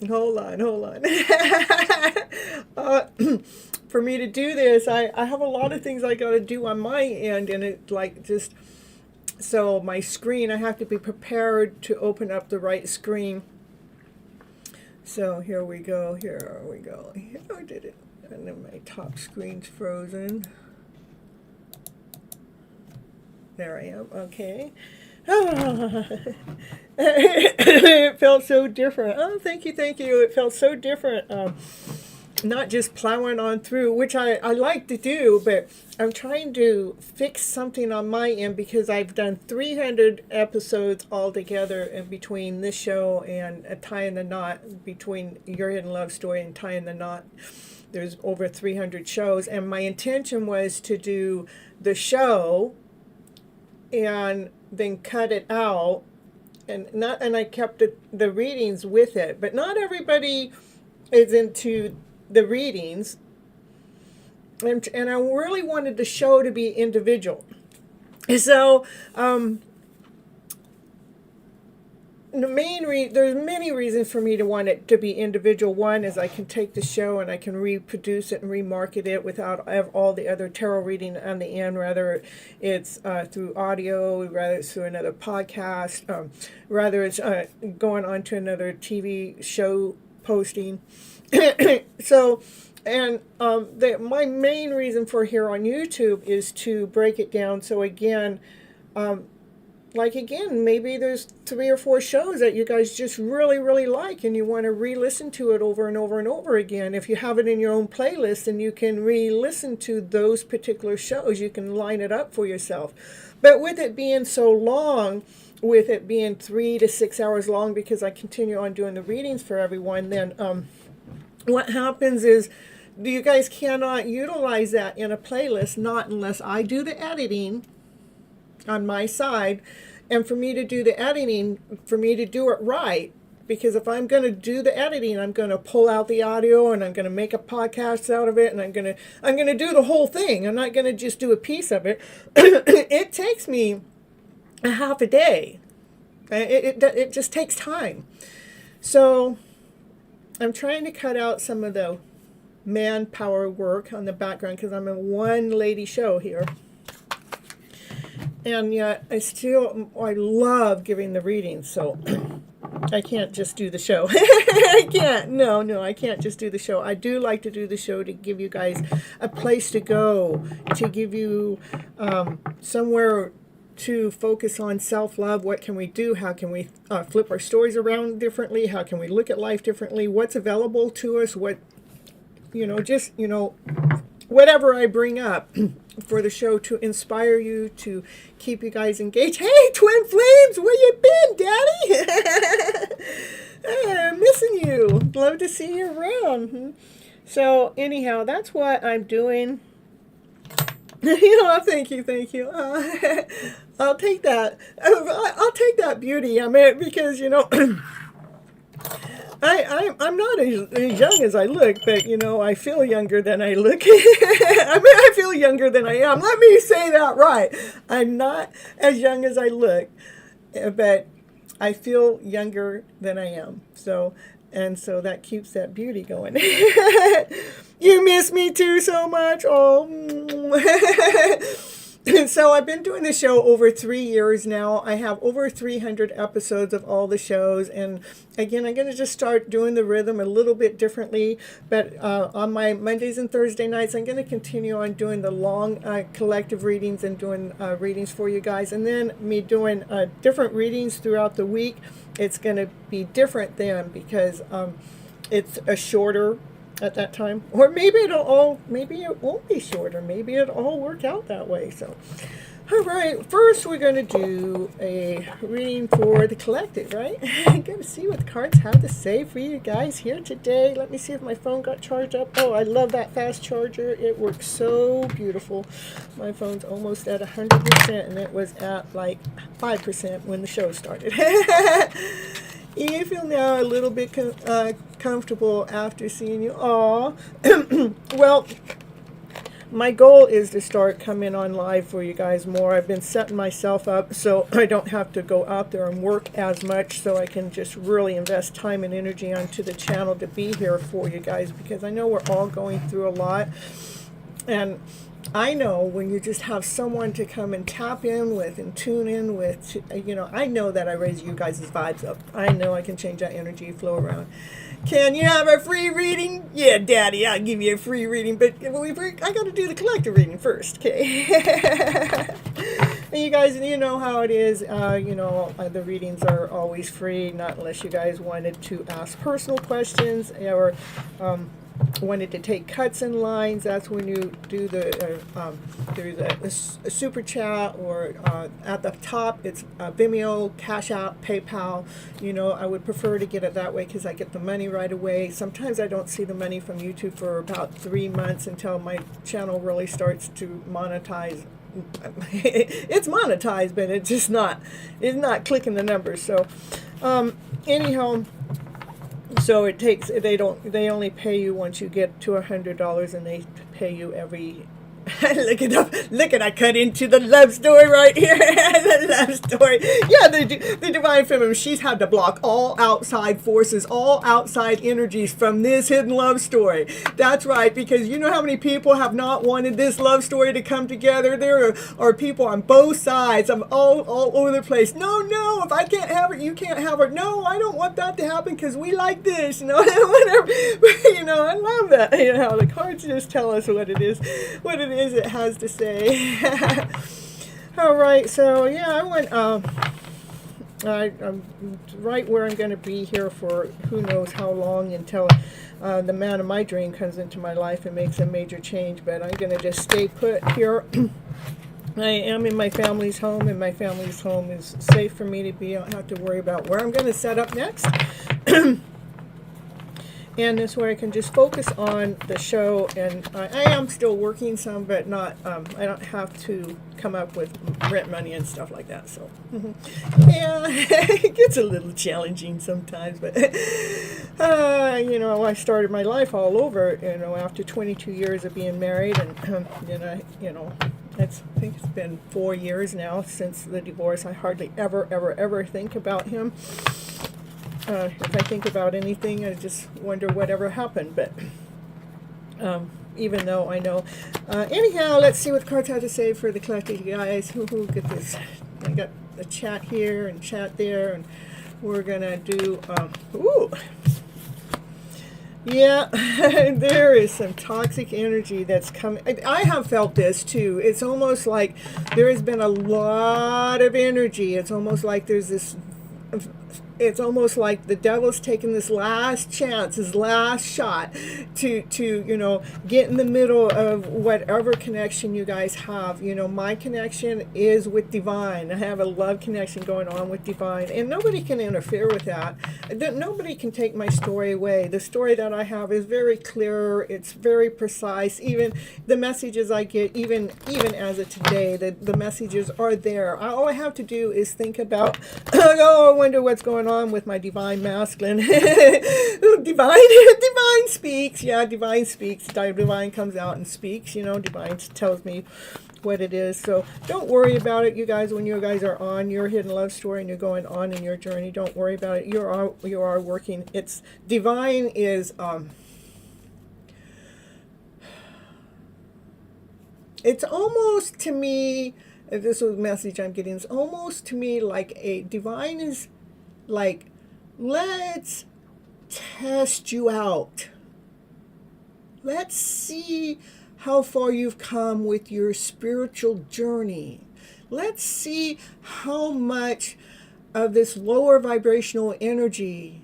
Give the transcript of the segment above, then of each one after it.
Hold on. For me to do this, I have a lot of things I got to do on my end, and it like just, so my screen, I have to be prepared to open up the right screen. So here we go. I did it. And then my top screen's frozen. There I am. Okay. It felt so different. Oh, thank you. It felt so different. Not just plowing on through, which I like to do, but I'm trying to fix something on my end because I've done 300 episodes altogether in between this show and Tying the Knot, between Your Hidden Love Story and Tying the Knot. There's over 300 shows, and my intention was to do the show and then cut it out, and I kept the readings with it, but not everybody is into the readings, and I really wanted the show to be individual. So there's many reasons for me to want it to be individual. One is I can take the show and I can reproduce it and remarket it without all the other tarot reading on the end, whether it's through audio, whether it's through another podcast, whether it's going on to another TV show posting. So, and my main reason for here on YouTube is to break it down. So again, maybe there's 3 or 4 shows that you guys just really like, and you want to re-listen to it over and over and over again. If you have it in your own playlist, then you can re-listen to those particular shows. You can line it up for yourself. But with it being so long, with it being 3 to 6 hours long, because I continue on doing the readings for everyone, then what happens is you guys cannot utilize that in a playlist, not unless I do the editing on my side. And for me to do the editing, for me to do it right, because if I'm going to do the editing, I'm going to pull out the audio and I'm going to make a podcast out of it, and I'm going to do the whole thing. I'm not going to just do a piece of it. It takes me a half a day. It just takes time. So I'm trying to cut out some of the manpower work on the background because I'm a one-lady show here. And yet I love giving the readings, so I can't just do the show. I can't. No, I can't just do the show. I do like to do the show to give you guys a place to go, to give you somewhere to focus on self-love. What can we do? How can we flip our stories around differently? How can we look at life differently? What's available to us? What, whatever I bring up for the show to inspire you, to keep you guys engaged. Hey, Twin Flames, where you been, Daddy? I'm missing you. Love to see you around. So anyhow, that's what I'm doing. Thank you. I'll take that. I'll take that beauty. I mean, because I'm not as young as I look, but I feel younger than I look. I feel younger than I am. Let me say that right. I'm not as young as I look, but I feel younger than I am. So And so that keeps that beauty going. You miss me too so much. Oh. So I've been doing the show over 3 years now. I have over 300 episodes of all the shows. And again, I'm going to just start doing the rhythm a little bit differently. But on my Mondays and Thursday nights, I'm going to continue on doing the long collective readings and doing readings for you guys. And then me doing different readings throughout the week. It's going to be different then because it's a shorter at that time, or maybe it won't be shorter. Maybe it'll all work out that way. So, all right, first we're going to do a reading for the collective, right? I'm going to see what the cards have to say for you guys here today. Let me see if my phone got charged up. Oh, I love that fast charger. It works so beautiful. My phone's almost at 100%, and it was at like 5% when the show started. You feel now a little bit comfortable after seeing you. Aw. Well, my goal is to start coming on live for you guys more. I've been setting myself up so I don't have to go out there and work as much, so I can just really invest time and energy onto the channel to be here for you guys, because I know we're all going through a lot. And I know when you just have someone to come and tap in with and tune in with, I know that I raise you guys' vibes up. I know I can change that energy flow around. Can you have a free reading? Yeah, Daddy, I'll give you a free reading, but I got to do the collective reading first, okay? And you guys, you know how it is. The readings are always free, not unless you guys wanted to ask personal questions or wanted to take cuts and lines. That's when you do there's a super chat, or at the top it's Vimeo, CashApp, PayPal. I would prefer to get it that way because I get the money right away. Sometimes I don't see the money from YouTube for about 3 months until my channel really starts to monetize. It's monetized, but it's not clicking the numbers. So anyhow, so it takes, they only pay you once you get to $100, and they pay you every Look at I cut into the love story right here. The love story. Yeah, the divine feminine. She's had to block all outside forces, all outside energies from this hidden love story. That's right, because you know how many people have not wanted this love story to come together. There are people on both sides of all over the place. No, if I can't have it, you can't have it. No, I don't want that to happen because we like this. Whatever. I love that. How the cards just tell us what it is it has to say. All right, so yeah, I went I'm right where I'm going to be here for who knows how long, until the man of my dream comes into my life and makes a major change. But I'm going to just stay put here. I am in my family's home, and my family's home is safe for me to be. I don't have to worry about where I'm going to set up next. And this way I can just focus on the show, and I am still working some, but not, I don't have to come up with rent money and stuff like that. So, yeah, it gets a little challenging sometimes, but, I started my life all over, after 22 years of being married, and, I think it's been 4 years now since the divorce. I hardly ever think about him. If I think about anything, I just wonder whatever happened. But even though I know. Anyhow, let's see what cards have to say for the collective, guys. Get this. I got a chat here and chat there, and we're going to do... Yeah, there is some toxic energy that's coming. I have felt this too. It's almost like there has been a lot of energy. It's almost like there's this... It's almost like the devil's taking this last chance, his last shot to get in the middle of whatever connection you guys have. My connection is with divine. I have a love connection going on with divine, and nobody can interfere with that. Nobody can take my story away. The story that I have is very clear. It's very precise. Even the messages I get, even as of today, the messages are there. All I have to do is think about, I wonder what's going on with my divine masculine. divine speaks. Yeah, divine speaks. Divine comes out and speaks. Divine tells me what it is. So don't worry about it, you guys. When you guys are on your hidden love story and you're going on in your journey, don't worry about it. You are working. It's divine is it's almost to me, this is a message I'm getting, it's almost to me like a divine is like, let's test you out. Let's see how far you've come with your spiritual journey. Let's see how much of this lower vibrational energy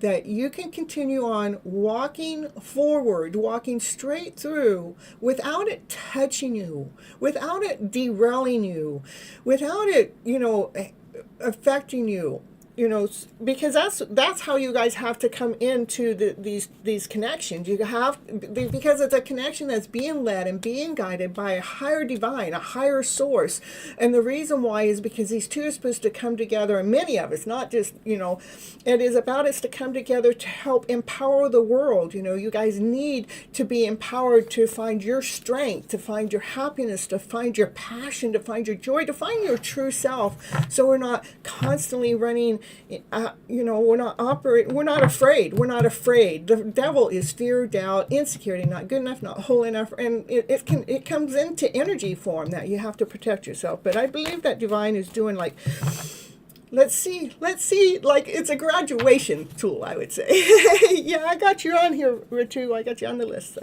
that you can continue on walking forward, walking straight through without it touching you, without it derailing you, without it, affecting you. Because that's how you guys have to come into these connections. You have, because it's a connection that's being led and being guided by a higher divine, a higher source. And the reason why is because these two are supposed to come together, and many of us, not just, it is about us to come together to help empower the world. You guys need to be empowered to find your strength, to find your happiness, to find your passion, to find your joy, to find your true self. So we're not constantly running. We're not afraid. We're not afraid. The devil is fear, doubt, insecurity, not good enough, not whole enough, and it comes into energy form that you have to protect yourself. But I believe that divine is doing like, let's see, like it's a graduation tool, I would say. Yeah, I got you on here, Ritu. I got you on the list.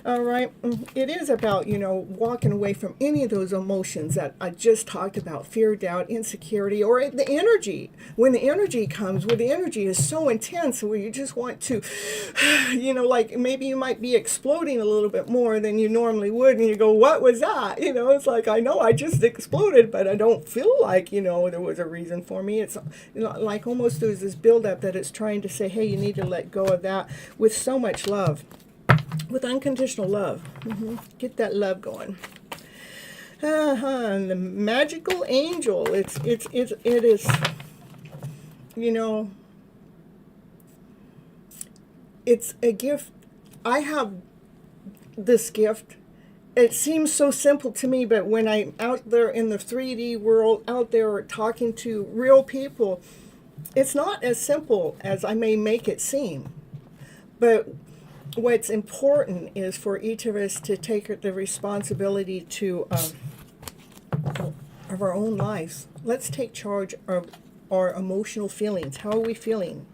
All right. It is about, walking away from any of those emotions that I just talked about, fear, doubt, insecurity, or the energy. When the energy comes, where the energy is so intense, where you just want to, like maybe you might be exploding a little bit more than you normally would, and you go, what was that? It's like, I know I just exploded, but I don't feel like, there was a reason for me. It's like almost there's this buildup that it's trying to say, hey, you need to let go of that with so much love, with unconditional love. Get that love going. And the magical angel, it is, it's a gift. I have this gift. It seems so simple to me, but when I'm out there in the 3D world, out there talking to real people, it's not as simple as I may make it seem. But what's important is for each of us to take the responsibility of our own lives. Let's take charge of our emotional feelings. How are we feeling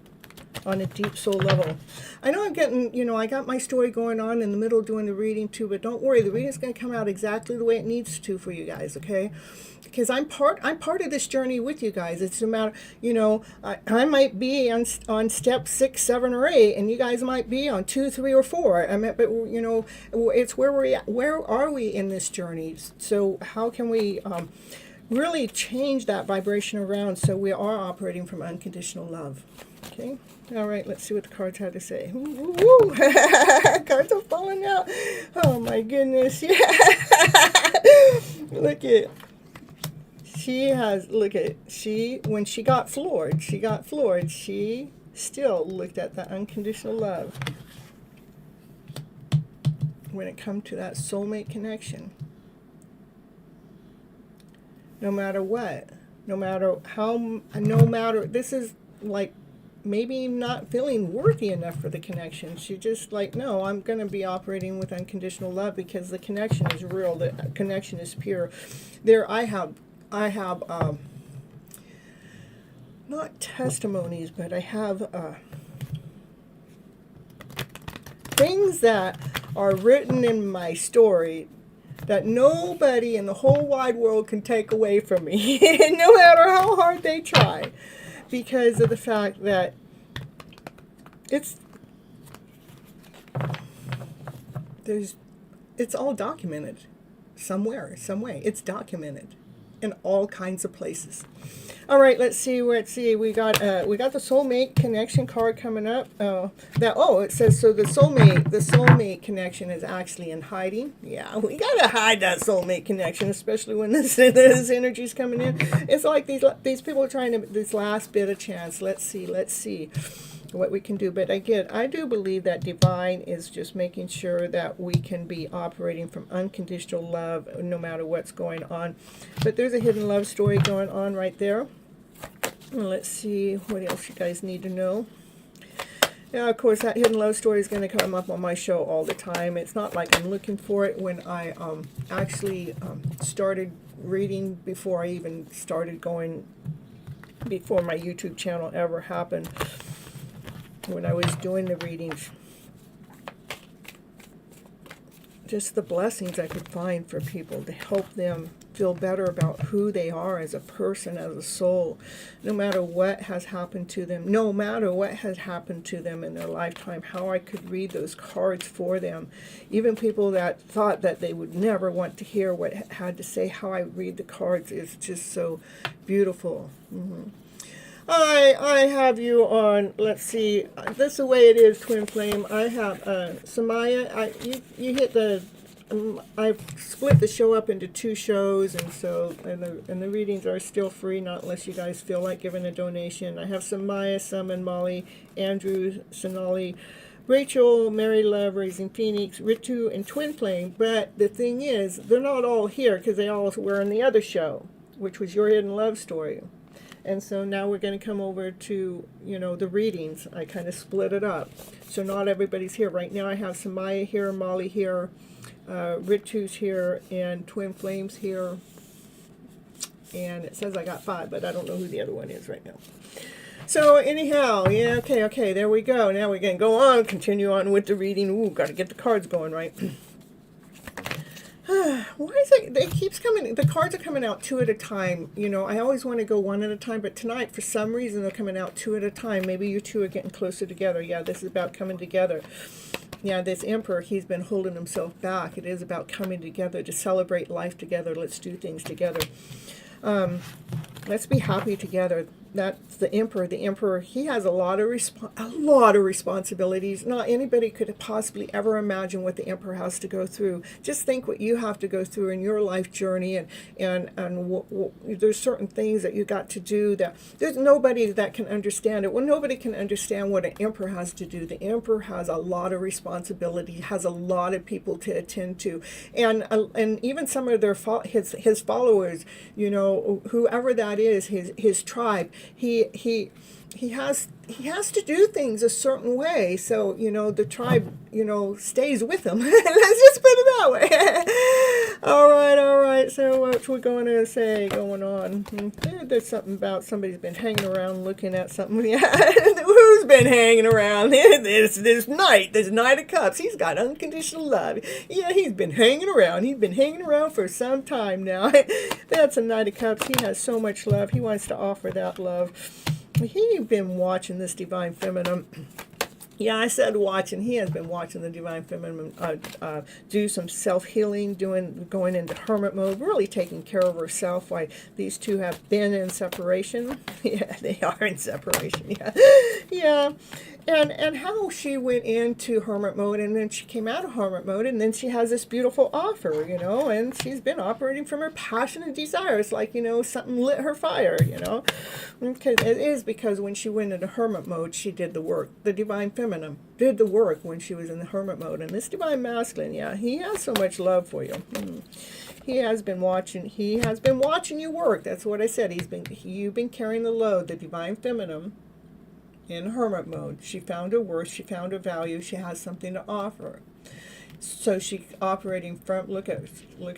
on a deep soul level? I know I'm getting, I got my story going on in the middle doing the reading too, but don't worry, the reading's going to come out exactly the way it needs to for you guys, okay? Because I'm part of this journey with you guys. It's a matter, I might be on step 6, 7, or 8, and you guys might be on 2, 3, or 4. But it's where we're at. Where are we in this journey? So how can we really change that vibration around so we are operating from unconditional love? Okay. All right, let's see what the cards had to say. Woo! Cards are falling out. Oh my goodness. Yeah. Look at, when she got floored, she still looked at that unconditional love when it comes to that soulmate connection. No matter what, this is like, maybe not feeling worthy enough for the connection. She just like, no, I'm going to be operating with unconditional love because the connection is real. The connection is pure. There, I have not testimonies, but I have things that are written in my story that nobody in the whole wide world can take away from me, no matter how hard they try. Because of the fact that it's all documented somewhere, some way. It's documented in all kinds of places. All right, let's see. We got the soulmate connection card coming up. It says so the soulmate connection is actually in hiding. Yeah, we gotta hide that soulmate connection, especially when this energy's coming in. It's like these people are trying to this last bit of chance. Let's see what we can do. But again, I do believe that divine is just making sure that we can be operating from unconditional love no matter what's going on. But there's a hidden love story going on right there. Let's see what else you guys need to know. Yeah, of course, that hidden love story is going to come up on my show all the time. It's not like I'm looking for it. When I actually started reading before I even started going, before my YouTube channel ever happened, when I was doing the readings, just the blessings I could find for people to help them feel better about who they are as a person, as a soul, no matter what has happened to them, in their lifetime, how I could read those cards for them. Even people that thought that they would never want to hear what I had to say, how I read the cards is just so beautiful. I have you on, let's see, this is the way it is, Twin Flame. I have Samaya, you hit the, I've split the show up into 2 shows, and so, and the readings are still free, not unless you guys feel like giving a donation. I have Samaya, Summon, Molly, Andrew, Sonali, Rachel, Mary Love, Raising Phoenix, Ritu, and Twin Flame. But the thing is, they're not all here because they all were in the other show, which was Your Hidden Love Story. And so now we're going to come over to, the readings. I kind of split it up. So not everybody's here. Right now I have Samaya here, Molly here, Ritu's here, and Twin Flames here. And it says I got 5, but I don't know who the other one is right now. So anyhow, yeah, okay, there we go. Now we're going to go on, continue on with the reading. Ooh, got to get the cards going, right? Why is it, it keeps coming, the cards are coming out 2 at a time. I always want to go 1 at a time, but tonight, for some reason, they're coming out 2 at a time. Maybe you two are getting closer together. Yeah, this is about coming together. Yeah, this Emperor, he's been holding himself back. It is about coming together to celebrate life together. Let's do things together. Let's be happy together. That's the Emperor. The Emperor, he has a lot of responsibilities. Not anybody could possibly ever imagine what the Emperor has to go through. Just think what you have to go through in your life journey, and there's certain things that you got to do that there's nobody that can understand it. Well, nobody can understand what an Emperor has to do. The Emperor has a lot of responsibility, has a lot of people to attend to, and even some of his followers, whoever that is, his tribe. He has to do things a certain way, so the tribe stays with him. Let's just put it that way. all right, so what we're going to say going on, there's something about somebody's been hanging around looking at something. Yeah. Who's been hanging around? This Knight of Cups, he's got unconditional love. Yeah, he's been hanging around for some time now. That's a Knight of Cups. He has so much love. He wants to offer that love. He's been watching this Divine Feminine. Yeah, I said watching. He has been watching the Divine Feminine do some self-healing, going into hermit mode, really taking care of herself. Why these two have been in separation. Yeah, they are in separation. Yeah. And how she went into hermit mode, and then she came out of hermit mode, and then she has this beautiful offer, and she's been operating from her passion and desire. It's like, something lit her fire, Okay, it is because when she went into hermit mode, she did the work. The Divine Feminine did the work when she was in the hermit mode. And this Divine Masculine, yeah, he has so much love for you. He has been watching you work. That's what I said. You've been carrying the load, the Divine Feminine. In hermit mode, she found her worth, she found her value, she has something to offer. So she operating from, look at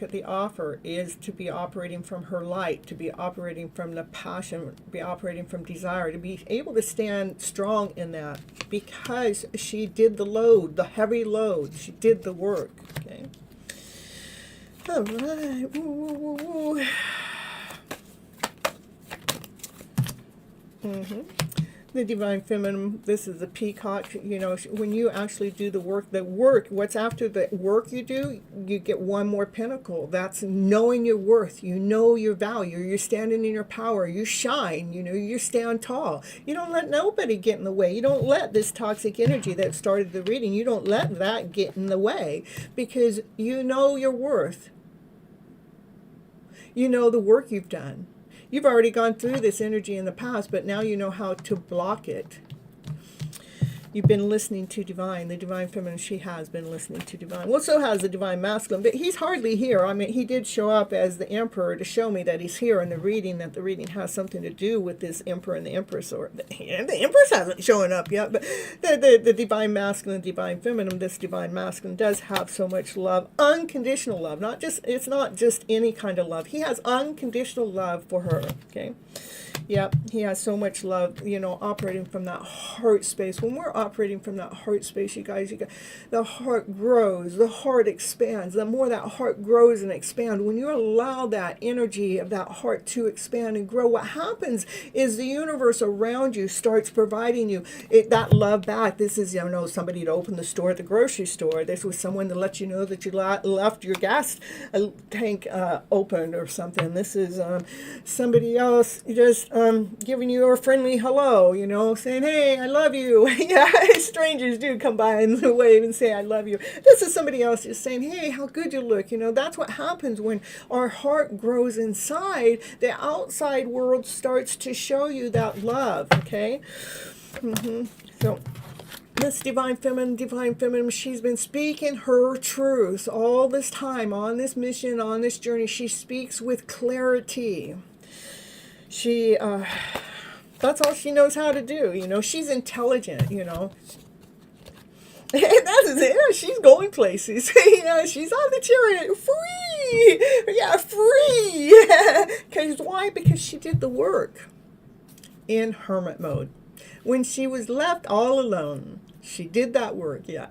the offer, is to be operating from her light, to be operating from the passion, be operating from desire, to be able to stand strong in that, because she did the load, the heavy load, she did the work. Okay. All right. The Divine Feminine, this is the peacock. You know, when you actually do the work, what's after the work you do, you get one more pinnacle. That's knowing your worth. You know your value. You're standing in your power. You shine. You know, you stand tall. You don't let nobody get in the way. You don't let this toxic energy that started the reading, you don't let that get in the way, because you know your worth. You know the work you've done. You've already gone through this energy in the past, but now you know how to block it. You've been listening to Divine. The Divine Feminine, she has been listening to Divine. Well, so has the Divine Masculine, but he's hardly here. I mean, he did show up as the Emperor to show me that he's here in the reading, that the reading has something to do with this Emperor and the Empress, or the Empress hasn't shown up yet, but the Divine Masculine, Divine Feminine, this Divine Masculine does have so much love, unconditional love, it's not just any kind of love. He has unconditional love for her, okay? Yep, he has so much love, you know, operating from that heart space. When we're operating from that heart space, you guys, the heart grows, the heart expands. The more that heart grows and expands, when you allow that energy of that heart to expand and grow, what happens is the universe around you starts providing you that love back. This is, you know, somebody to open the store at the grocery store. This was someone to let you know that you left your gas tank open or something. This is somebody else just giving you a friendly hello, you know, saying, hey, I love you. Yeah, strangers do come by and wave and say, I love you. This is somebody else just saying, hey, how good you look. You know, that's what happens when our heart grows inside. The outside world starts to show you that love, okay? So this Divine Feminine, she's been speaking her truth all this time, on this mission, on this journey. She speaks with clarity. She, that's all she knows how to do, you know. She's intelligent, you know. That's it. Yeah, she's going places. Yeah, she's on the chariot. Free! Yeah, free! Because why? Because she did the work in hermit mode. When she was left all alone, she did that work, yeah,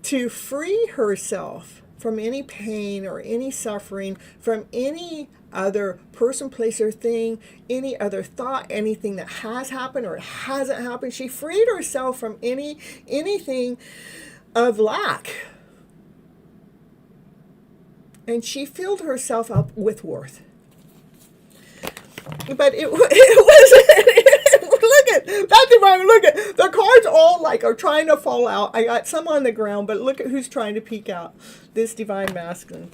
to free herself from any pain or any suffering, from any other person, place, or thing, any other thought, anything that has happened or hasn't happened. She freed herself from anything of lack. And she filled herself up with worth. But it wasn't, look at, that Divine, look at, the cards all like are trying to fall out. I got some on the ground, but look at who's trying to peek out. This Divine Masculine.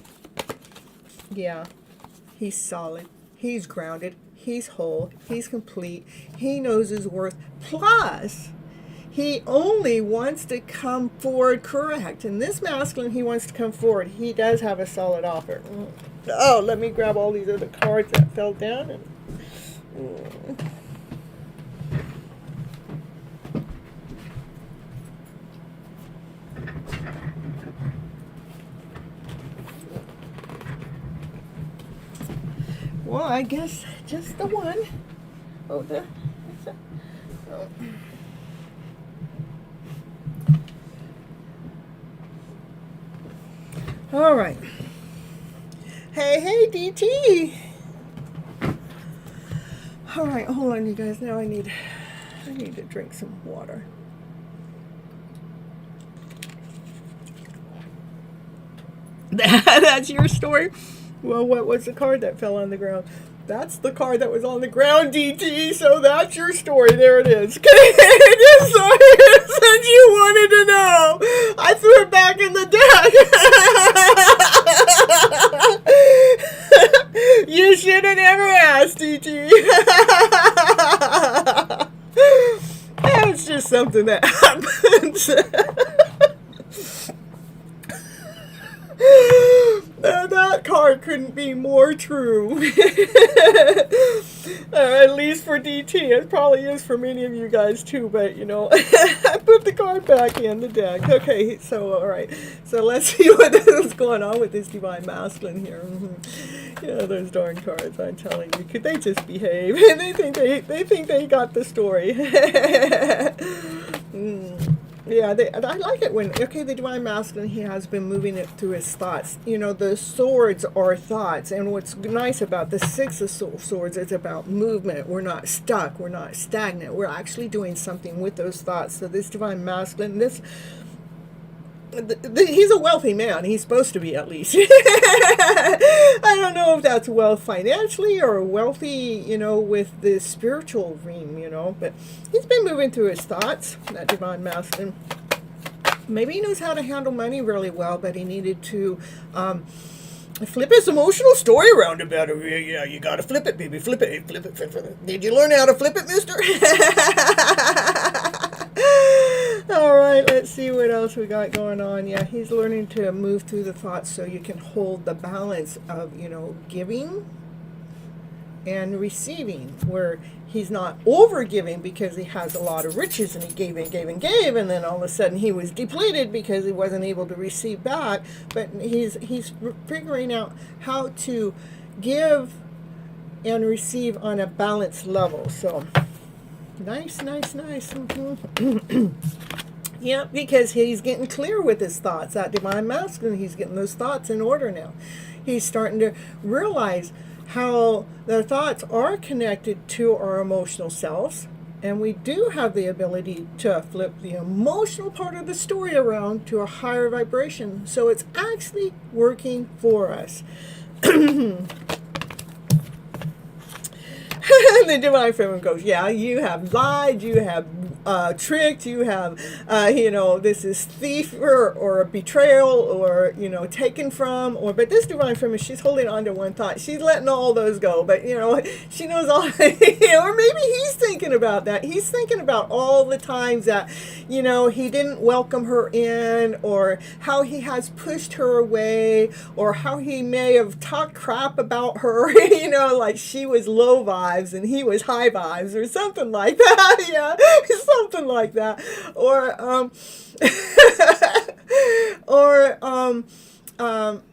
Yeah. He's solid. He's grounded. He's whole. He's complete. He knows his worth. Plus, he only wants to come forward correct. And this masculine, he wants to come forward. He does have a solid offer. Oh, let me grab all these other cards that fell down. Well, I guess just the one. Oh, there. Oh. All right. Hey, DT. All right, hold on, you guys. Now I need to drink some water. That's your story? Well, what was the card that fell on the ground? That's the card that was on the ground, DT. So that's your story. There it is. Just since you wanted to know, I threw it back in the deck. You should have never asked, DT. That's just something that happens. That card couldn't be more true. At least for DT. It probably is for many of you guys too, but you know, I put the card back in the deck. Okay, so all right. So let's see what's going on with this Divine Masculine here. Yeah, those darn cards, I'm telling you. Could they just behave? They think they got the story. Yeah, I like it when, okay, the Divine Masculine, he has been moving it through his thoughts. You know, the swords are thoughts. And what's nice about the Six of Swords, it's about movement. We're not stuck. We're not stagnant. We're actually doing something with those thoughts. So this Divine Masculine, he's a wealthy man. He's supposed to be, at least. I don't know if that's wealth financially or wealthy, you know, with the spiritual realm, you know. But he's been moving through his thoughts, that Divine Masculine. Maybe he knows how to handle money really well, but he needed to flip his emotional story around about it. Yeah, you got to flip it, baby. Flip it. Flip it. Flip it. Did you learn how to flip it, mister? All right, let's see what else we got going on. Yeah, he's learning to move through the thoughts so you can hold the balance of, you know, giving and receiving, where he's not over giving because he has a lot of riches and he gave and gave and gave, and then all of a sudden he was depleted because he wasn't able to receive back. But he's figuring out how to give and receive on a balanced level. So nice. Yeah, because he's getting clear with his thoughts. That Divine Masculine, he's getting those thoughts in order now. He's starting to realize how the thoughts are connected to our emotional selves, and we do have the ability to flip the emotional part of the story around to a higher vibration. So it's actually working for us. The Divine Feminine goes, yeah, you have lied, you have tricked, you have, you know, this is thief or a betrayal or, you know, taken from, but this Divine Feminine, she's holding on to one thought. She's letting all those go, but, you know, she knows all, you know, or maybe he's thinking about that. He's thinking about all the times that, you know, he didn't welcome her in, or how he has pushed her away, or how he may have talked crap about her, you know, like she was low vibes and he was high vibes or something like that. Yeah, something like that. Or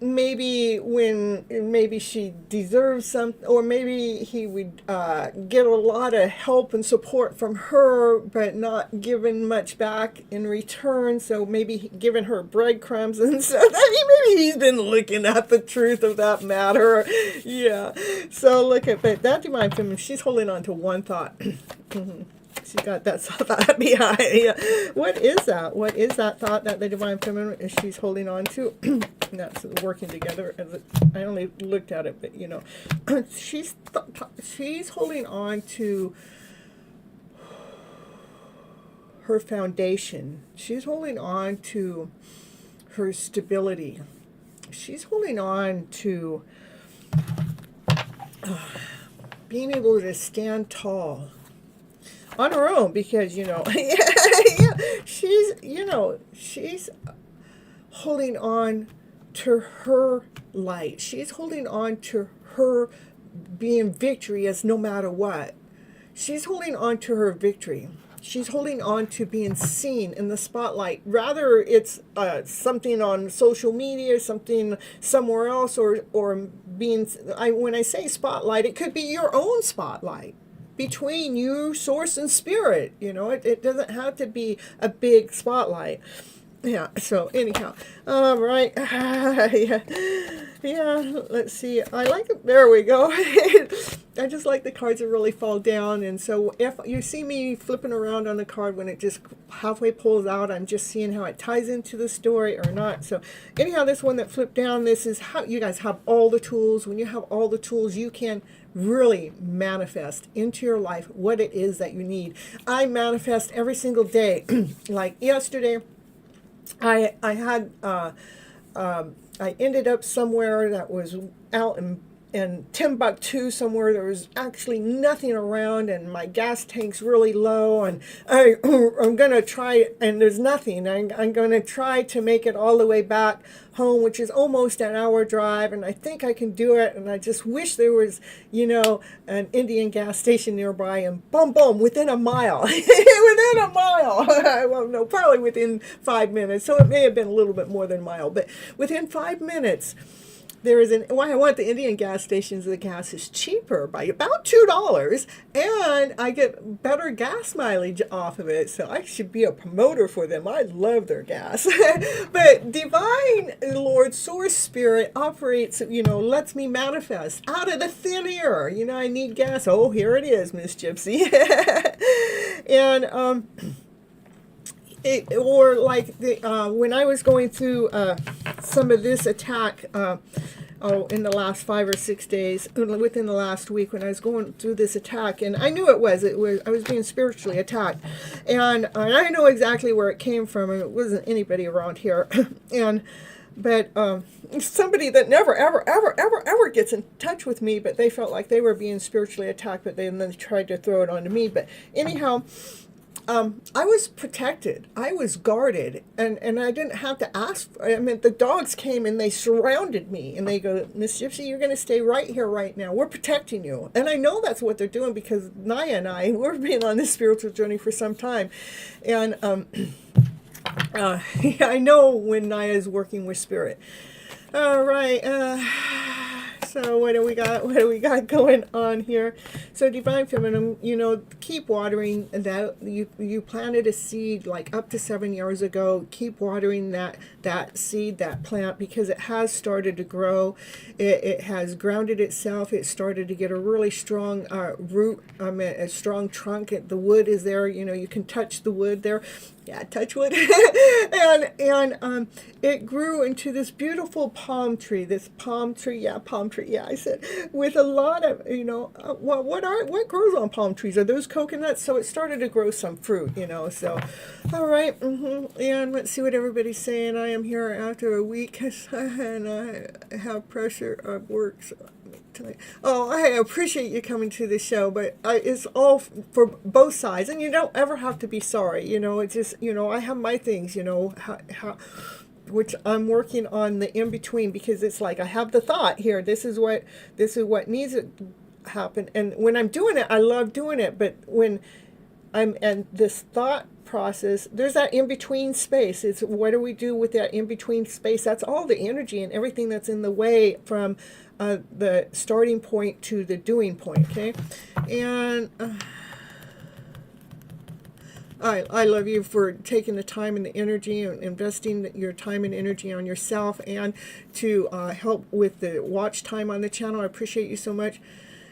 maybe she deserves something, or maybe he would get a lot of help and support from her, but not given much back in return. So maybe giving her breadcrumbs and so maybe he's been looking at the truth of that matter. Yeah. So look at that Divine Feminine. She's holding on to one thought. She got that thought behind. Yeah. What is that? What is that thought that the Divine Feminine is she's holding on to? That's working together. I only looked at it, but you know, she's holding on to her foundation. She's holding on to her stability. She's holding on to being able to stand tall on her own, because, you know, yeah, she's holding on to her light. She's holding on to her being victorious no matter what. She's holding on to her victory. She's holding on to being seen in the spotlight. Rather it's something on social media, something somewhere else, or being, when I say spotlight, it could be your own spotlight between you, source, and spirit. You know, it doesn't have to be a big spotlight. Yeah, so anyhow, all right. Yeah, let's see. I like it. There we go. I just like the cards that really fall down. And so if you see me flipping around on the card when it just halfway pulls out, I'm just seeing how it ties into the story or not. So anyhow, this one that flipped down, this is how you guys have all the tools. When you have all the tools, you can really manifest into your life what it is that you need. I manifest every single day. Like yesterday, I had I ended up somewhere that was out in Timbuktu, somewhere there was actually nothing around, and my gas tank's really low, and I'm gonna try, and there's nothing. I'm gonna try to make it all the way back home, which is almost an hour drive, and I think I can do it. And I just wish there was, you know, an Indian gas station nearby, and boom, within a mile, within a mile. Well, no, probably within 5 minutes. So it may have been a little bit more than a mile, but within 5 minutes, why I want the Indian gas stations, the gas is cheaper by about $2, and I get better gas mileage off of it. So I should be a promoter for them. I love their gas. But Divine Lord Source Spirit operates, lets me manifest out of the thin air. I need gas. Oh, here it is, Miss Gypsy. And or like when I was going through some of this attack, in the last 5 or 6 days, within the last week, when I was going through this attack, and I knew I was being spiritually attacked, and I know exactly where it came from, and it wasn't anybody around here, but somebody that never, ever, ever, ever, ever gets in touch with me, but they felt like they were being spiritually attacked, but then they tried to throw it onto me. But anyhow, I was protected. I was guarded, and I didn't have to ask. I mean, the dogs came and they surrounded me, and they go, "Miss Gypsy, you're going to stay right here right now. We're protecting you." And I know that's what they're doing, because Naya and I, we're being on this spiritual journey for some time. And I know when Naya is working with spirit. All right. So what do we got? What do we got going on here? So Divine Feminine, keep watering that. You planted a seed like up to 7 years ago. Keep watering that seed, that plant, because it has started to grow. It has grounded itself. It started to get a really strong root, a strong trunk. The wood is there. You can touch the wood there. Yeah, touch wood. and it grew into this beautiful palm tree. Palm tree, I said, with a lot of, what grows on palm trees? Are those coconuts? So it started to grow some fruit, so, all right. And let's see what everybody's saying. I am here after a week, and I have pressure of work, so tonight. Oh, I appreciate you coming to the show, but it's all for both sides, and you don't ever have to be sorry. It's just, I have my things, which I'm working on the in between, because it's like I have the thought here. This is what needs to happen, and when I'm doing it, I love doing it. But when I'm in this thought process, there's that in between space. It's what do we do with that in between space? That's all the energy and everything that's in the way from the starting point to the doing point. Okay, and I love you for taking the time and the energy and investing your time and energy on yourself, and to help with the watch time on the channel. I appreciate you so much.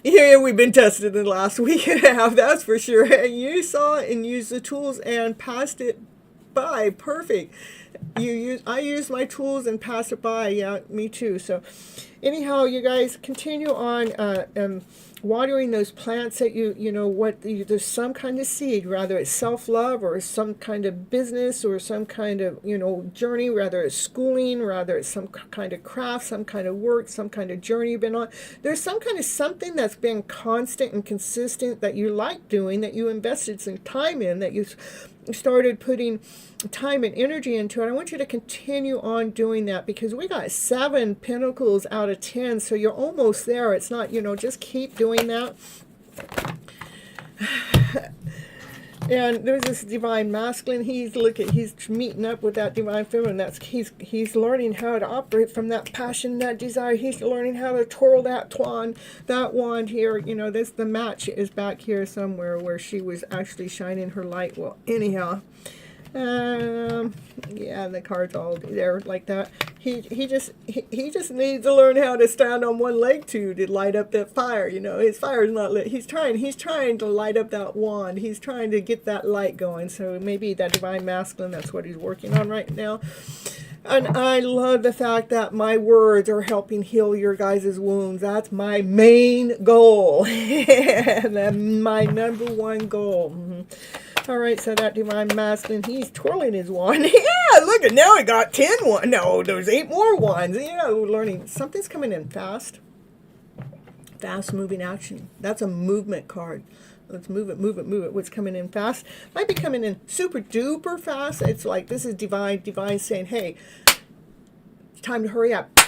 Yeah, we've been tested in the last week and a half, that's for sure. And you saw it and used the tools and passed it by. Perfect. I used my tools and passed it by. Yeah, me too. So anyhow, you guys continue on watering those plants that there's some kind of seed, whether it's self-love or some kind of business or some kind of, journey, whether it's schooling, whether it's some kind of craft, some kind of work, some kind of journey you've been on. There's some kind of something that's been constant and consistent that you like doing, that you invested some time in, that you started putting time and energy into it. I want you to continue on doing that, because we got 7 pentacles out of 10, so you're almost there. It's not, just keep doing that. And there's this divine masculine. He's meeting up with that divine feminine. He's learning how to operate from that passion, that desire. He's learning how to twirl that wand here. The match is back here somewhere where she was actually shining her light. Well, anyhow, yeah, the card's all there like that. He just needs to learn how to stand on one leg to light up that fire. His fire is not lit. He's trying to light up that wand. He's trying to get that light going. So maybe that divine masculine, that's what he's working on right now. And I love the fact that my words are helping heal your guys' wounds. That's my main goal. That's my number one goal. All right, so that divine masculine, he's twirling his wand. Yeah, look, at now I got 10 wands. No, there's 8 more wands. Learning. Something's coming in fast. Fast moving action. That's a movement card. Let's move it, move it, move it. What's coming in fast might be coming in super duper fast. It's like this is divine saying, hey, it's time to hurry up.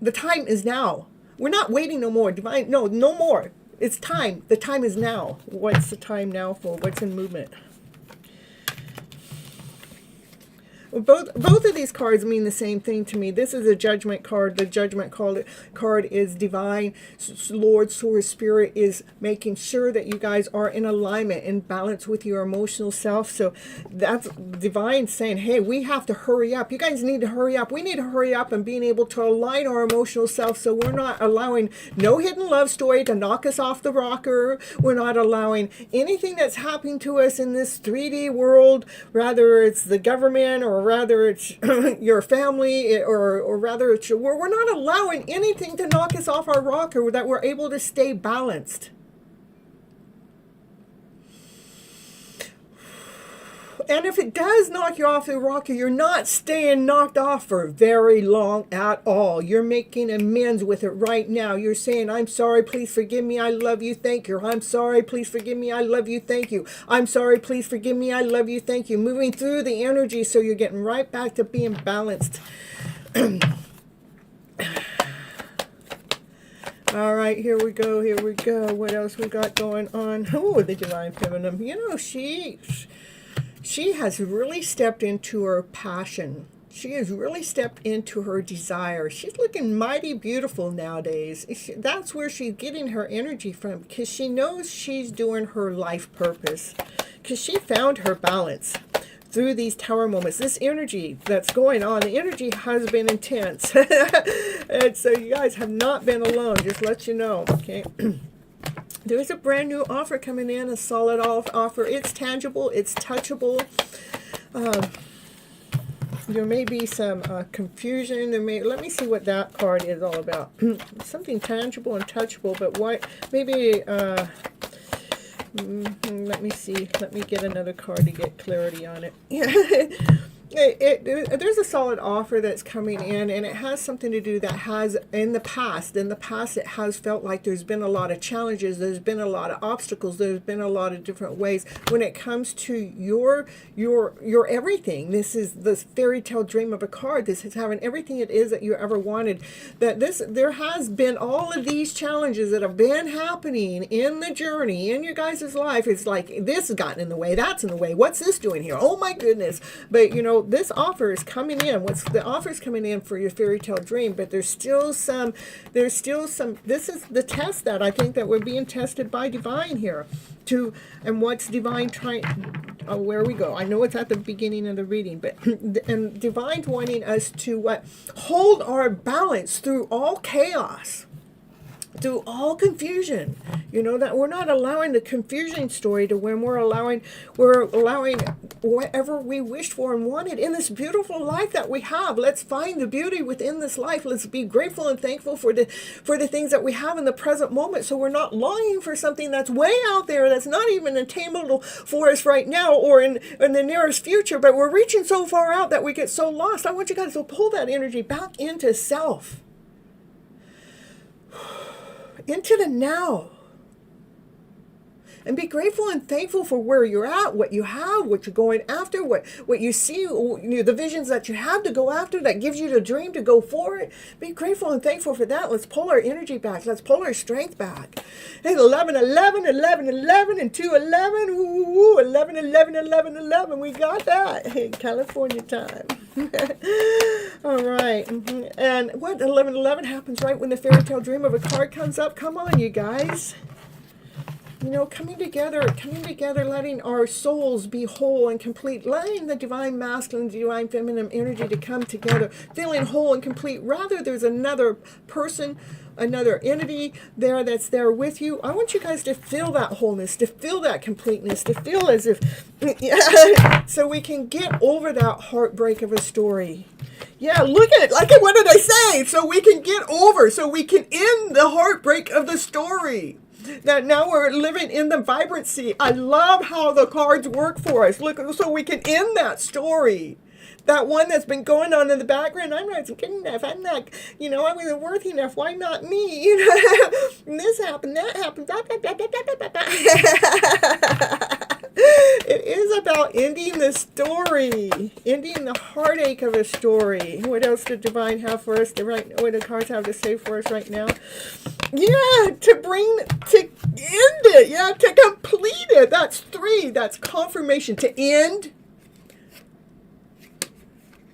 The time is now. We're not waiting no more. Divine, no more. It's time. The time is now. What's the time now for? What's in movement? Both of these cards mean the same thing to me. This is a judgment card. The judgment card is divine. Lord, Source, Spirit is making sure that you guys are in alignment, in balance with your emotional self. So that's divine saying, hey, we have to hurry up. You guys need to hurry up. We need to hurry up and being able to align our emotional self, so we're not allowing no hidden love story to knock us off the rocker. We're not allowing anything that's happening to us in this 3D world, rather it's the government or rather it's your family or rather it's we're not allowing anything to knock us off our rocker, that we're able to stay balanced. And if it does knock you off the rocker, you're not staying knocked off for very long at all. You're making amends with it right now. You're saying, I'm sorry, please forgive me, I love you, thank you. I'm sorry, please forgive me, I love you, thank you. I'm sorry, please forgive me, I love you, thank you. Moving through the energy so you're getting right back to being balanced. All right, here we go. What else we got going on? Oh, the Divine Feminine. You know, she has really stepped into her passion. She has really stepped into her desire. She's looking mighty beautiful nowadays. That's where she's getting her energy from, because she knows she's doing her life purpose, because she found her balance through these tower moments. This energy that's going on, the energy has been intense. And so you guys have not been alone, just let you know, okay? There's a brand new offer coming in, a solid offer. It's tangible, it's touchable. There may be some confusion. Let me see what that card is all about. Something tangible and touchable, but what? Maybe. Let me see. Let me get another card to get clarity on it. There's a solid offer that's coming in, and it has something to do that has in the past it has felt like there's been a lot of challenges, there's been a lot of obstacles, there's been a lot of different ways when it comes to your everything. This is this fairy tale dream of a card. This is having everything it is that you ever wanted. There has been all of these challenges that have been happening in the journey in your guys' life. It's like this has gotten in the way, that's in the way, what's this doing here, oh my goodness. But you know, this offer is coming in. The offer is coming in for your fairy tale dream, but there's still some, this is the test that I think that we're being tested by divine here. And what's divine trying, where we go. I know it's at the beginning of the reading, but and divine's wanting us to hold our balance through all chaos, through all confusion. You know, that we're not allowing the confusion story to win. We're allowing whatever we wished for and wanted in this beautiful life that we have. Let's find the beauty within this life. Let's be grateful and thankful for the things that we have in the present moment, so we're not longing for something that's way out there, that's not even attainable for us right now or in the nearest future, but we're reaching so far out that we get so lost. I want you guys to pull that energy back into self, into the now, and be grateful and thankful for where you're at, what you have, what you're going after, what you see, the visions that you have to go after, that gives you the dream to go for it. Be grateful and thankful for that. Let's pull our energy back. Let's pull our strength back. Hey, 11, 11, 11, 11, and 2, 11. Ooh, 11, 11, 11, 11. We got that. Hey, California time. All right. And what 11, 11 happens right when the fairy tale dream of a card comes up. Come on, you guys. You know, coming together, letting our souls be whole and complete, letting the divine masculine, divine feminine energy to come together, feeling whole and complete. Rather, there's another person, another entity there that's there with you. I want you guys to feel that wholeness, to feel that completeness, to feel as if, so we can get over that heartbreak of a story. Yeah, look at it. What did I say? So we can get over, so we can end the heartbreak of the story. That now we're living in the vibrancy. I love how the cards work for us. Look, so we can end that story. That one that's been going on in the background. I'm not good enough. I'm not, I wasn't worthy enough. Why not me? And this happened, that happened. It is about ending the story, ending the heartache of a story. What else did divine have for us? What do the cards have to say for us right now? Yeah, to end it. Yeah, to complete it. That's 3. That's confirmation. To end.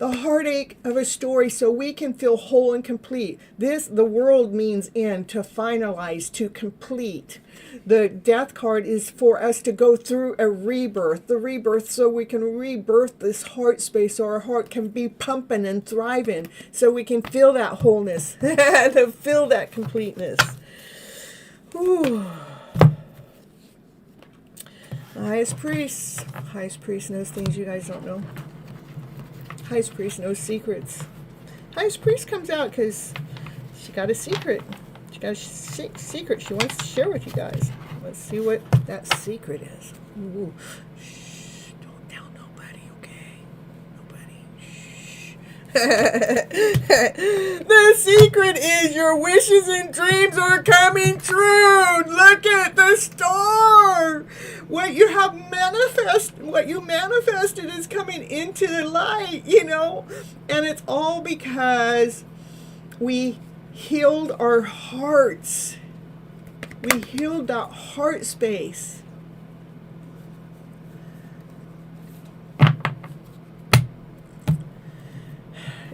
the heartache of a story so we can feel whole and complete. The world means end, to finalize, to complete. The death card is for us to go through a rebirth, the rebirth so we can rebirth this heart space so our heart can be pumping and thriving, so we can feel that wholeness, to feel that completeness. Ooh. Highest Priest. Highest Priest knows things you guys don't know. Highest Priest knows secrets. Highest Priest comes out because she got a secret. She got a secret she wants to share with you guys. Let's see what that secret is. Ooh. Shh. Don't tell nobody, okay? Nobody. Shh. The secret is your wishes and dreams are coming true. Look at the star. What you manifested is coming into the light, you know, and it's all because we healed our hearts. We healed that heart space.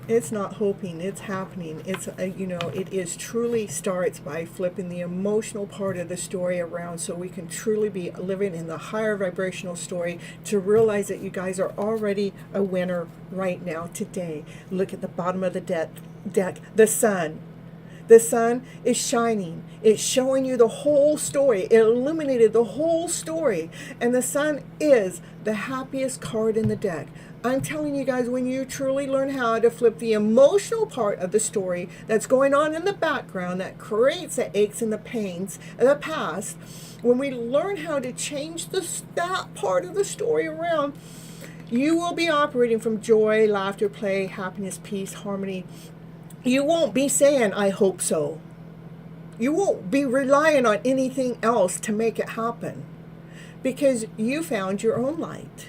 It's not hoping, it's happening. It's, it is truly starts by flipping the emotional part of the story around so we can truly be living in the higher vibrational story, to realize that you guys are already a winner right now, today. Look at the bottom of the deck, the sun. The sun is shining. It's showing you the whole story. It illuminated the whole story. And the sun is the happiest card in the deck. I'm telling you guys, when you truly learn how to flip the emotional part of the story that's going on in the background that creates the aches and the pains of the past, when we learn how to change that part of the story around, you will be operating from joy, laughter, play, happiness, peace, harmony. You won't be saying, I hope so. You won't be relying on anything else to make it happen, because you found your own light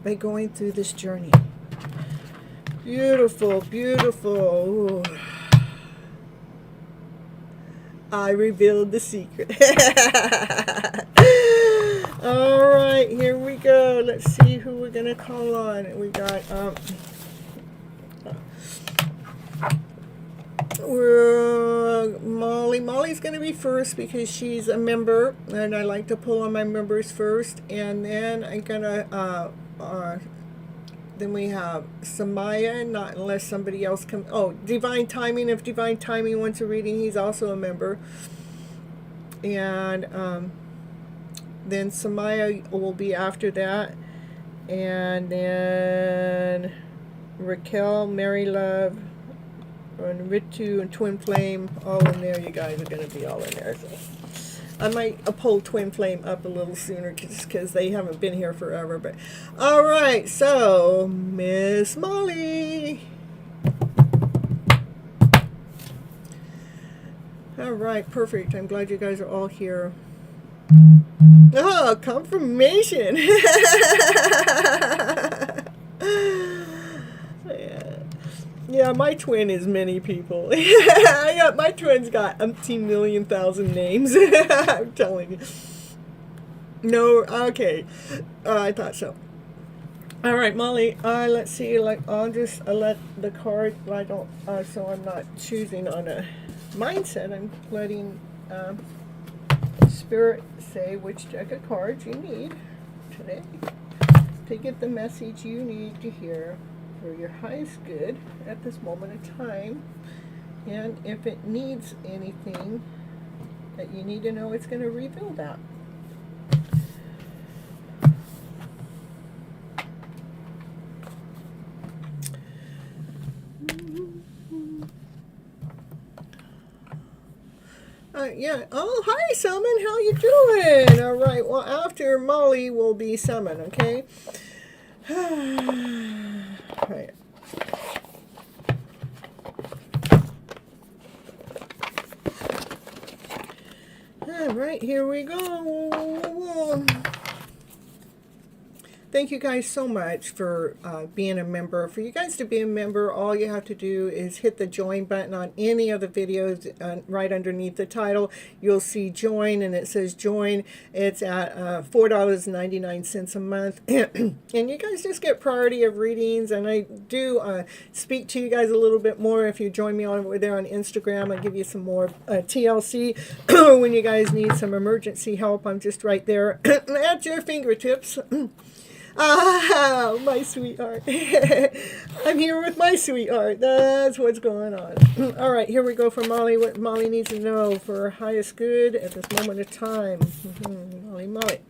by going through this journey. Beautiful, beautiful. Ooh. I revealed the secret. All right, here we go. Let's see who we're going to call on. We got Molly. Molly's going to be first because she's a member, and I like to pull on my members first, and then I'm going to then we have Samaya, not unless somebody else comes. Oh, Divine Timing. If Divine Timing wants a reading, he's also a member. And then Samaya will be after that. And then Raquel, Mary Love, and Ritu, and Twin Flame, all in there. You guys are going to be all in there. So I might pull Twin Flame up a little sooner because they haven't been here forever. But all right, so Miss Molly. All right, perfect. I'm glad you guys are all here. Oh, confirmation. Yeah, my twin is many people. My twin's got umpteen million thousand names. I'm telling you. No, okay. I thought so. All right, Molly. Let's see. I'll just let the card. I don't. So I'm not choosing on a mindset. I'm letting Spirit say which deck of cards you need today to get the message you need to hear for your highest good at this moment in time. And if it needs anything that you need to know, it's going to reveal that. Yeah. Oh, hi, Summon. How you doing? All right. Well, after Molly will be Summon, okay? Right. All right, here we go. thank you guys so much for being a member. For you guys to be a member, all you have to do is hit the join button on any of the videos right underneath the title. You'll see join, and it says join. It's at $4.99 a month. And you guys just get priority of readings, and I do speak to you guys a little bit more if you join me over there on Instagram. I give you some more TLC when you guys need some emergency help. I'm just right there at your fingertips. Ah, my sweetheart. I'm here with my sweetheart. That's what's going on. All right, here we go for Molly. What Molly needs to know for her highest good at this moment of time. Molly.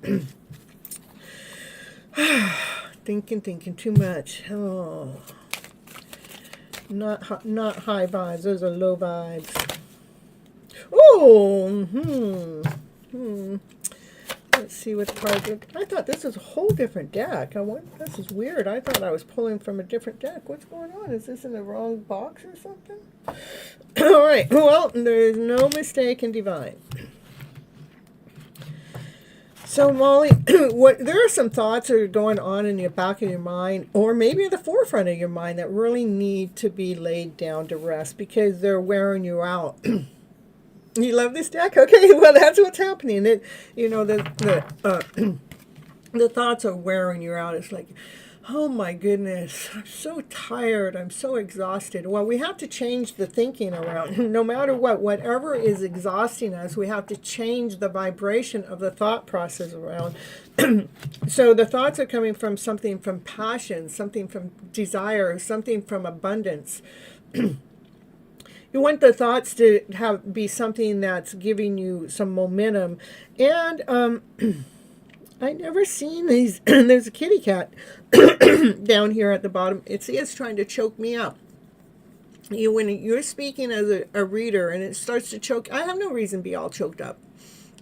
Thinking too much. Oh, not high vibes. Those are low vibes. Oh, Let's see what the cards are. I thought this was a whole different deck. This is weird. I thought I was pulling from a different deck. What's going on? Is this in the wrong box or something? All right. Well, there's no mistake in divine. So, Molly, there are some thoughts that are going on in the back of your mind, or maybe at the forefront of your mind, that really need to be laid down to rest because they're wearing you out. You love this deck? Okay, well, that's what's happening. The thoughts are wearing you out. It's like, oh my goodness, I'm so tired. I'm so exhausted. Well, we have to change the thinking around. No matter whatever is exhausting us, we have to change the vibration of the thought process around. So the thoughts are coming from something from passion, something from desire, something from abundance. You want the thoughts to be something that's giving you some momentum. And I never seen these. There's a kitty cat down here at the bottom. It's trying to choke me up. When you're speaking as a reader and it starts to choke, I have no reason to be all choked up.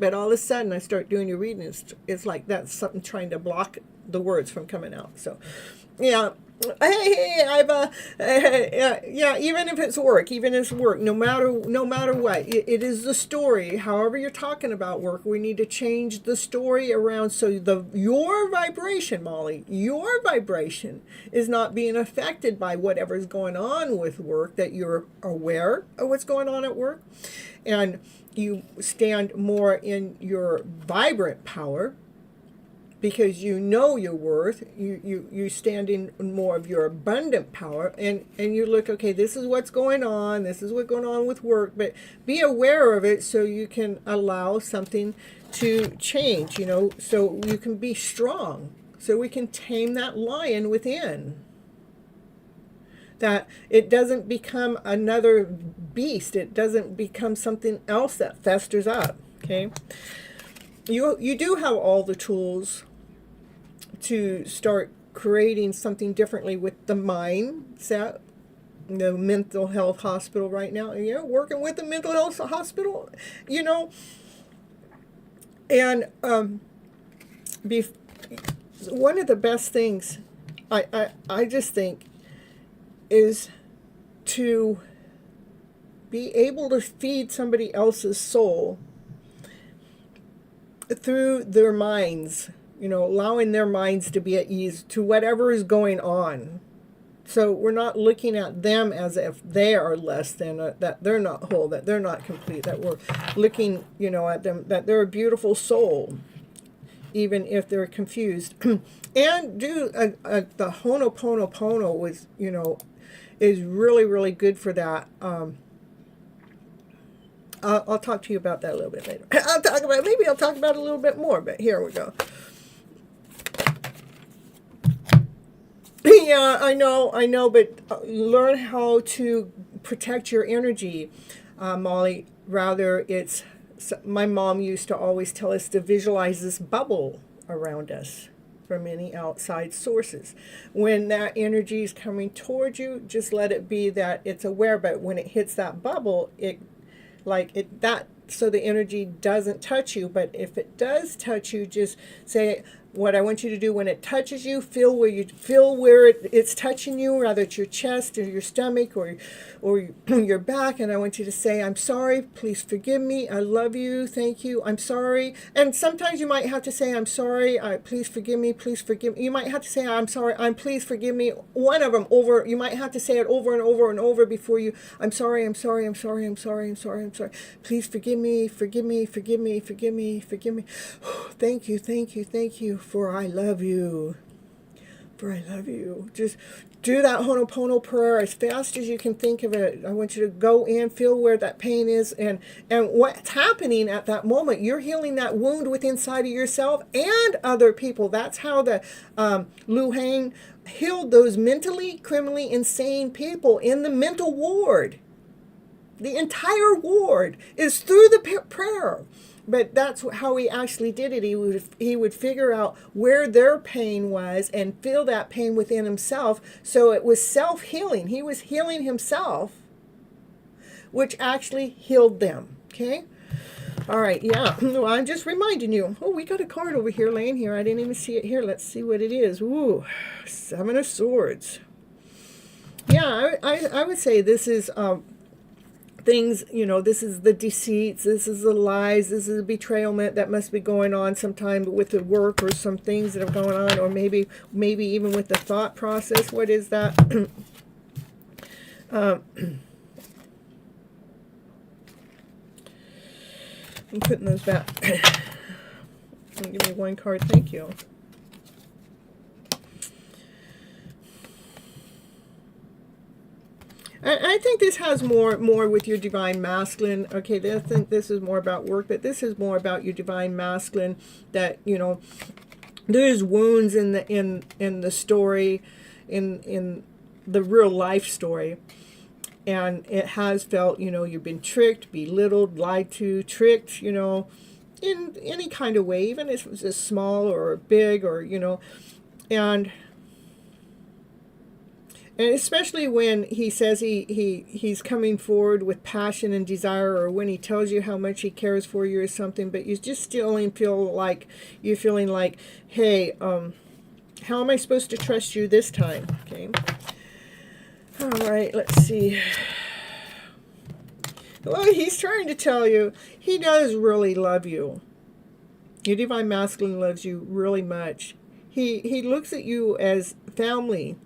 But all of a sudden I start doing your reading. It's like that's something trying to block the words from coming out. So, yeah. Hey, even if it's work, no matter what, it is the story. However you're talking about work, we need to change the story around so your vibration, Molly, your vibration is not being affected by whatever's going on with work, that you're aware of what's going on at work, and you stand more in your vibrant power. Because you know your worth, you stand in more of your abundant power, and you look, okay, this is what's going on with work, but be aware of it so you can allow something to change, so you can be strong, so we can tame that lion within. That it doesn't become another beast, it doesn't become something else that festers up, okay? You do have all the tools to start creating something differently with the mindset. The mental health hospital right now, working with the mental health hospital, and one of the best things I just think is to be able to feed somebody else's soul through their minds, allowing their minds to be at ease to whatever is going on. So we're not looking at them as if they are less than, that they're not whole, that they're not complete, that we're looking, at them, that they're a beautiful soul, even if they're confused. And do the Ho'oponopono was, is really, really good for that. I'll talk to you about that a little bit later. I'll talk about it a little bit more, but here we go. Yeah, I know, but learn how to protect your energy, Molly. Rather, my mom used to always tell us to visualize this bubble around us from any outside sources. When that energy is coming towards you, just let it be that it's aware, but when it hits that bubble, so the energy doesn't touch you. But if it does touch you, just say, What I want you to do when it touches you, feel where it's touching you, whether it's your chest or your stomach or your back, and I want you to say, I'm sorry, please forgive me, I love you, thank you, I'm sorry. And sometimes you might have to say, I'm sorry, please forgive me, please forgive me. You might have to say, I'm sorry, please forgive me. One of them over, you might have to say it over and over and over before you, I'm sorry, I'm sorry, I'm sorry, I'm sorry, I'm sorry, I'm sorry. Please forgive me, forgive me, forgive me, forgive me, forgive me. Thank you, thank you, thank you, for I love you. For I love you. Just do that Ho'oponopono prayer as fast as you can think of it. I want you to go in, feel where that pain is, and what's happening at that moment. You're healing that wound within inside of yourself and other people. That's how the Lu Hang healed those mentally, criminally insane people in the mental ward. The entire ward is through the prayer. But that's how he actually did it. He would figure out where their pain was and feel that pain within himself. So it was self-healing. He was healing himself, which actually healed them. Okay? All right, yeah. Well, I'm just reminding you. Oh, we got a card over here laying here. I didn't even see it here. Let's see what it is. Ooh, Seven of Swords. Yeah, I would say this is... things, this is the deceits, this is the lies, this is the betrayalment that must be going on sometime with the work or some things that are going on, or maybe even with the thought process. What is that? I'm putting those back. Give me one card, thank you. I think this has more with your divine masculine. Okay, I think this is more about work, but this is more about your divine masculine. That there's wounds in the story, in the real life story, and it has felt you've been tricked, belittled, lied to, tricked, in any kind of way, even if it's small or big or and. And especially when he says he's coming forward with passion and desire, or when he tells you how much he cares for you or something, but you just still feel like you're feeling like, hey, how am I supposed to trust you this time? Okay. All right, let's see. Well, he's trying to tell you he does really love you. Your divine masculine loves you really much. He looks at you as family.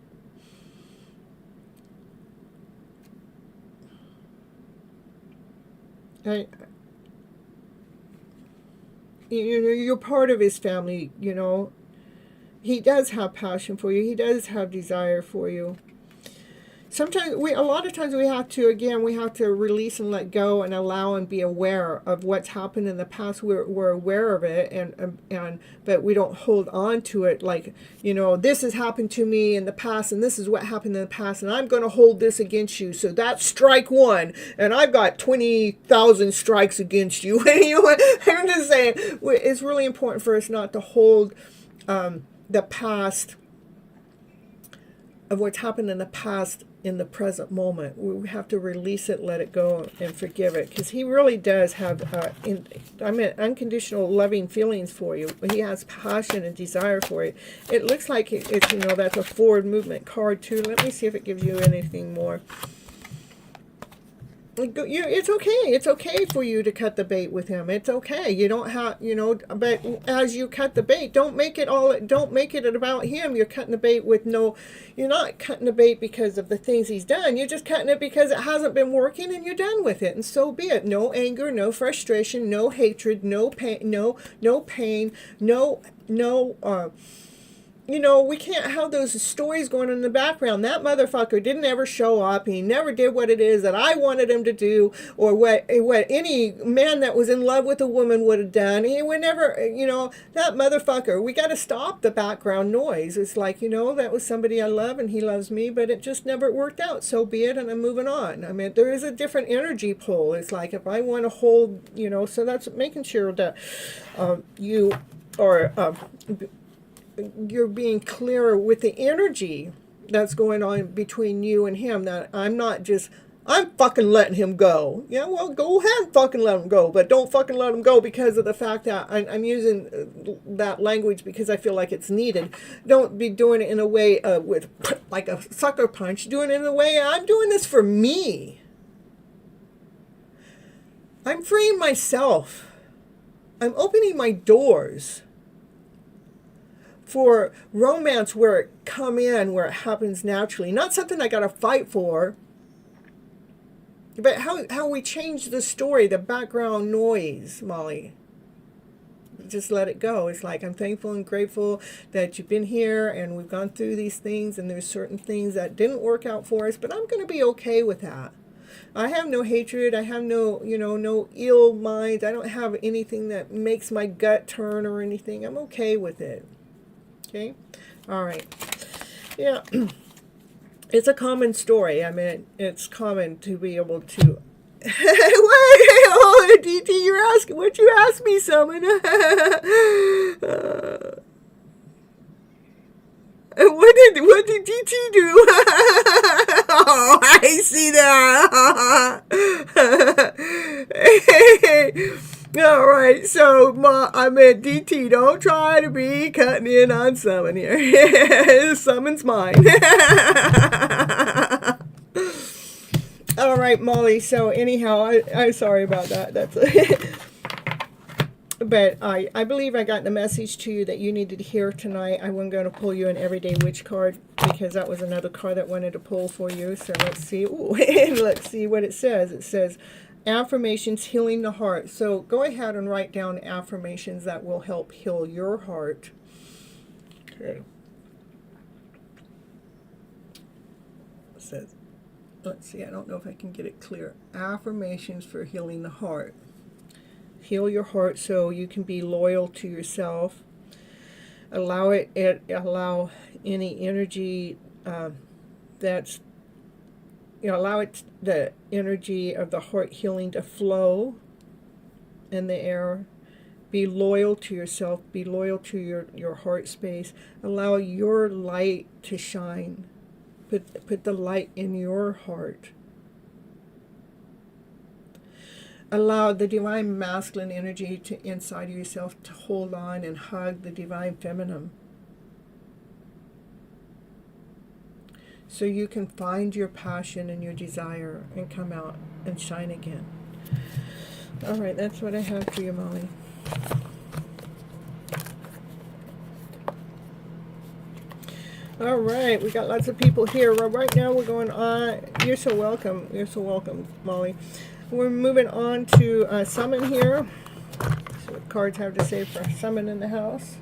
You're part of his family, He does have passion for you. He does have desire for you. Sometimes a lot of times we have to release and let go and allow and be aware of what's happened in the past. We're aware of it, but we don't hold on to it like, this has happened to me in the past, and this is what happened in the past, and I'm going to hold this against you. So that's strike one, and I've got 20,000 strikes against you. I'm just saying, it's really important for us not to hold the past of what's happened in the past in the present moment. We have to release it, let it go, and forgive it, because he really does have unconditional loving feelings for you. He has passion and desire for you. It looks like it's that's a forward movement card too. Let me see if it gives you anything more. It's okay. It's okay for you to cut the bait with him. It's okay. You don't have, but as you cut the bait, don't make it about him. You're cutting the bait you're not cutting the bait because of the things he's done. You're just cutting it because it hasn't been working, and you're done with it. And so be it. No anger, no frustration, no hatred, no pain, no pain, we can't have those stories going on in the background. That motherfucker didn't ever show up. He never did what it is that I wanted him to do, or what any man that was in love with a woman would have done. He would never, that motherfucker. We got to stop the background noise. It's like, that was somebody I love, and he loves me, but it just never worked out. So be it, and I'm moving on. I mean, there is a different energy pull. It's like, if I want to hold, so that's making sure that you are... you're being clearer with the energy that's going on between you and him, that I'm not just I'm fucking letting him go. Yeah, well, go ahead and fucking let him go, but don't fucking let him go because of the fact that I'm using that language because I feel like it's needed. Don't be doing it in a way with like a sucker punch. Doing it in a way, I'm doing this for me. I'm freeing myself. I'm opening my doors for romance where it come in, where it happens naturally. Not something I got to fight for. But how we change the story, the background noise, Molly. Just let it go. It's like, I'm thankful and grateful that you've been here and we've gone through these things and there's certain things that didn't work out for us, but I'm going to be okay with that. I have no hatred. I have no, no ill mind. I don't have anything that makes my gut turn or anything. I'm okay with it. Okay? All right. Yeah. It's a common story. I mean, it's common to be able to... Wait, DT, you're asking... What'd you ask me, Summon? What did DT do? Oh, I see that. All right, so DT, don't try to be cutting in on Summon here. Summon's mine. All right, Molly. So anyhow, I'm sorry about that. That's but I believe I got the message to you that you needed to hear tonight. I wasn't going to pull you an Everyday Witch card because that was another card that wanted to pull for you. So let's see. Ooh, let's see what it says. It says, affirmations healing the heart. So go ahead and write down affirmations that will help heal your heart. Okay. It says, let's see, I don't know if I can get it clear. Affirmations for healing the heart. Heal your heart so you can be loyal to yourself. Allow any energy that's allow the energy of the heart healing to flow in the air. Be loyal to yourself. Be loyal to your heart space. Allow your light to shine. Put the light in your heart. Allow the divine masculine energy to inside of yourself to hold on and hug the divine feminine. So you can find your passion and your desire and come out and shine again. All right, that's what I have for you, Molly. All right, we got lots of people here. Right now we're going on. You're so welcome. You're so welcome, Molly. We're moving on to Summon here. See what cards have to say for Summon in the house.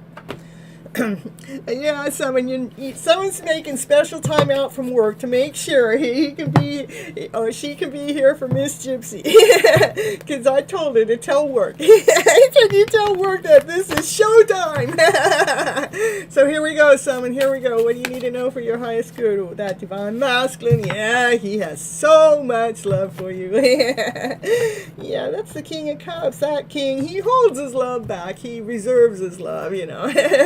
Yeah, Summon's making special time out from work to make sure he can be, or she can be here for Miss Gypsy. Because I told her to tell work. I said, you tell work that this is showtime. So here we go, Summon. Here we go. What do you need to know for your highest good? Oh, that divine masculine. Yeah, he has so much love for you. Yeah, that's the King of Cups. That king, he holds his love back. He reserves his love,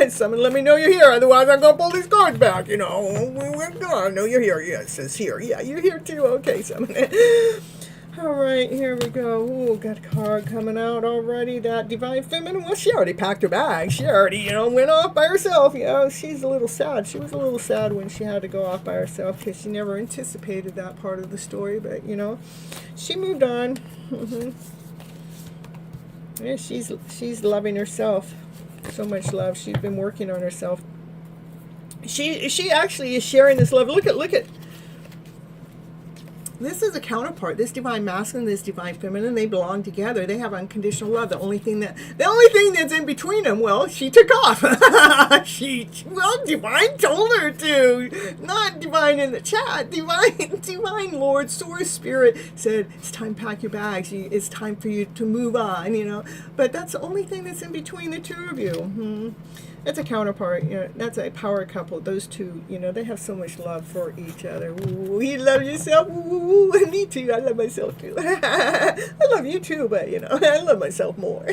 Summon, let me know you're here. Otherwise, I'm going to pull these cards back, I know you're here. Yeah, it says here. Yeah, you're here too. Okay, Summon. All right, here we go. Ooh, got a card coming out already. That divine feminine. Well, she already packed her bag. She already, went off by herself. She's a little sad. She was a little sad when she had to go off by herself because she never anticipated that part of the story. But, she moved on. Yeah, she's loving herself. So much love. She's been working on herself. She actually is sharing this love. Look at. This is a counterpart. This divine masculine, this divine feminine, they belong together. They have unconditional love. The only thing that's in between them, well, she took off. Divine told her to. Not divine in the chat. Divine Lord, Source Spirit said, it's time to pack your bags. It's time for you to move on, But that's the only thing that's in between the two of you. That's a counterpart. You know, that's a power couple. Those two, you know, they have so much love for each other. Ooh, you love yourself. Ooh, me too. I love myself too. I love you too, but you know, I love myself more.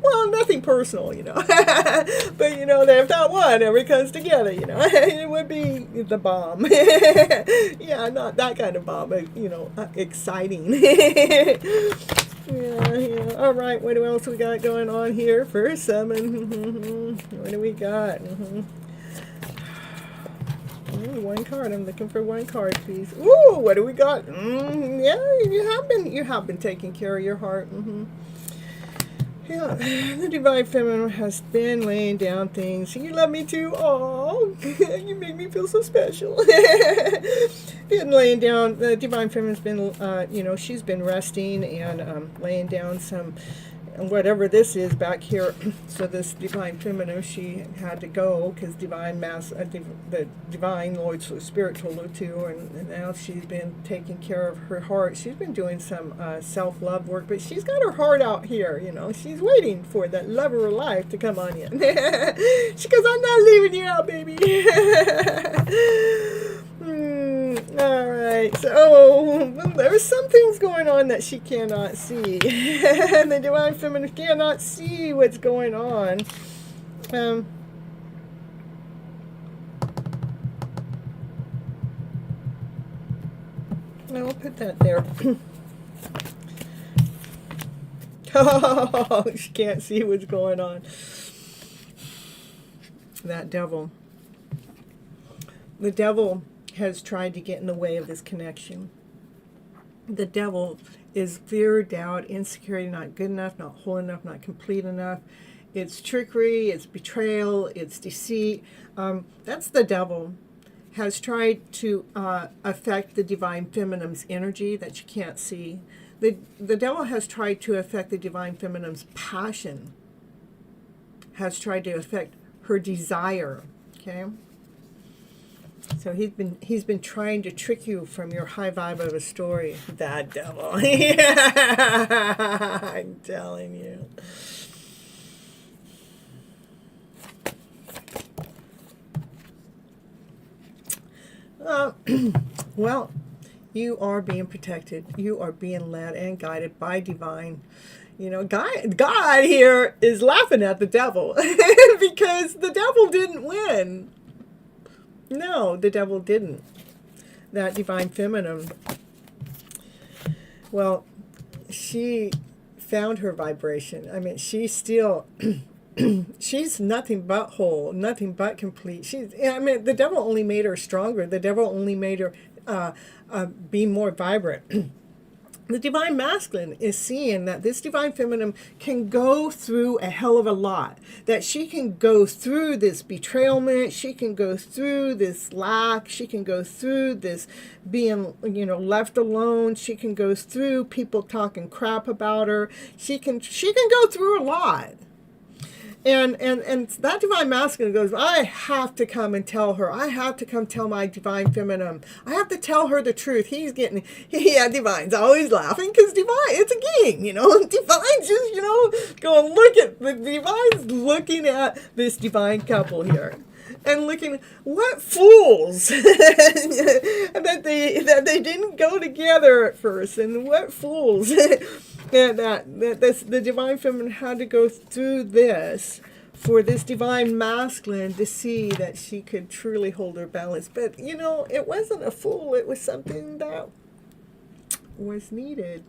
Well, nothing personal, you know. But you know, if that one ever comes together, you know, it would be the bomb. Yeah, not that kind of bomb, but you know, exciting. Yeah. All right, what else we got going on here? First summon. What do we got? Ooh, one card. I'm looking for one card, please. Ooh, what do we got? Yeah, you have been taking care of your heart. Yeah, the Divine Feminine has been laying down things. You love me too. Oh, you make me feel so special. Been laying down. The Divine Feminine's been, you know, she's been resting and laying down some, whatever this is back here. So this Divine Feminine, she had to go because the Divine Lord, so Spirit told her to, and now she's been taking care of her heart. She's been doing some self-love work, but she's got her heart out here, you know. She's waiting for that love of her life to come on in. She goes, I'm not leaving you out, baby. All right, so there's some things going on that she cannot see. And the Divine Feminine cannot see what's going on. I'll put that there. Oh, she can't see what's going on. That devil. The devil has tried to get in the way of this connection. The devil is fear, doubt, insecurity, not good enough, not whole enough, not complete enough. It's trickery, it's betrayal, it's deceit. That's the devil. Has tried to affect the Divine Feminine's energy that you can't see. The devil has tried to affect the Divine Feminine's passion. Has tried to affect her desire. Okay? So he's been trying to trick you from your high vibe of a story. That devil. Yeah, I'm telling you. Well, you are being protected. You are being led and guided by divine. You know, God here is laughing at the devil because the devil didn't win. No, the devil didn't. That Divine Feminine, well, she found her vibration. I mean, she's still, she's nothing but whole, nothing but complete. I mean, the devil only made her stronger. The devil only made her be more vibrant. The Divine Masculine is seeing that this Divine Feminine can go through a hell of a lot. That she can go through this betrayalment. She can go through this lack. She can go through this being, you know, left alone. She can go through people talking crap about her. She can go through a lot. And that Divine Masculine goes, I have to come and tell her. I have to come tell my Divine Feminine. I have to tell her the truth. Divine's always laughing because Divine, it's a game, you know. Divine's just, you know, going, look at, the Divine's looking at this Divine couple here. And looking, what fools that they didn't go together at first, and what fools the Divine Feminine had to go through this for this Divine Masculine to see that she could truly hold her balance. But you know, it wasn't a fool; it was something that was needed.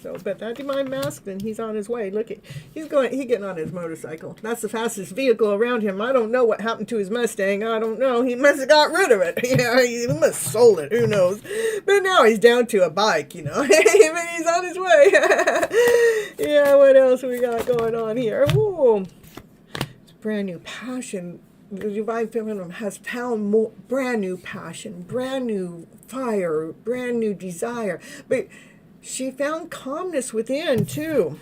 So, but that Divine Masculine, he's on his way. Look, he's getting on his motorcycle. That's the fastest vehicle around him. I don't know what happened to his Mustang. I don't know. He must have got rid of it. Yeah, he must have sold it. Who knows? But now he's down to a bike, you know. But he's on his way. Yeah, what else we got going on here? Ooh, it's brand new passion. The Divine Feminine has found more brand new passion, brand new fire, brand new desire. But she found calmness within too.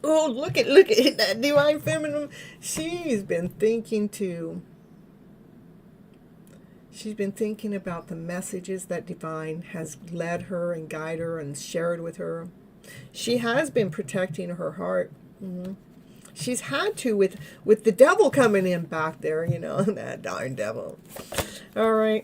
Oh, look at that Divine Feminine. She's been thinking too. She's been thinking about the messages that Divine has led her and guided her and shared with her. She has been protecting her heart. She's had to with the devil coming in back there, you know, that darn devil. All right.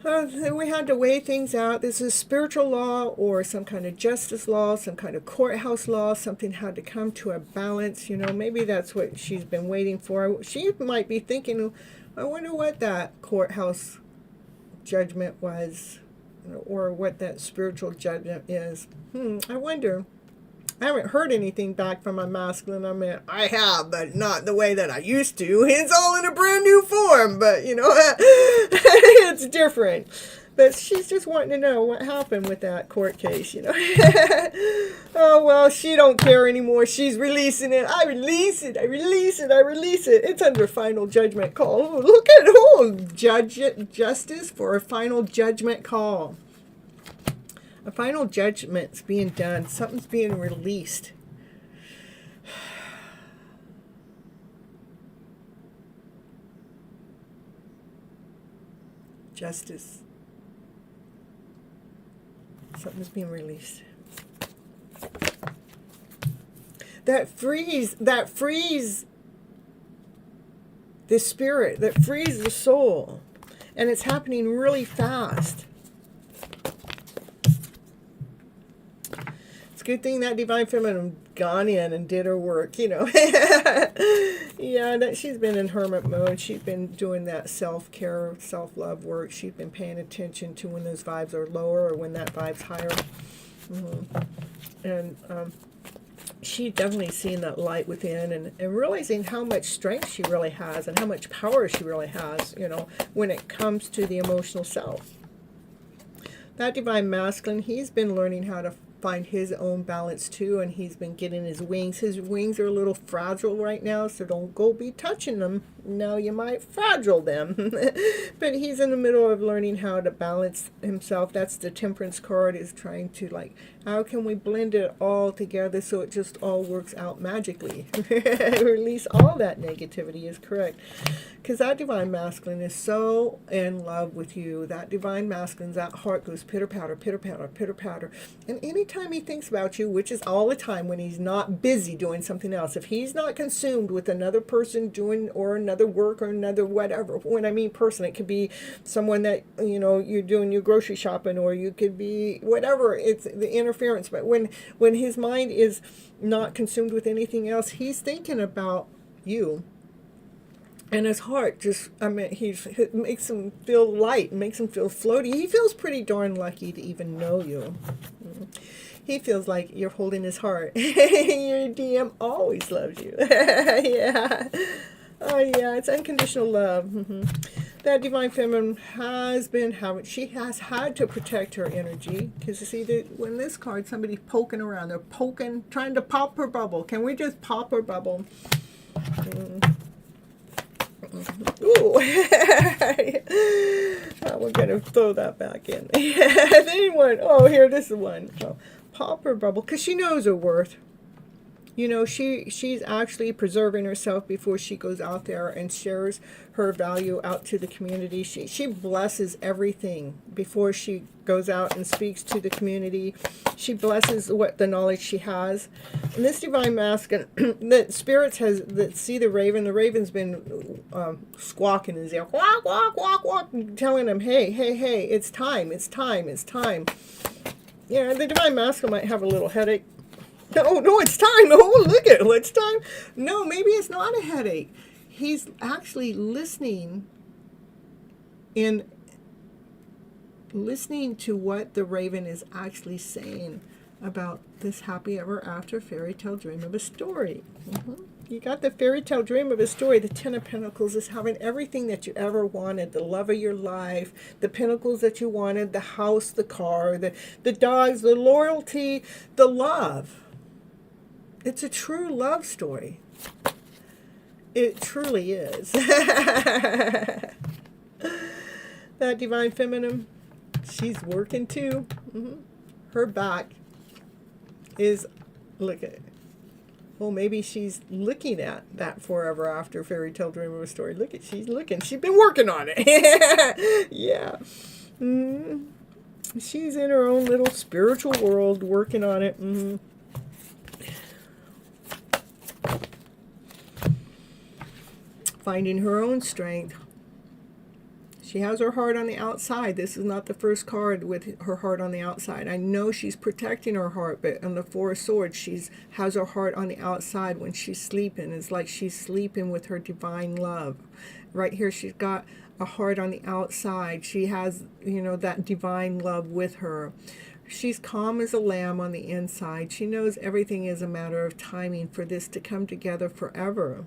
We had to weigh things out. This is spiritual law or some kind of justice law, some kind of courthouse law. Something had to come to a balance. You know, maybe that's what she's been waiting for. She might be thinking, I wonder what that courthouse judgment was, or what that spiritual judgment is. I wonder. I haven't heard anything back from my masculine. I mean, I have, but not the way that I used to. It's all in a brand new form, but, you know, it's different. But she's just wanting to know what happened with that court case, you know. Oh, well, she don't care anymore. She's releasing it. I release it. I release it. I release it. It's under final judgment call. Oh, look at justice for a final judgment call. A final judgment's being done. Something's being released. Justice. Something's being released. That frees the spirit, that frees the soul. And it's happening really fast. Good thing that divine feminine gone in and did her work, you know. Yeah, that she's been in hermit mode. She's been doing that self-care, self-love work. She's been paying attention to when those vibes are lower or when that vibe's higher. And she's definitely seeing that light within and realizing how much strength she really has and how much power she really has, you know, when it comes to the emotional self. That divine masculine, he's been learning how to find his own balance too, and he's been getting his wings. His wings are a little fragile right now, so don't go be touching them. Now you might fragile them. But he's in the middle of learning how to balance himself. That's the Temperance card, is trying to, like, how can we blend it all together so it just all works out magically? Release all that negativity is correct. Because that divine masculine is so in love with you. That divine masculine, that heart goes pitter-patter, pitter-patter, pitter-patter. And anytime he thinks about you, which is all the time when he's not busy doing something else, if he's not consumed with another person doing, or another work, or another whatever. When I mean person, it could be someone that, you know, you're doing your grocery shopping, or you could be whatever. It's the interference. But when his mind is not consumed with anything else, he's thinking about you. And his heart just, I mean, it makes him feel light, makes him feel floaty. He feels pretty darn lucky to even know you. He feels like you're holding his heart. Your DM always loves you. Yeah. Oh, yeah, it's unconditional love. That divine feminine has been she has had to protect her energy. Because you see, when this card, somebody's poking around. They're poking, trying to pop her bubble. Can we just pop her bubble? Ooh. We're going to throw that back in. Anyone? Oh, here, this is one. Oh, pop her bubble, because she knows her worth. You know, she's actually preserving herself before she goes out there and shares her value out to the community. She blesses everything before she goes out and speaks to the community. She blesses the knowledge she has. And this divine masculine, the spirits see the raven. The raven's been squawking in his ear, quack, quack, quack, quack, telling him, hey, hey, hey, it's time, it's time, it's time. Yeah, the divine masculine might have a little headache. No, it's time. Oh, look at it. It's time. No, maybe it's not a headache. He's actually listening to what the raven is actually saying about this happy ever after fairy tale dream of a story. You got the fairy tale dream of a story. The Ten of Pentacles is having everything that you ever wanted. The love of your life, the pinnacles that you wanted, the house, the car, the dogs, the loyalty, the love. It's a true love story. It truly is. That divine feminine, she's working too. Her back is, look at it. Well, maybe she's looking at that forever after fairy tale dream of a story. Look at, she's looking. She's been working on it. Yeah. She's in her own little spiritual world working on it. finding her own strength. She has her heart on the outside. This is not the first card with her heart on the outside. I know she's protecting her heart, but on the Four of Swords, she has her heart on the outside when she's sleeping. It's like she's sleeping with her divine love. Right here, she's got a heart on the outside. She has, you know, that divine love with her. She's calm as a lamb on the inside. She knows everything is a matter of timing for this to come together forever.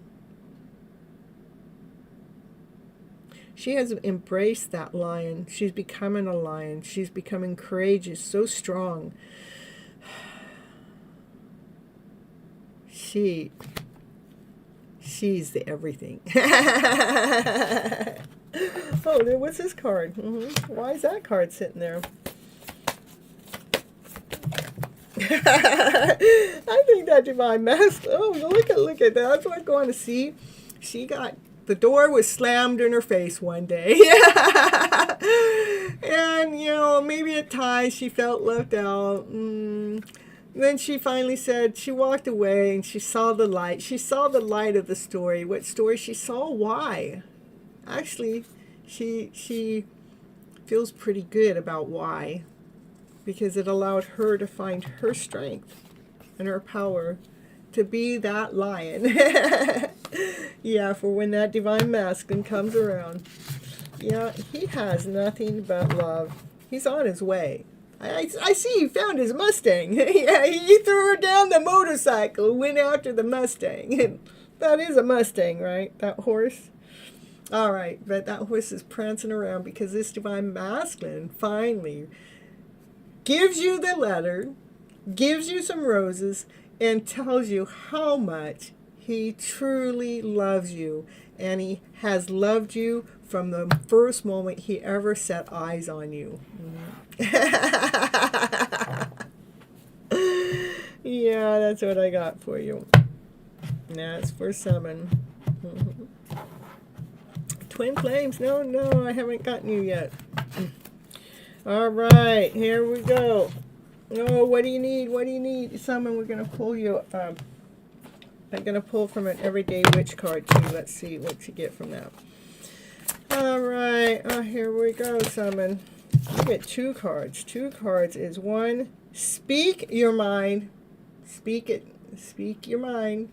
She has embraced that lion. She's becoming a lion. She's becoming courageous, so strong. She's the everything. Oh, what's this card? Why is that card sitting there? I think that divine mask. Oh, look at that. That's what I'm going to see. She got, the door was slammed in her face one day. And, you know, maybe at times she felt left out. Then she finally said, she walked away and she saw the light. She saw the light of the story. What story she saw? Why? Actually, she feels pretty good about why. Because it allowed her to find her strength and her power to be that lion. Yeah, for when that divine masculine comes around. Yeah, he has nothing but love. He's on his way. I see he found his Mustang. Yeah, he threw her down the motorcycle, went after the Mustang. That is a Mustang, right? That horse. All right, but that horse is prancing around because this divine masculine finally gives you the letter, gives you some roses, and tells you how much he truly loves you. And he has loved you from the first moment he ever set eyes on you. Yeah, that's what I got for you. That's for summon. Twin flames. No, I haven't gotten you yet. All right, here we go. Oh, what do you need? What do you need? Summon, we're going to pull you. I'm going to pull from an Everyday Witch card, too. Let's see what you get from that. All right. Oh, here we go, Summon. You get two cards. Two cards is one, speak your mind. Speak it. Speak your mind.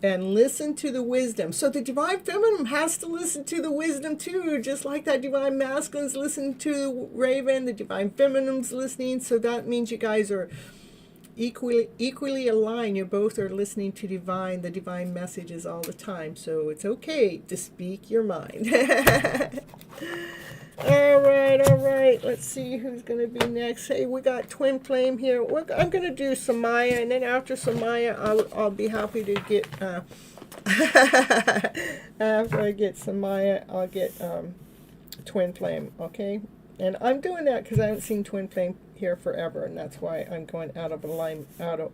And listen to the wisdom. So the divine feminine has to listen to the wisdom too, just like that divine masculine's listening to Raven, the divine feminine's listening. So that means you guys are equally aligned. You both are listening to the divine messages all the time. So it's okay to speak your mind. All right. Let's see who's going to be next. Hey, we got Twin Flame here. I'm going to do Samaya, and then after Samaya, I'll be happy to get, after I get Samaya, I'll get Twin Flame, okay? And I'm doing that because I haven't seen Twin Flame here forever, and that's why I'm going out of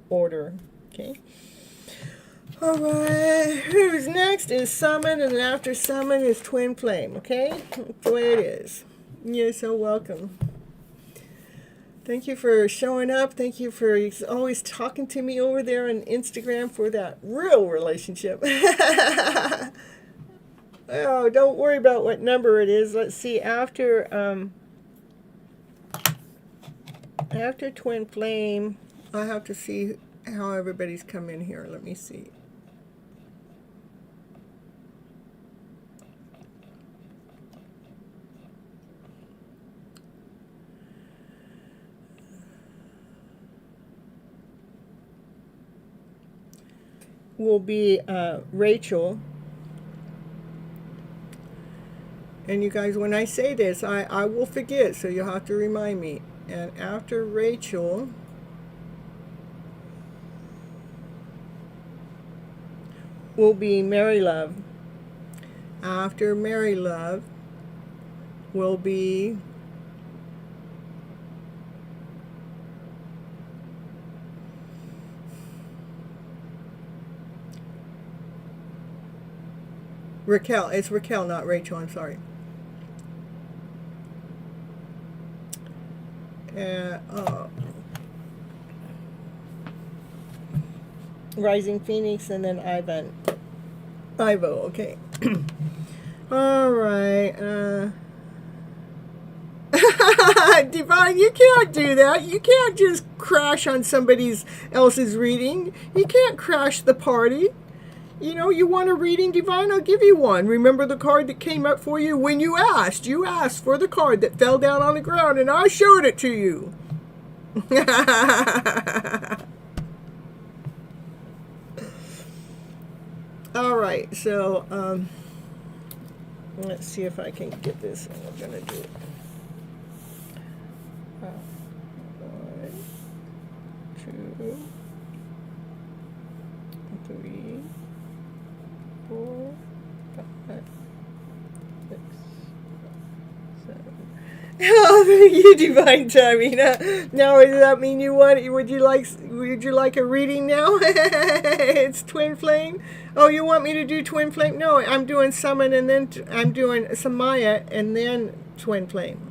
order, okay? All right, who's next is Summon, and after Summon is Twin Flame, okay? That's the way it is. You're so welcome. Thank you for showing up. Thank you for always talking to me over there on Instagram for that real relationship. Oh, don't worry about what number it is. Let's see, after Twin Flame, I have to see how everybody's come in here. Let me see. Will be Rachel. And you guys, when I say this, I will forget, so you'll have to remind me. And after Rachel will be Mary Love. After Mary Love will be Raquel. It's Raquel, not Rachel. I'm sorry. Rising Phoenix, and then Ivo, okay. All right. Divine, you can't do that. You can't just crash on somebody else's reading. You can't crash the party. You know, you want a reading, Divine? I'll give you one. Remember the card that came up for you when you asked? You asked for the card that fell down on the ground, and I showed it to you. All right, so let's see if I can get this. I'm going to do it. 1, 2, 3, 4, 5, 6, 7. Oh, thank you, Divine Timing. Now, does that mean you want? Would you like a reading now? It's Twin Flame. Oh, you want me to do Twin Flame? No, I'm doing Summon, and then I'm doing Samaya, and then Twin Flame.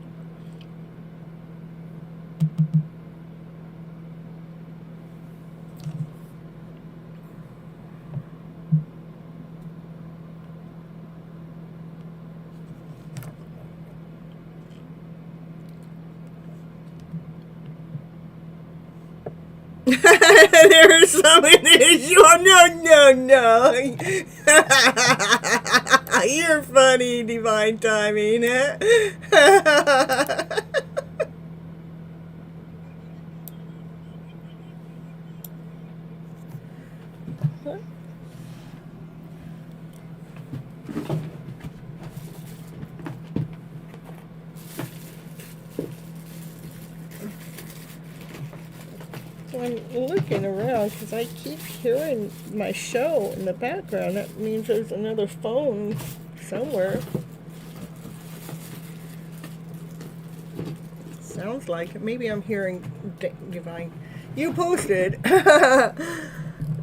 There's something issue. Oh, no. You're funny, Divine Timing. I'm looking around because I keep hearing my show in the background. That means there's another phone somewhere. Sounds like it. Maybe I'm hearing Divine. You posted.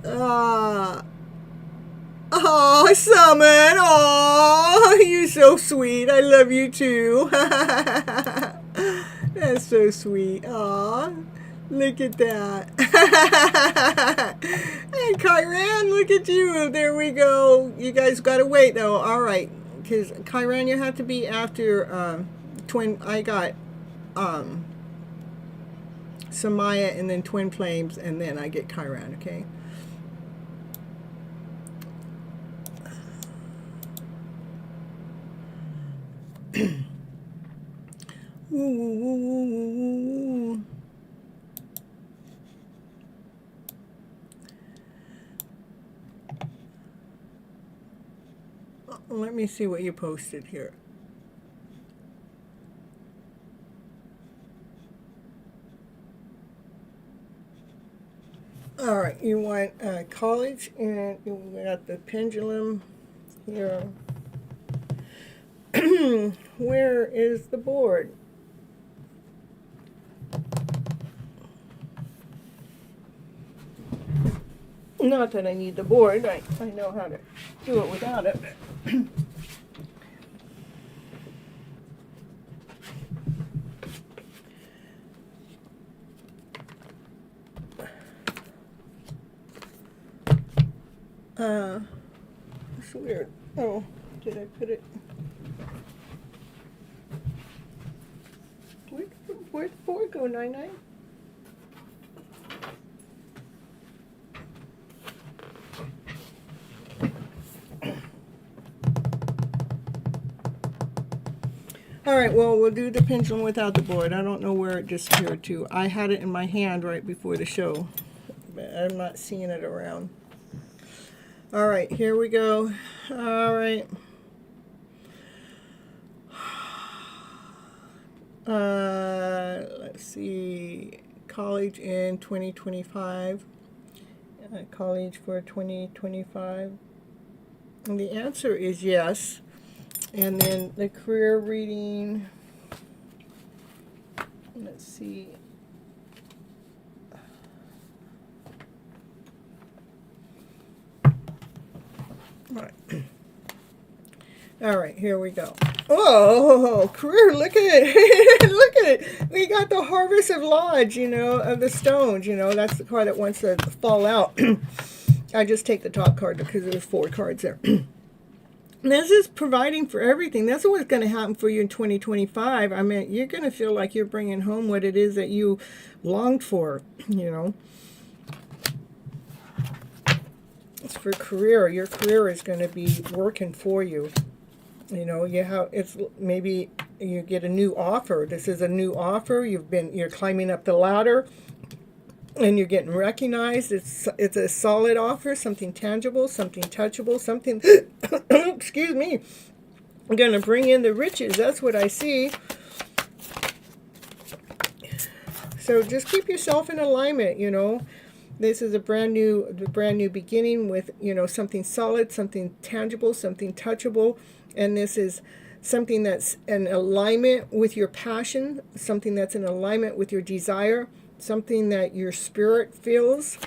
Oh, Summon. Oh, you're so sweet. I love you too. That's so sweet. Aw. Look at that. Hey, Kyran, look at you. There we go. You guys got to wait, though. All right. Because, Kyran, you have to be after I got Samaya and then Twin Flames, and then I get Kyran, okay? Ooh. Let me see what you posted here. All right, you want college, and you got the pendulum here. Where is the board? Not that I need the board. I know how to do it without it. It's weird. Oh, did I put it? Where'd the board go, 99? All right, well, we'll do the pendulum without the board. I don't know where it disappeared to. I had it in my hand right before the show, but I'm not seeing it around. All right, here we go. All right. Let's see. College in 2025. College for 2025. And the answer is yes. And then the career reading, let's see. All right, here we go. Oh, career, look at it. Look at it. We got the Harvest of Lodge, of the stones, that's the card that wants to fall out. I just take the top card because there's 4 cards there. This is providing for everything. That's what's going to happen for you in 2025. I mean, you're going to feel like you're bringing home what it is that you longed for, you know. It's for career. Your career is going to be working for you. You know, it's maybe you get a new offer. This is a new offer. You're climbing up the ladder and you're getting recognized. It's a solid offer, something tangible, something touchable, something excuse me. I'm going to bring in the riches. That's what I see. So just keep yourself in alignment, you know. This is a brand new beginning with, you know, something solid, something tangible, something touchable. And this is something that's in alignment with your passion, something that's in alignment with your desire, something that your spirit feels.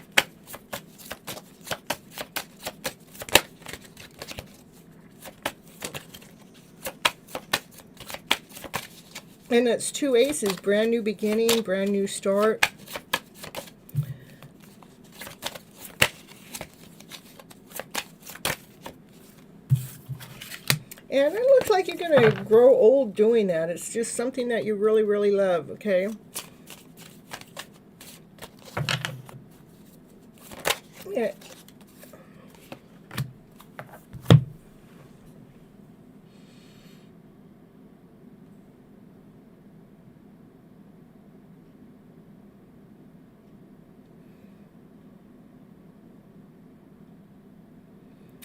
And that's 2 aces, brand new beginning, brand new start. And it looks like you're going to grow old doing that. It's just something that you really, really love, okay? Yeah.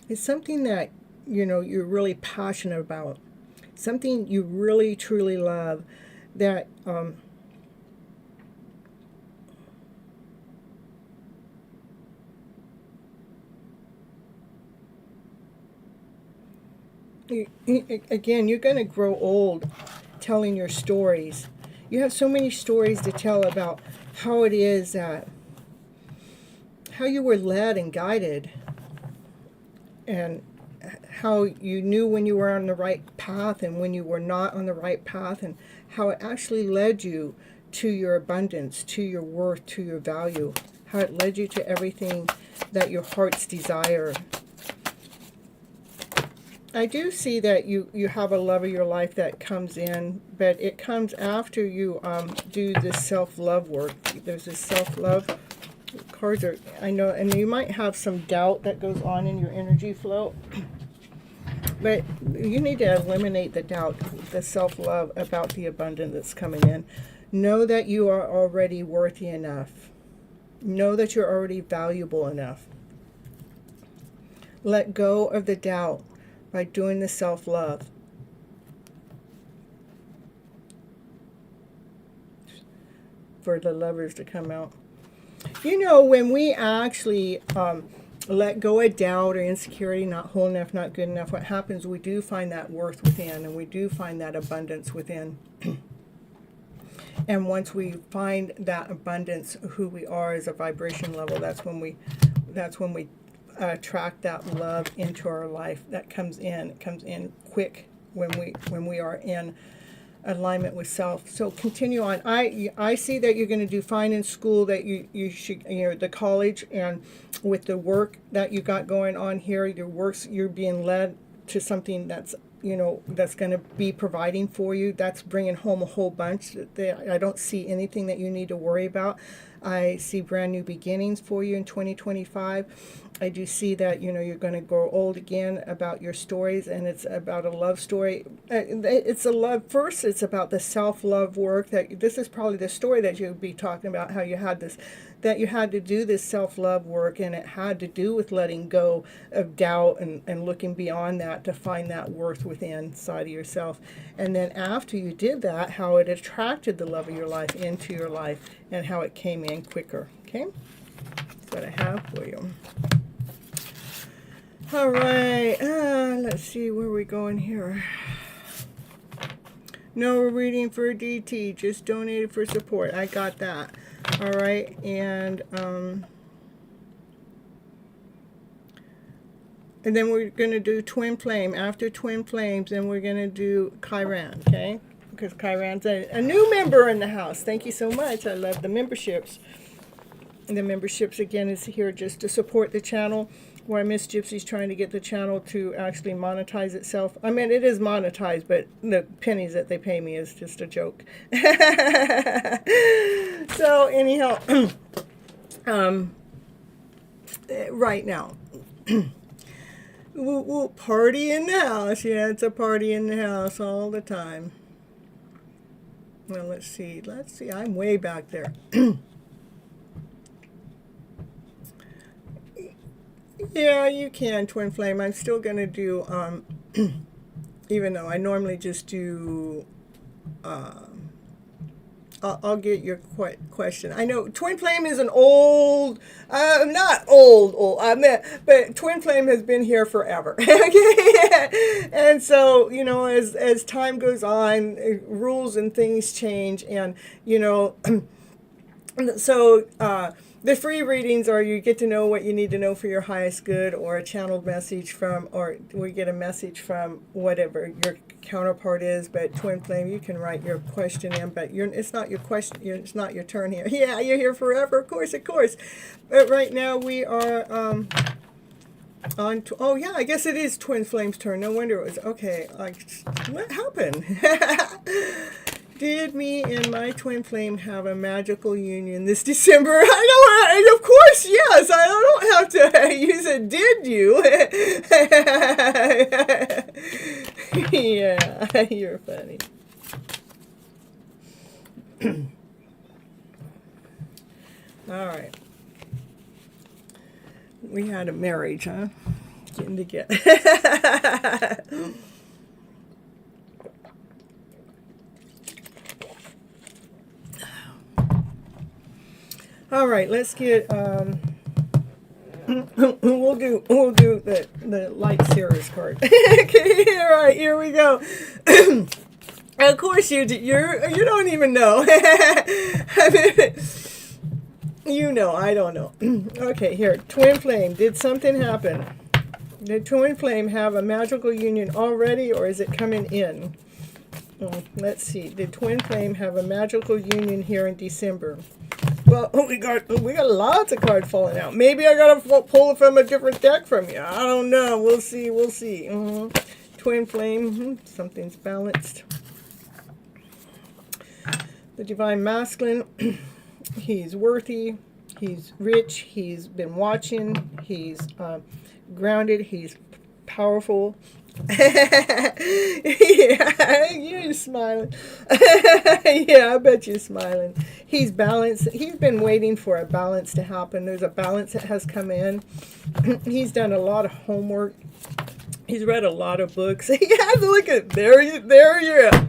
It's something that, you know, you're really passionate about, something you really truly love, that again, you're going to grow old telling your stories. You have so many stories to tell about how it is that, how you were led and guided, and how you knew when you were on the right path and when you were not on the right path, and how it actually led you to your abundance, to your worth, to your value, how it led you to everything that your heart's desire. I do see that you have a love of your life that comes in, but it comes after you do this self-love work. There's this self-love. Cards are, I know, and you might have some doubt that goes on in your energy flow, but you need to eliminate the doubt, the self-love about the abundance that's coming in. Know that you are already worthy enough. Know that you're already valuable enough. Let go of the doubt by doing the self-love. For the lovers to come out. You know, when we actually let go of doubt or insecurity, not whole enough, not good enough, what happens, we do find that worth within, and we do find that abundance within. And once we find that abundance, who we are as a vibration level, that's when we attract that love into our life. That comes in. It comes in quick when we are in alignment with self. So continue on. I see that you're going to do fine in school, that you should, you know, the college, and with the work that you got going on here, you're being led to something that's, you know, that's going to be providing for you. That's bringing home a whole bunch. I don't see anything that you need to worry about. I see brand new beginnings for you in 2025. I do see that, you know, you're going to grow old again about your stories, and it's about a love story. It's a love first. It's about the self-love work. That this is probably the story that you'll be talking about, how you had this, that you had to do this self-love work, and it had to do with letting go of doubt and looking beyond that to find that worth within inside of yourself. And then after you did that, how it attracted the love of your life into your life, and how it came in quicker. Okay, that's what I have for you. All right, let's see where we're going here. No reading for DT, just donated for support. I got that. All right, and then we're going to do Twin Flame. After Twin Flames, then we're going to do Chiron, okay? Because Chiron's a new member in the house. Thank you so much. I love the memberships. The memberships, again, is here just to support the channel, where Miss Gypsy's trying to get the channel to actually monetize itself. I mean, it is monetized, but the pennies that they pay me is just a joke. So anyhow, right now, we'll party in the house. Yeah, it's a party in the house all the time. Well, let's see. I'm way back there. Yeah, you can, Twin Flame. I'm still going to do, even though I normally just do, I'll get your question. I know Twin Flame is an old, not old, but Twin Flame has been here forever. Okay? And so, you know, as time goes on, rules and things change, and, you know, so, the free readings are you get to know what you need to know for your highest good, or a channeled message from, or we get a message from whatever your counterpart is. But Twin Flame, you can write your question in, but it's not your question. It's not your turn here. Yeah, you're here forever, of course. But right now we are on. Oh yeah, I guess it is Twin Flame's turn. No wonder it was okay. What happened? Did me and my twin flame have a magical union this December? I know, and of course, yes. I don't have to use a did you. Yeah, you're funny. All right. We had a marriage, huh? Getting together. All right, let's get we'll do the light series card. Okay, all right, here we go. Of course you don't even know. I mean, you know, I don't know. Okay, here, Twin Flame. Did something happen? Did Twin Flame have a magical union already, or is it coming in? Let's see. Did Twin Flame have a magical union here in December? Well, we got lots of cards falling out. Maybe I gotta pull from a different deck from you. I don't know. We'll see. Twin Flame. Something's balanced. The Divine Masculine. He's worthy. He's rich. He's been watching. He's grounded. He's powerful. Yeah, you're smiling. Yeah, I bet you're smiling. He's balanced. He's been waiting for a balance to happen. There's a balance that has come in. He's done a lot of homework. He's read a lot of books. Yeah, look at there you're at.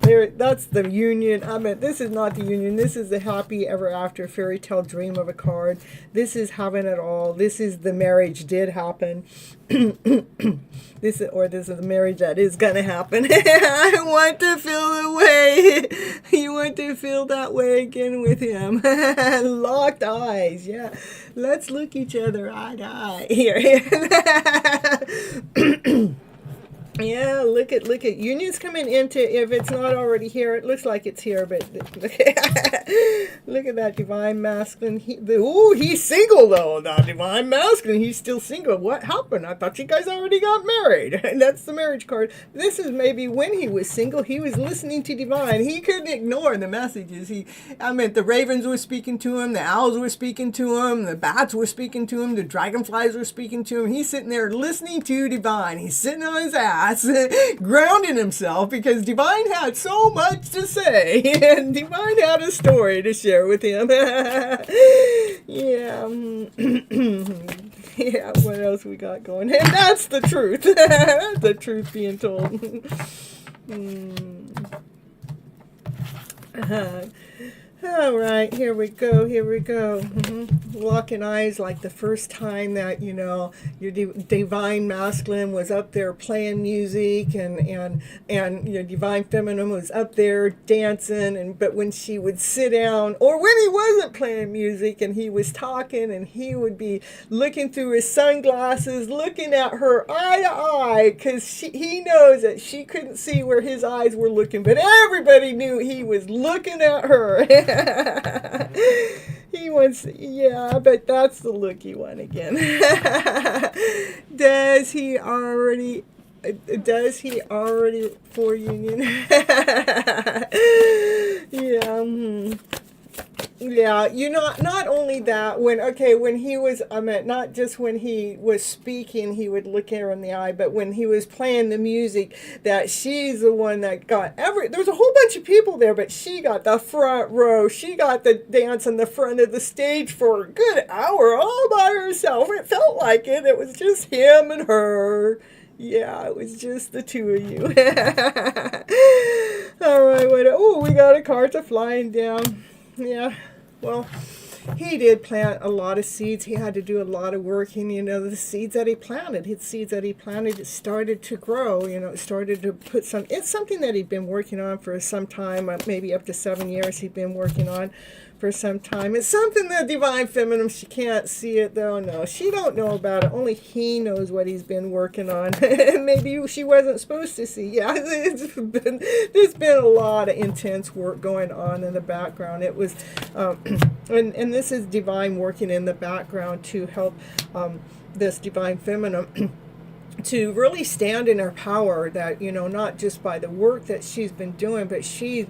There, that's the union. I mean, this is not the union. This is the happy ever after fairy tale dream of a card. This is having it all. This is the marriage did happen. This is the marriage that is gonna happen. I want to feel the way. You want to feel that way again with him. Locked eyes. Yeah. Let's look each other eye to eye. Here. Yeah, look at union's coming into, if it's not already here, it looks like it's here, but look at that Divine Masculine. He's single though. That Divine Masculine, he's still single. What happened? I thought you guys already got married. That's the marriage card. This is maybe when he was single, he was listening to Divine. He couldn't ignore the messages. The ravens were speaking to him, the owls were speaking to him, the bats were speaking to him, the dragonflies were speaking to him. He's sitting there listening to Divine. He's sitting on his ass, grounding himself, because Divine had so much to say, and Divine had a story to share with him. Yeah. Yeah, what else we got going? And that's the truth. That's the truth being told. All right, here we go. locking eyes like the first time that, you know, your divine masculine was up there playing music, and your divine feminine was up there dancing, but when she would sit down, or when he wasn't playing music and he was talking, and he would be looking through his sunglasses, looking at her eye to eye, because he knows that she couldn't see where his eyes were looking, but everybody knew he was looking at her. He wants, yeah, but that's the looky one again. Does he already for union? Yeah. Yeah, you know, not only that, when he was, not just when he was speaking, he would look her in the eye, but when he was playing the music, that she's the one that got there's a whole bunch of people there, but she got the front row. She got the dance in the front of the stage for a good hour all by herself. It felt like it. It was just him and her. Yeah, it was just the two of you. All right, we got a car flying down. Yeah, well, he did plant a lot of seeds. He had to do a lot of work, and, you know, the seeds that he planted, it started to grow, you know, it started to put it's something that he'd been working on for some time, maybe up to 7 years he'd been working on for some time. It's something that divine feminine, she can't see it though. No, she don't know about it. Only he knows what he's been working on. Maybe she wasn't supposed to see. Yeah, there's been a lot of intense work going on in the background. It was, and this is divine working in the background to help this divine feminine to really stand in her power, that, you know, not just by the work that she's been doing, but she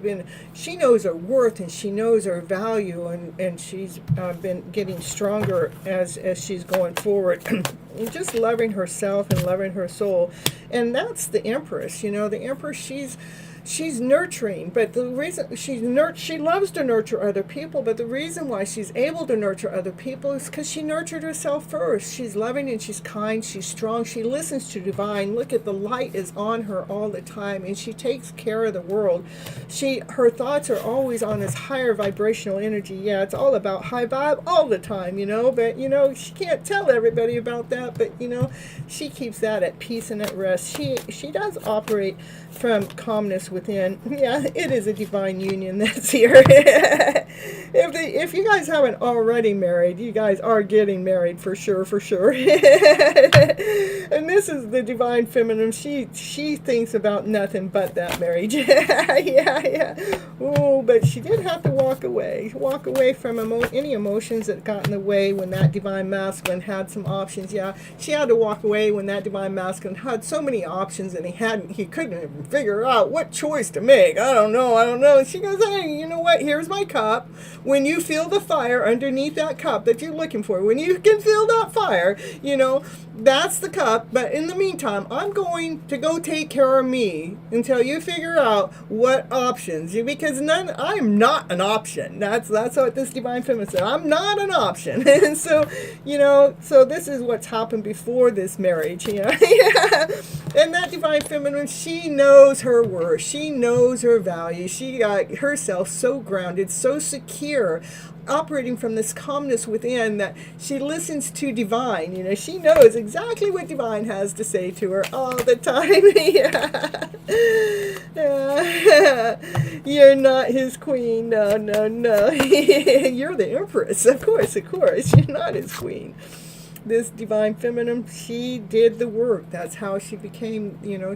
knows her worth, and she knows her value, and she's been getting stronger as she's going forward. And just loving herself and loving her soul. And that's the Empress. You know, the Empress, she's nurturing, but the reason she loves to nurture other people, but the reason why she's able to nurture other people is because she nurtured herself first. She's loving and she's kind, she's strong, she listens to divine. Look at the light is on her all the time, and she takes care of the world. Her thoughts are always on this higher vibrational energy. Yeah, it's all about high vibe all the time, you know, but, you know, she can't tell everybody about that, but, you know, she keeps that at peace and at rest. She does operate from calmness within. Yeah, it is a divine union that's here. If you guys haven't already married, you guys are getting married for sure. And this is the divine feminine. She thinks about nothing but that marriage. Yeah. Oh, but she did have to walk away from any emotions that got in the way when that divine masculine had some options. Yeah, she had to walk away when that divine masculine had so many options, and he couldn't even figure out what choice to make. I don't know. And she goes, hey, you know what? Here's my cup. When you feel the fire underneath that cup that you're looking for, when you can feel that fire, you know, that's the cup. But in the meantime, I'm going to go take care of me until you figure out what options. Because I am not an option. That's what this divine feminine said. I'm not an option. And so, you know, so this is what's happened before this marriage. You know? Yeah. And that divine feminine, she knows her worth. She knows her value. She got herself so grounded, so secure, operating from this calmness within, that she listens to divine. You know, she knows exactly what divine has to say to her all the time. Yeah. You're not his queen. No. You're the Empress. Of course. You're not his queen. This divine feminine, she did the work. That's how she became, you know,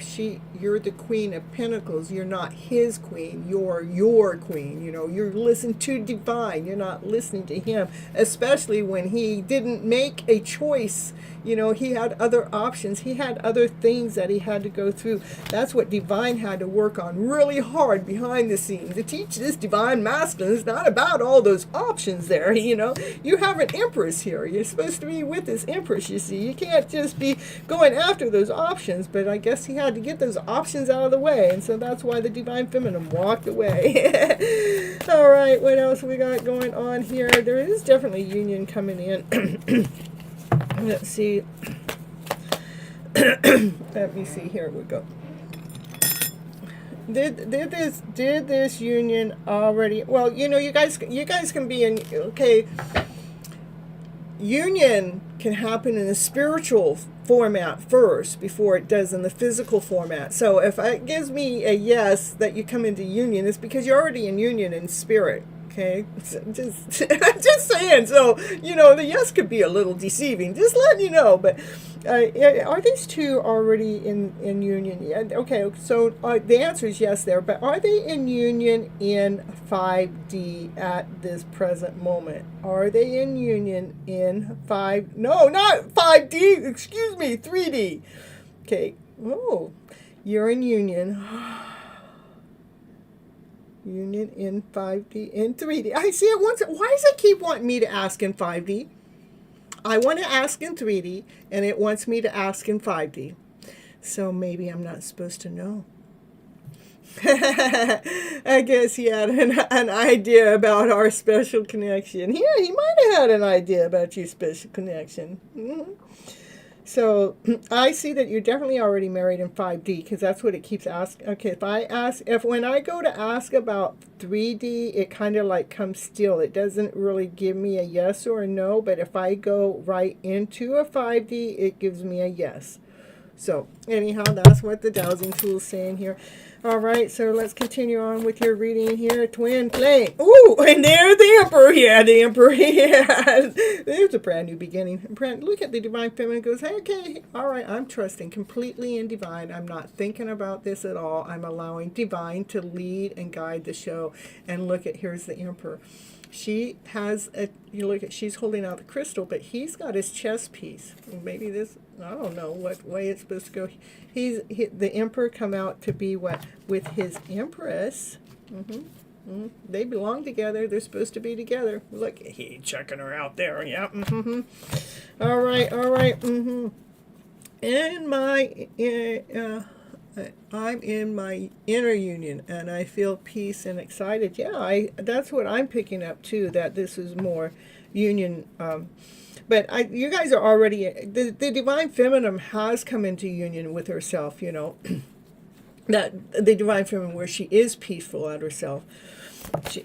you're the Queen of Pentacles. You're not his queen. You're your queen. You know, you're listening to divine. You're not listening to him, especially when he didn't make a choice. You know, he had other options. He had other things that he had to go through. That's what divine had to work on really hard behind the scenes to teach this divine masculine. It's not about all those options there. You know, you have an Empress here. You're supposed to be with this Empress, you see. You can't just be going after those options, but I guess he had to get those options out of the way, and so that's why the divine feminine walked away. All right, what else we got going on here? There is definitely union coming in. Let's see. Let me see. Here we go. Did this union already? Well, you know, you guys can be in. Okay. union can happen in a spiritual format first before it does in the physical format. So if it gives me a yes that you come into union, it's because you're already in union in spirit. Okay, just saying. So, the yes could be a little deceiving. Just letting you know. But are these two already in union? Yeah. Okay, so the answer is yes there. But are they in union in 5D at this present moment? Are they in union in no, not 5D. Excuse me, 3D. Okay. Oh, you're in union. Union in 5D, in 3D. I see it once. Why does it keep wanting me to ask in 5D? I want to ask in 3D, and it wants me to ask in 5D. So maybe I'm not supposed to know. I guess he had an idea about our special connection. Yeah, he might have had an idea about your special connection. Mm-hmm. So I see that you're definitely already married in 5D, because that's what it keeps asking. Okay, when I go to ask about 3D, it kind of like comes still. It doesn't really give me a yes or a no, but if I go right into a 5D, it gives me a yes. So anyhow, that's what the dowsing tool is saying here. All right, so let's continue on with your reading here. Twin flame. Ooh, and there's the Emperor. Yeah, the Emperor. Yeah, there's a brand new beginning. Look at the Divine Feminine. Goes, hey, okay, all right, I'm trusting completely in Divine. I'm not thinking about this at all. I'm allowing Divine to lead and guide the show. And look at, here's the Emperor. She has she's holding out the crystal, but he's got his chess piece. Maybe this, I don't know what way it's supposed to go. The Emperor come out to be what? With his Empress. They belong together. They're supposed to be together. Look, he checking her out there. Yeah. All right. I'm in my inner union, and I feel peace and excited. Yeah, that's what I'm picking up too, that this is more union. But you guys are already, the Divine Feminine has come into union with herself, that the Divine Feminine, where she is peaceful at herself. She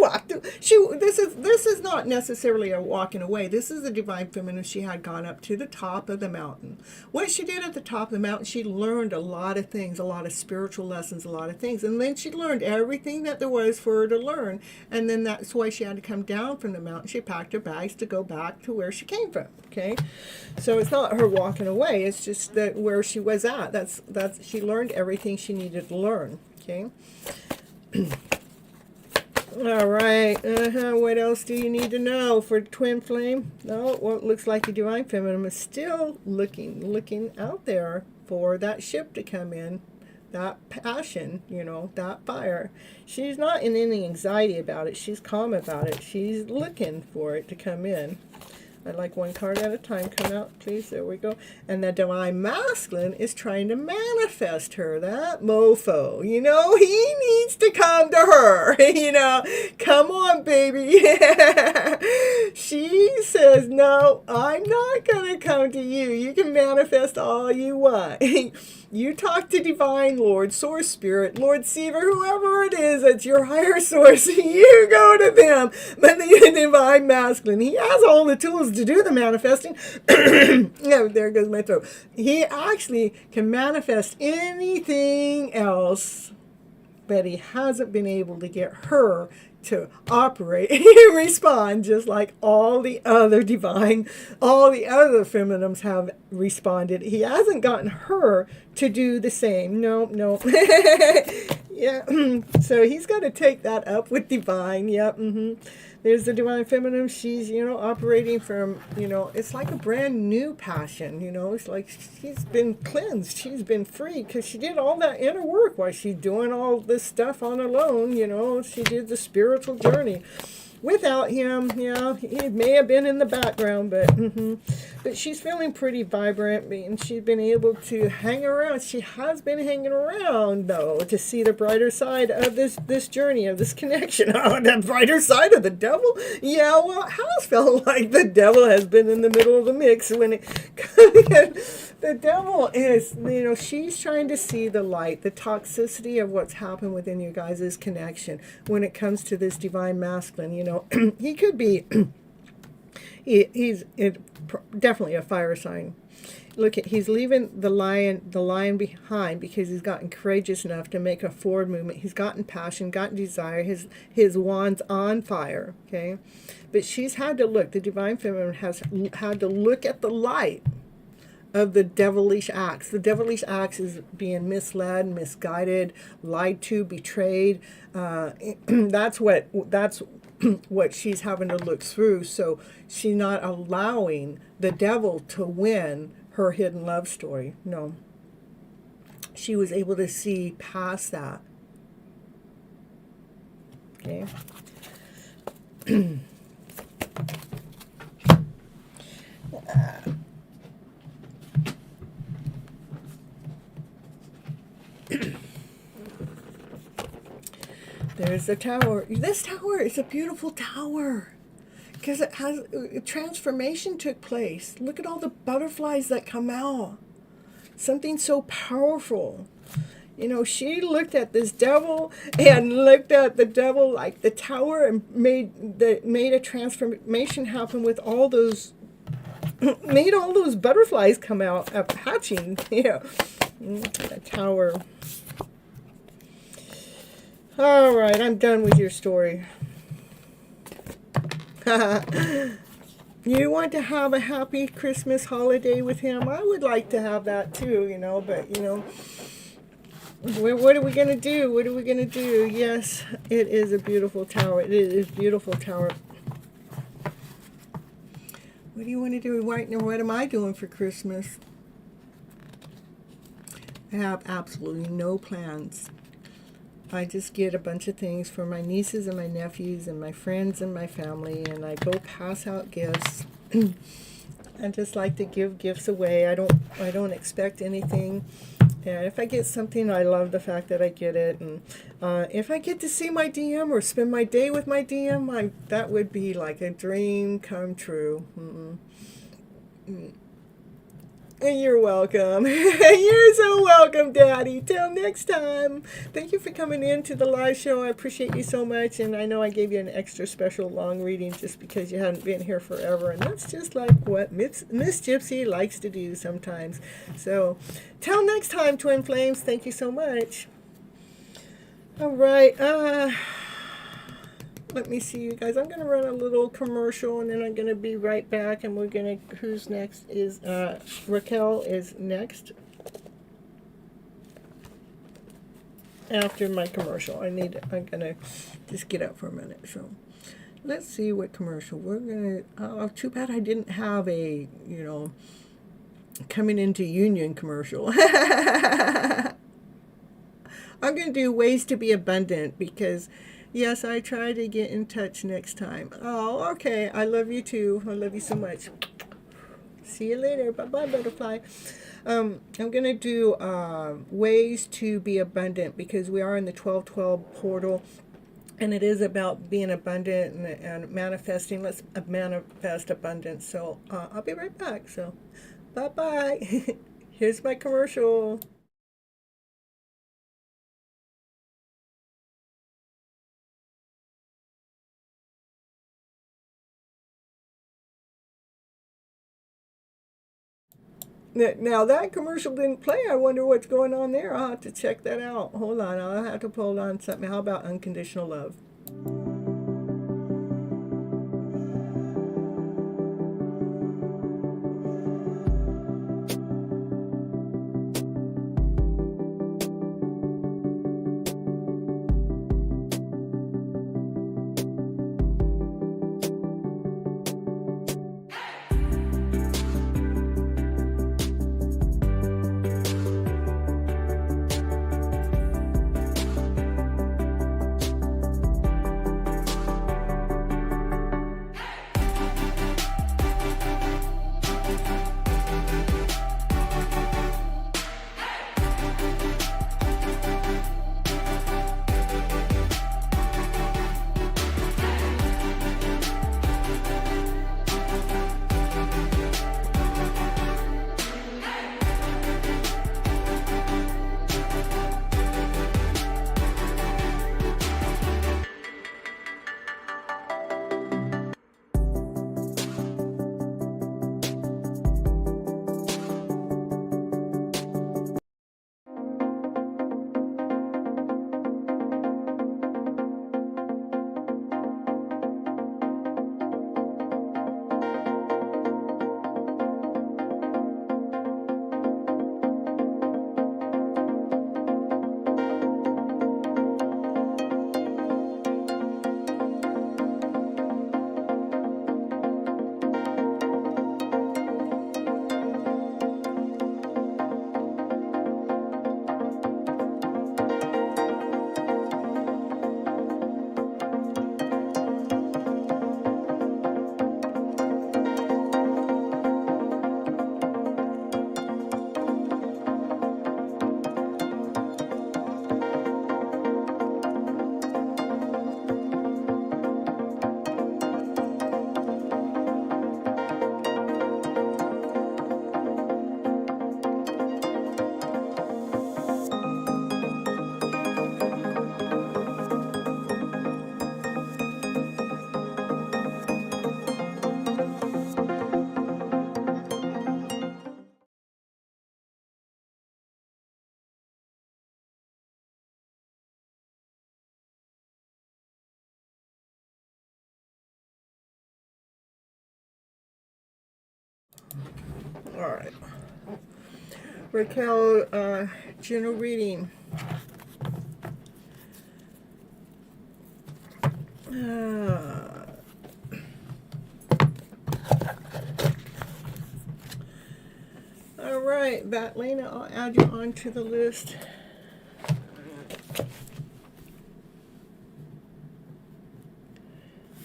walked. This is not necessarily a walking away. This is the Divine Feminine. She had gone up to the top of the mountain. What she did at the top of the mountain, she learned a lot of things, a lot of spiritual lessons, a lot of things, and then she learned everything that there was for her to learn. And then that's why she had to come down from the mountain. She packed her bags to go back to where she came from. Okay, so it's not her walking away. It's just that where she was at. That's she learned everything she needed to learn. Okay. All right. What else do you need to know for Twin Flame? No, well, it looks like the Divine Feminine is still looking out there for that ship to come in, that passion, that fire. She's not in any anxiety about it. She's calm about it. She's looking for it to come in. I'd like one card at a time. Come out, please. There we go. And the Divine Masculine is trying to manifest her. That mofo. He needs to come to her. Come on, baby. She says, no, I'm not going to come to you. You can manifest all you want. You talk to Divine Lord, Source Spirit, Lord Seaver, whoever it is, it's your higher source. You go to them. But the Divine Masculine, he has all the tools to do the manifesting. No, there goes my throat. He actually can manifest anything else, but he hasn't been able to get her to operate and respond just like all the other feminines have responded. He hasn't gotten her to do the same. No. Yeah. So he's got to take that up with Divine. Yep. There's the Divine Feminine. She's, operating from, it's like a brand new passion. It's like she's been cleansed. She's been free because she did all that inner work while she's doing all this stuff on her own. She did the spiritual journey. Without him, he may have been in the background, but she's feeling pretty vibrant, and she's been able to hang around. She has been hanging around, though, to see the brighter side of this journey, of this connection. Oh, the brighter side of the devil? Yeah, well, it has felt like the devil has been in the middle of the mix when it The devil is, she's trying to see the light, the toxicity of what's happened within you guys' connection when it comes to this divine masculine. He could be, he's definitely a fire sign. Look, he's leaving the lion behind because he's gotten courageous enough to make a forward movement. He's gotten passion, gotten desire. His wand's on fire, okay? But she's had to look, the divine feminine has had to look at the light of the devilish acts. The devilish acts is being misled, misguided, lied to, betrayed. That's what she's having to look through. So she's not allowing the devil to win her hidden love story. No. She was able to see past that. Okay. There's the tower. This tower is a beautiful tower because it has transformation took place. Look at all the butterflies that come out. Something so powerful. She looked at this devil and looked at the devil like the tower and made a transformation happen with all those, made all those butterflies come out, hatching. The tower. All right, I'm done with your story. You want to have a happy Christmas holiday with him? I would like to have that too, but, what are we going to do? What are we going to do? Yes, it is a beautiful tower. It is a beautiful tower. What do you want to do? What am I doing for Christmas? I have absolutely no plans. I just get a bunch of things for my nieces and my nephews and my friends and my family, and I go pass out gifts. I just like to give gifts away. I don't expect anything. And if I get something, I love the fact that I get it. And if I get to see my DM or spend my day with my DM, that would be like a dream come true. And you're welcome. You're so welcome, Daddy. Till next time. Thank you for coming in to the live show. I appreciate you so much. And I know I gave you an extra special long reading just because you hadn't been here forever. And that's just like what Miss Gypsy likes to do sometimes. So till next time, Twin Flames. Thank you so much. All right. Let me see, you guys. I'm going to run a little commercial, and then I'm going to be right back, and we're going to, who's next is, Raquel is next. After my commercial. I'm going to just get up for a minute. So let's see what commercial. We're going to, too bad I didn't have a, coming into union commercial. I'm going to do ways to be abundant because, yes, I try to get in touch next time. Oh, okay. I love you too. I love you so much. See you later. Bye-bye, butterfly. I'm going to do ways to be abundant because we are in the 1212 portal, and it is about being abundant and manifesting. Let's manifest abundance. So I'll be right back. So bye-bye. Here's my commercial. Now that commercial didn't play. I wonder what's going on there. I'll have to check that out. Hold on. I'll have to pull on something. How about unconditional love? right. Raquel, general reading. All right, Batlena, I'll add you onto the list.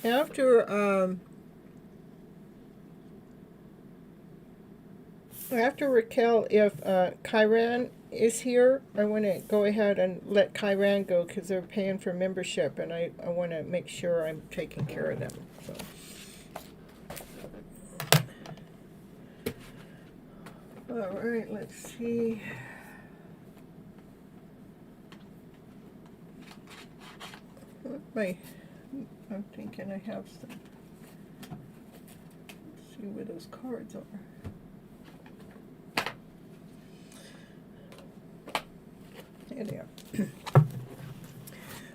After Raquel, if Kyran is here, I want to go ahead and let Kyran go because they're paying for membership, and I want to make sure I'm taking care of them. So. All right, let's see. I'm thinking I have some. Let's see where those cards are. There they are.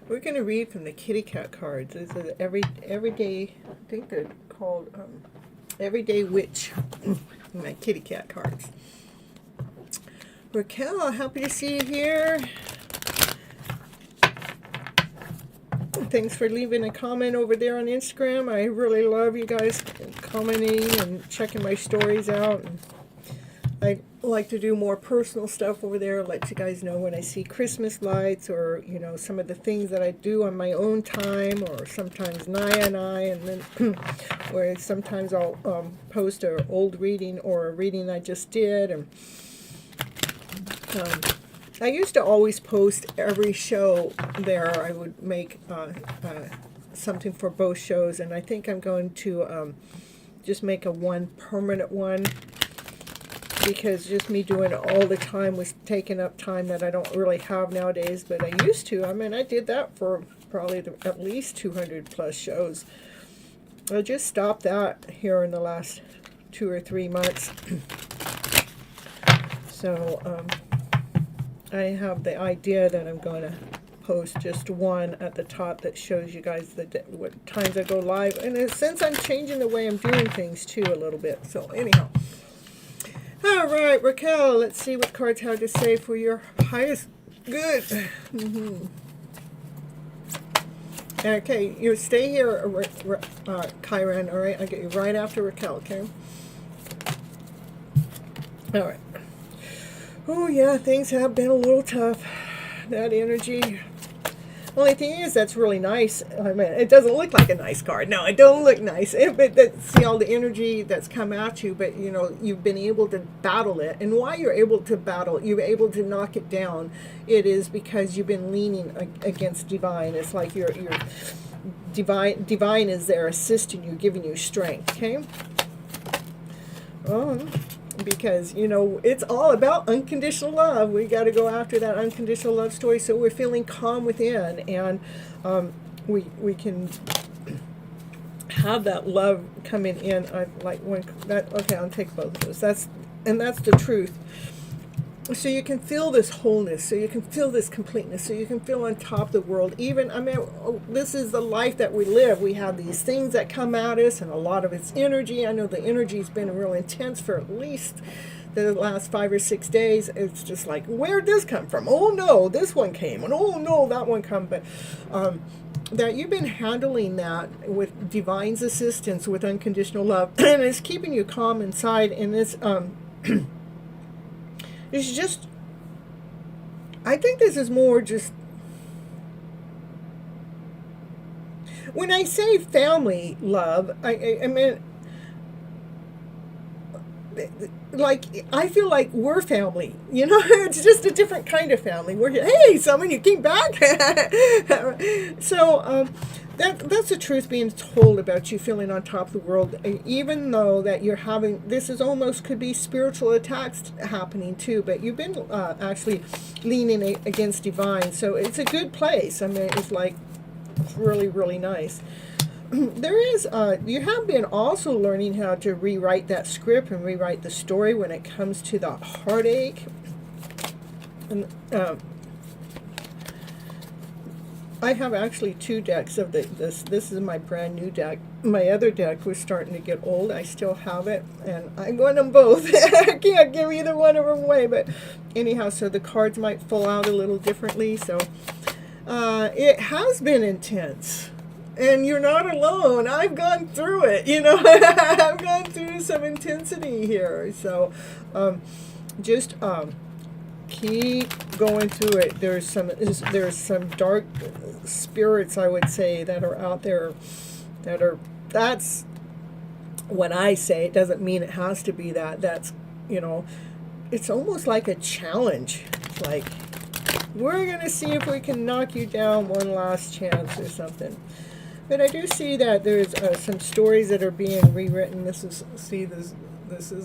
We're going to read from the kitty cat cards. This is everyday. I think they're called Everyday Witch. My kitty cat cards. Raquel, happy to see you here. Thanks for leaving a comment over there on Instagram. I really love you guys commenting and checking my stories out. And I like to do more personal stuff over there. Let you guys know when I see Christmas lights, or some of the things that I do on my own time, or sometimes Naya and I, and then where sometimes I'll post an old reading or a reading I just did. And I used to always post every show there. I would make something for both shows, and I think I'm going to just make a one permanent one, because just me doing it all the time was taking up time that I don't really have nowadays, but I used to. I mean, I did that for probably at least 200 plus shows. I just stopped that here in the last 2 or 3 months. So I have the idea that I'm going to post just one at the top that shows you guys what times I go live. And since I'm changing the way I'm doing things too a little bit. So anyhow. All right, Raquel, let's see what cards have to say for your highest good. Okay, you stay here, Kyran, all right? I'll get you right after Raquel, okay? All right. Oh, yeah, things have been a little tough. That energy. Only thing is, that's really nice. I mean, it doesn't look like a nice card. No, it don't look nice. But see all the energy that's come at you, but, you've been able to battle it. And why you're able to battle it, you're able to knock it down, it is because you've been leaning against divine. It's like your divine is there assisting you, giving you strength, okay? Because, it's all about unconditional love. We got to go after that unconditional love story, so we're feeling calm within, and we can have that love coming in. Okay, I'll take both of those. That's the truth. So you can feel this wholeness, so you can feel this completeness, so you can feel on top of the world. This is the life that we live. We have these things that come at us, and a lot of it's energy. I know the energy's been real intense for at least the last 5 or 6 days. It's just like, where'd this come from? Oh no, this one came, and oh no, that one come. But that you've been handling that with divine's assistance, with unconditional love, and it's keeping you calm inside. And this it's just, I think this is more just, when I say family love, I mean, like, I feel like we're family, it's just a different kind of family. We're here, hey, someone, you came back. So, that's the truth being told about you feeling on top of the world, even though that you're having, this is almost could be spiritual attacks happening too, but you've been actually leaning against divine, so it's a good place. I mean, it's like really, really nice. There is, you have been also learning how to rewrite that script and rewrite the story when it comes to the heartache. And I have actually 2 decks of this. This is my brand new deck. My other deck was starting to get old. I still have it, and I want them both. I can't give either one of them away, but anyhow, so the cards might fall out a little differently. So it has been intense. And you're not alone. I've gone through it, you know. I've gone through some intensity here. So just keep going through it. There's some dark spirits, I would say, that are out there that's when I say, it doesn't mean it has to be that. That's, you know, it's almost like a challenge. It's like, we're going to see if we can knock you down one last chance or something. But I do see that there's some stories that are being rewritten. This is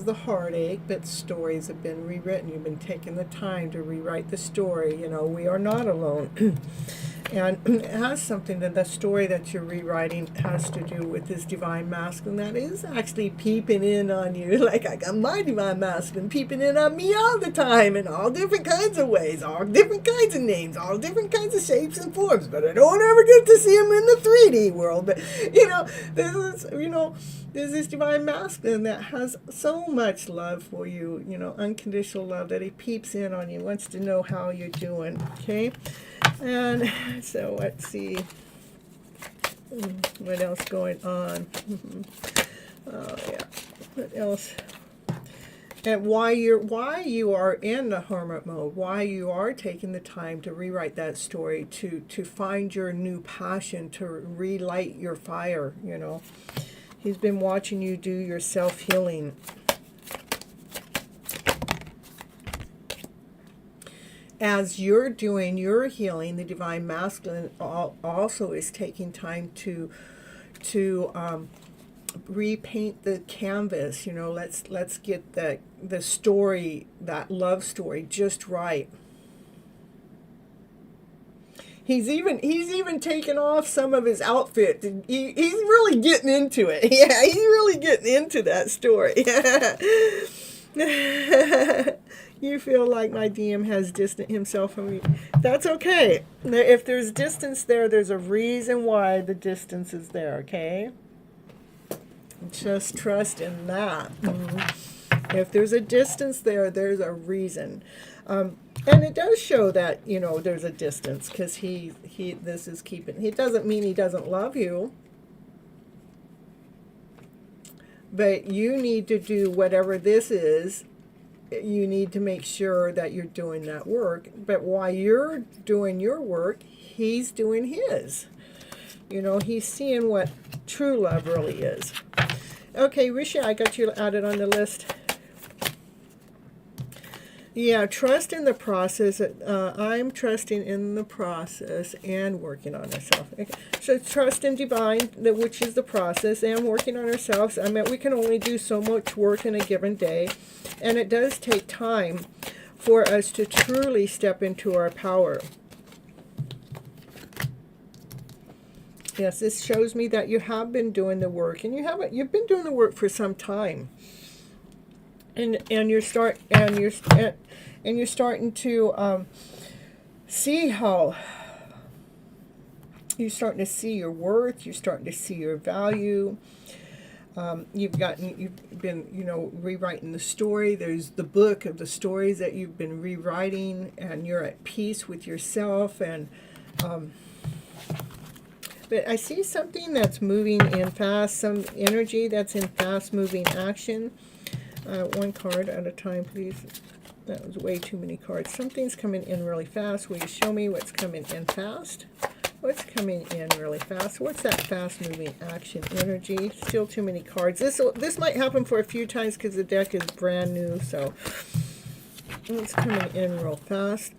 the heartache, but stories have been rewritten. You've been taking the time to rewrite the story. You know, we are not alone. And it has something, that the story that you're rewriting has to do with this divine masculine that is actually peeping in on you. Like, I got my divine masculine peeping in on me all the time in all different kinds of ways, all different kinds of names, all different kinds of shapes and forms. But I don't ever get to see him in the 3D world. But, you know, there's this divine masculine that has so much love for you, you know, unconditional love, that he peeps in on you, wants to know how you're doing, okay? And so let's see what else going on. Oh yeah, what else? And why you are in the hermit mode, why you are taking the time to rewrite that story, to find your new passion, to relight your fire, you know. He's been watching you do your self-healing. As you're doing your healing, the divine masculine also is taking time to repaint the canvas. You know, let's get the story, that love story, just right. He's even taken off some of his outfit. He's really getting into it. Yeah, he's really getting into that story. You feel like my DM has distanced himself from me. That's okay. If there's distance there, there's a reason why the distance is there, okay? Just trust in that. If there's a distance there, there's a reason. And it does show that, you know, there's a distance, because this is keeping, it doesn't mean he doesn't love you. But you need to do whatever this is. You need to make sure that you're doing that work. But while you're doing your work, he's doing his. You know, he's seeing what true love really is. Okay, Risha, I got you added on the list. Yeah, trust in the process. I'm trusting in the process and working on ourselves. Okay. So trust in divine, which is the process, and working on ourselves. I mean, we can only do so much work in a given day. And it does take time for us to truly step into our power. Yes, this shows me that you have been doing the work, and you've been doing the work for some time. And you're starting to see how you're starting to see your worth. You're starting to see your value. You've been, you know, rewriting the story. There's the book of the stories that you've been rewriting, and you're at peace with yourself. And but I see something that's moving in fast, some energy that's in fast moving action. One card at a time, please. That was way too many cards. Something's coming in really fast. Will you show me what's coming in fast? What's coming in really fast? What's that fast-moving action energy? Still too many cards. This might happen for a few times because the deck is brand new. So it's coming in real fast.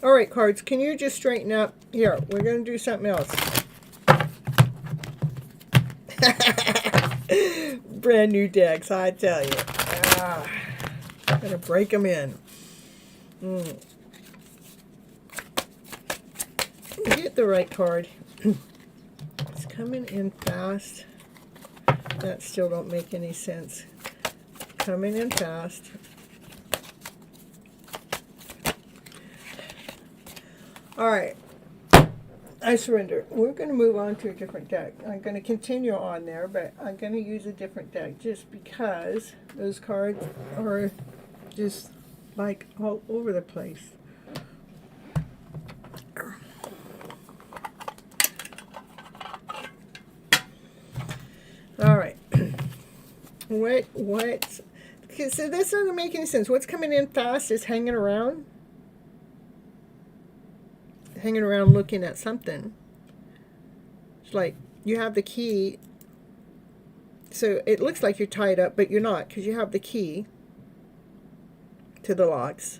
All right, cards, can you just straighten up? Here, we're going to do something else. brand new decks, I tell you. Gotta break them in. Get the right card. It's coming in fast. That still don't make any sense. Coming in fast. All right. I surrender. We're going to move on to a different deck. I'm going to continue on there, but I'm going to use a different deck just because those cards are just like all over the place. All right. What? Okay, so this doesn't make any sense. What's coming in fast is hanging around. Hanging around looking at something. It's like you have the key. So it looks like you're tied up, but you're not because you have the key to the locks.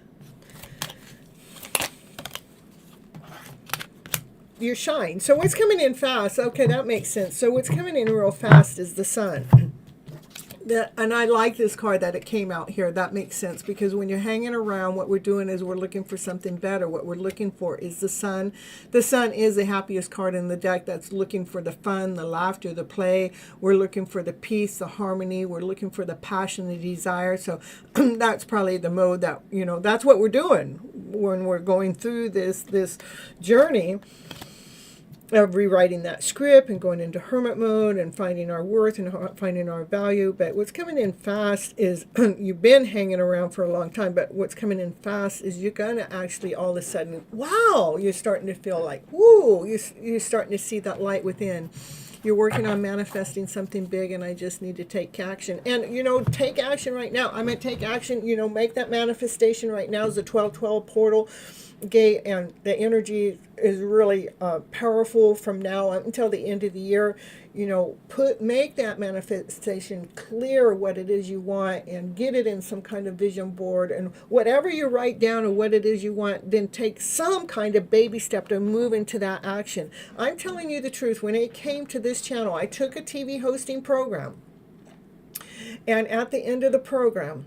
You're shying. So what's coming in fast? Okay, that makes sense. So what's coming in real fast is the sun. And I like this card that it came out here. That makes sense because when you're hanging around, what we're doing is we're looking for something better. What we're looking for is the sun. The sun is the happiest card in the deck. That's looking for the fun, the laughter, the play. We're looking for the peace, the harmony. We're looking for the passion, the desire. So that's probably the mode that, that's what we're doing when we're going through this journey of rewriting that script and going into hermit mode and finding our worth and finding our value. But what's coming in fast is you've been hanging around for a long time, but what's coming in fast is you're going to actually all of a sudden, wow, you're starting to feel like, woo, you're starting to see that light within. You're working on manifesting something big, and I just need to take action. And, take action right now. I'm going to take action, make that manifestation right now. Is the 1212 portal gate, and the energy is really powerful from now until the end of the year. Make that manifestation clear what it is you want and get it in some kind of vision board, and whatever you write down and what it is you want, then take some kind of baby step to move into that action. I'm telling you the truth. When it came to this channel, I took a TV hosting program, and at the end of the program,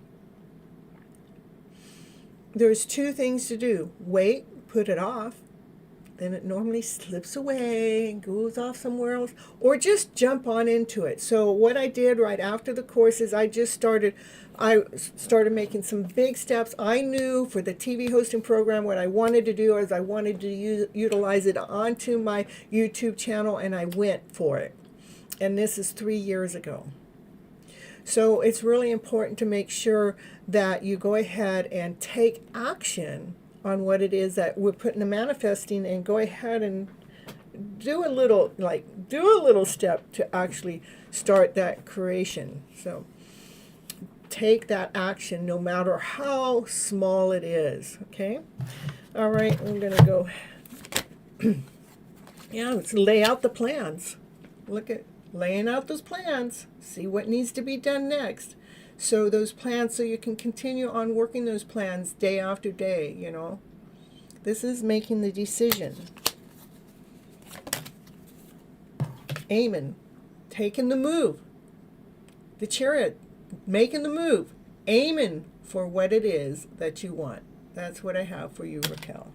there's two things to do. Wait, put it off. Then it normally slips away and goes off somewhere else. Or just jump on into it. So what I did right after the course is I started making some big steps. I knew for the TV hosting program what I wanted to do is I wanted to utilize it onto my YouTube channel, and I went for it. And this is 3 years ago. So it's really important to make sure that you go ahead and take action on what it is that we're putting the manifesting, and go ahead and do a little step to actually start that creation. So take that action no matter how small it is. Okay. All right. I'm going to go. Let's lay out the plans. Look at laying out those plans. See what needs to be done next. So those plans, so you can continue on working those plans day after day, This is making the decision. Aiming. Taking the move. The Chariot. Making the move. Aiming for what it is that you want. That's what I have for you, Raquel.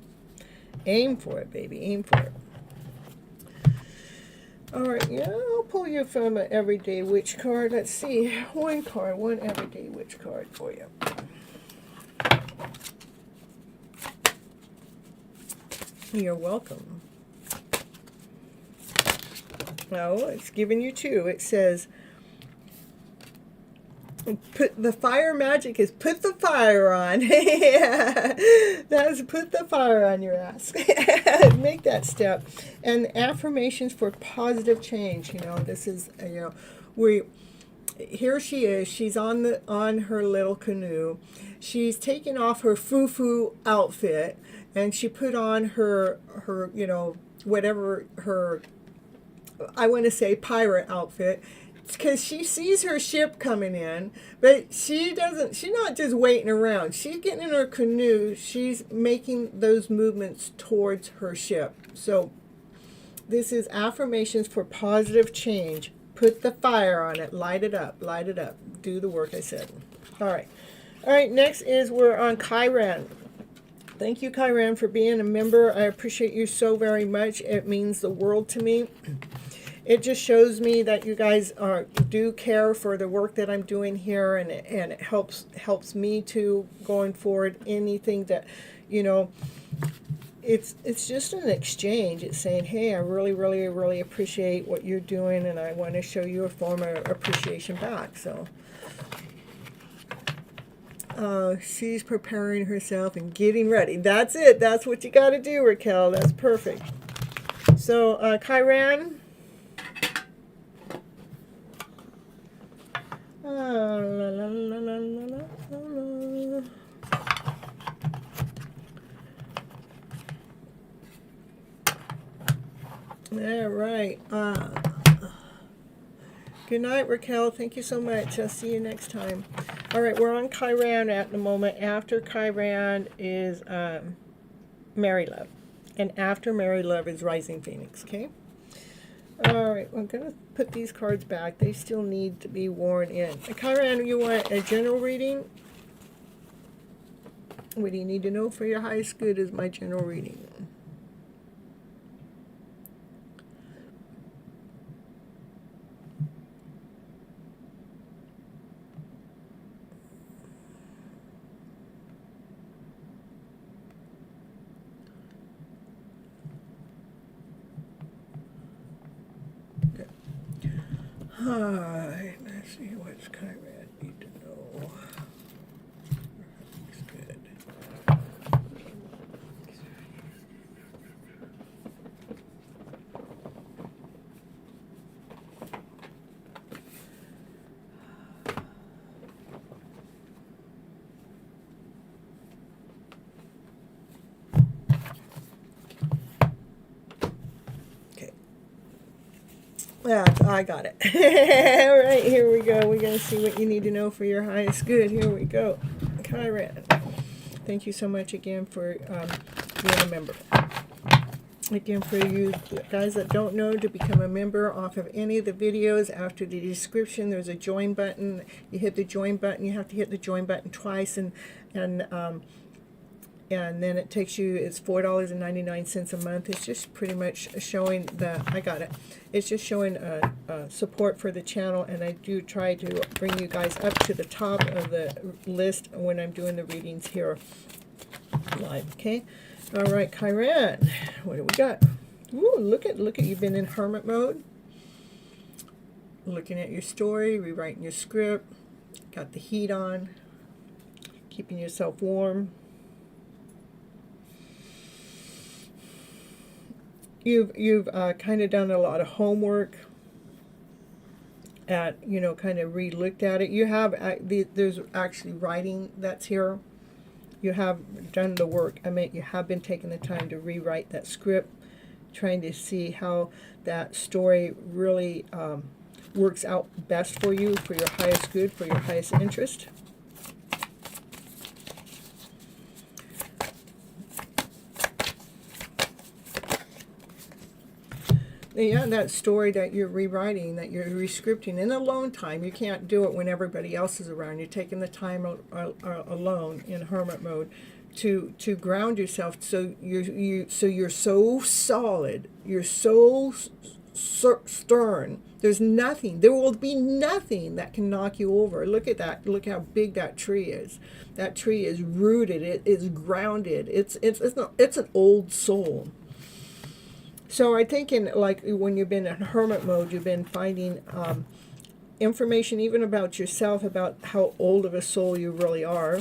Aim for it, baby. Aim for it. All right, I'll pull you from an everyday witch card. Let's see. One everyday witch card for you. You're welcome. Oh, it's giving you two. It says, put the fire magic is put the fire on. Yeah, that's put the fire on your ass. Make that step. And affirmations for positive change. This is here she is. She's on her little canoe. She's taking off her foo-foo outfit, and she put on her whatever her, I want to say, pirate outfit. Because she sees her ship coming in, but she's not just waiting around. She's getting in her canoe. She's making those movements towards her ship. So this is affirmations for positive change. Put the fire on it. Light it up. Light it up. Do the work I said. All right. All right, next is we're on Kyran. Thank you, Kyran, for being a member. I appreciate you so very much. It means the world to me. It just shows me that you guys do care for the work that I'm doing here, and it helps me to going forward. Anything that, you know, it's just an exchange. It's saying, hey, I really, really, really appreciate what you're doing, and I want to show you a form of appreciation back. So she's preparing herself and getting ready. That's it. That's what you got to do, Raquel. That's perfect. So, Kyran. La, la, la, la, la, la, la. All right. Good night, Raquel. Thank you so much. I'll see you next time. All right, we're on Kyran at the moment. After Kyran is Mary Love. And after Mary Love is Rising Phoenix, okay? All right, I'm going to put these cards back. They still need to be worn in. Kyran, you want a general reading? What do you need to know for your highest good is my general reading. All right, let's see what's Kyran need to know. Looks good. Yeah, I got it. All right, here we go. We're going to see what you need to know for your highest good. Here we go. Kyran, thank you so much again for being a member. Again, for you guys that don't know, to become a member off of any of the videos, after the description, there's a join button. You hit the join button. You have to hit the join button twice, and then it takes you, it's $4.99 a month. It's just pretty much showing the, I got it. It's just showing support for the channel, and I do try to bring you guys up to the top of the list when I'm doing the readings here live, okay? All right, Kyran, what do we got? Ooh, look at, you've been in hermit mode. Looking at your story, rewriting your script, got the heat on, keeping yourself warm. You've kind of done a lot of homework at, you know, kind of re-looked at it. You have, there's actually writing that's here. You have done the work. I mean, you have been taking the time to rewrite that script, trying to see how that story really works out best for you, for your highest good, for your highest interest. Yeah, that story that you're rewriting, that you're rescripting in alone time. You can't do it when everybody else is around. You're taking the time alone in hermit mode to ground yourself. So you're so solid. You're so stern. There's nothing. There will be nothing that can knock you over. Look at that. Look how big that tree is. That tree is rooted. It is grounded. It's an old soul. So I think like when you've been in hermit mode, you've been finding information even about yourself, about how old of a soul you really are.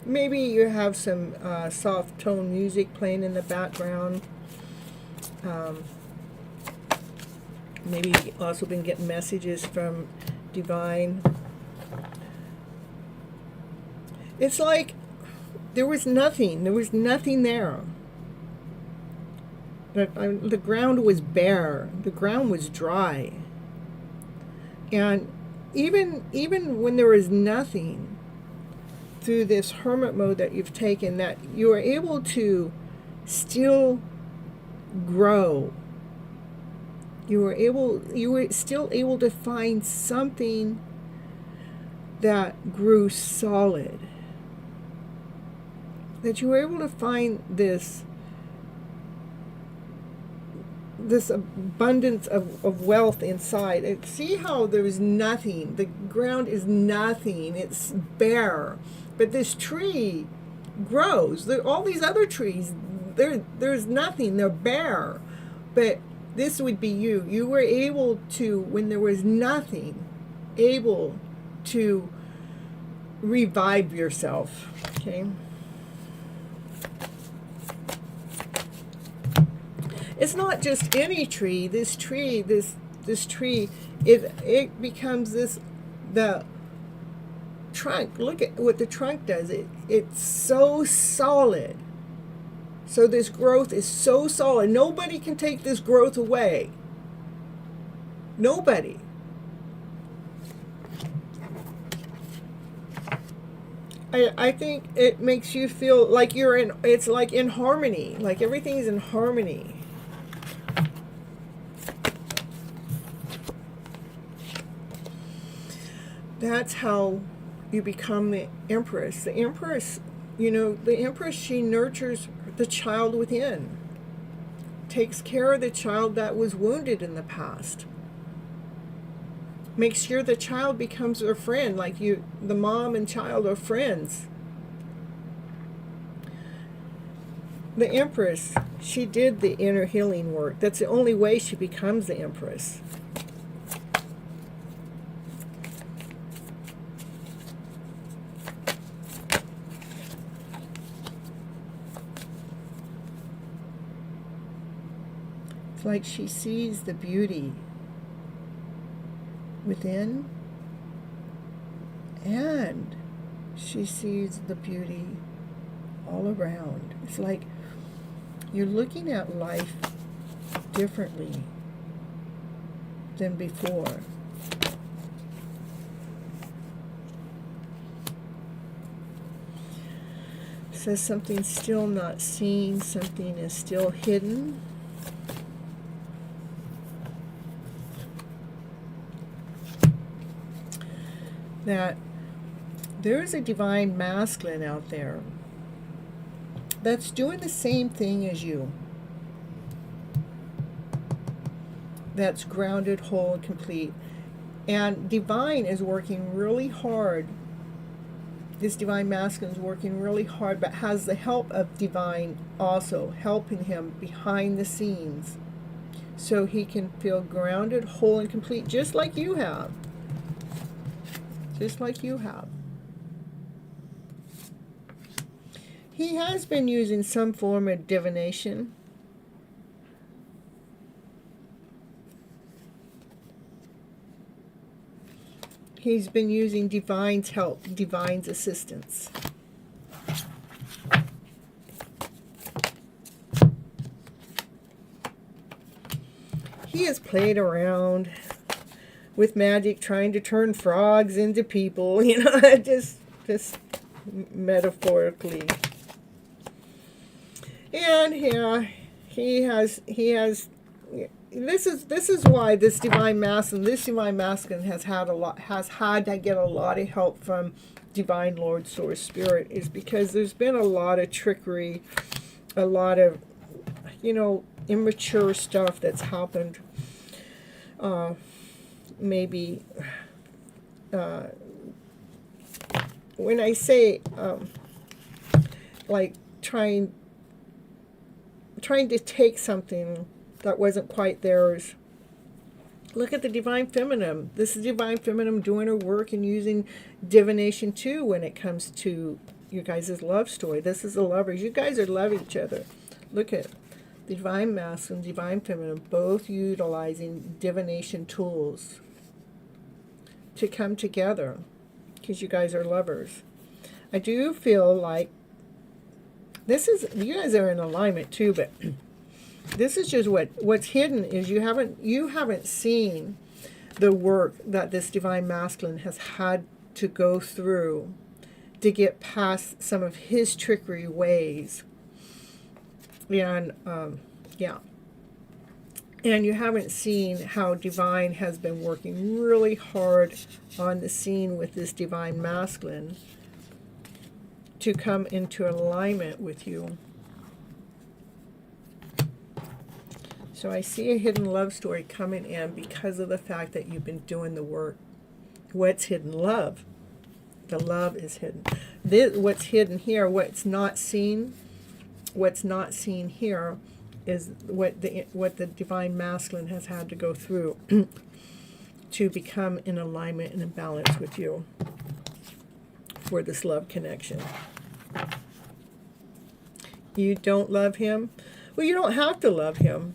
Maybe you have some soft tone music playing in the background. Maybe you've also been getting messages from Divine. It's like there was nothing there. The ground was bare. The ground was dry. And even when there is nothing, through this hermit mode that you've taken, that you are able to still grow. You were still able to find something that grew solid. That you were able to find this abundance of wealth inside. And see how there's nothing. The ground is nothing. It's bare. But this tree grows. All these other trees, there's nothing. They're bare. But this would be you. You were able to, when there was nothing, able to revive yourself. Okay? It's not just any tree. This tree, it becomes the trunk. Look at what the trunk does. It's so solid. So this growth is so solid. Nobody can take this growth away. Nobody. I think it makes you feel like it's like in harmony. Like everything's in harmony. That's how you become the Empress. The Empress, she nurtures the child within. Takes care of the child that was wounded in the past. Makes sure the child becomes her friend, like the mom and child are friends. The Empress, she did the inner healing work. That's the only way she becomes the Empress. It's like she sees the beauty within, and she sees the beauty all around. It's like you're looking at life differently than before. It says something's still not seen, something is still hidden. That there is a divine masculine out there that's doing the same thing as you. That's grounded, whole, and complete. And divine is working really hard. This divine masculine is working really hard, but has the help of divine also helping him behind the scenes, so he can feel grounded, whole, and complete, just like you have. Just like you have. He has been using some form of divination. He's been using divine's help, divine's assistance. He has played around with magic, trying to turn frogs into people, just metaphorically. And yeah, he has. This is why this divine masculine has had to get a lot of help from divine Lord Source Spirit, is because there's been a lot of trickery, a lot of immature stuff that's happened. Maybe when I say like trying to take something that wasn't quite theirs. Look at the divine feminine. This is divine feminine doing her work and using divination too when it comes to you guys' love story. This is the lovers. You guys are love each other. Look at divine masculine, divine feminine, both utilizing divination tools to come together, because you guys are lovers. I do feel like you guys are in alignment too, but this is just what's hidden is you haven't seen the work that this divine masculine has had to go through to get past some of his trickery ways. And yeah, and you haven't seen how divine has been working really hard on the scene with this divine masculine to come into alignment with you. So I see a hidden love story coming in because of the fact that you've been doing the work. What's hidden? Love. The love is hidden. What's hidden here, what's not seen here is what the divine masculine has had to go through to become in alignment and in balance with you for this love connection. You don't love him? Well, you don't have to love him.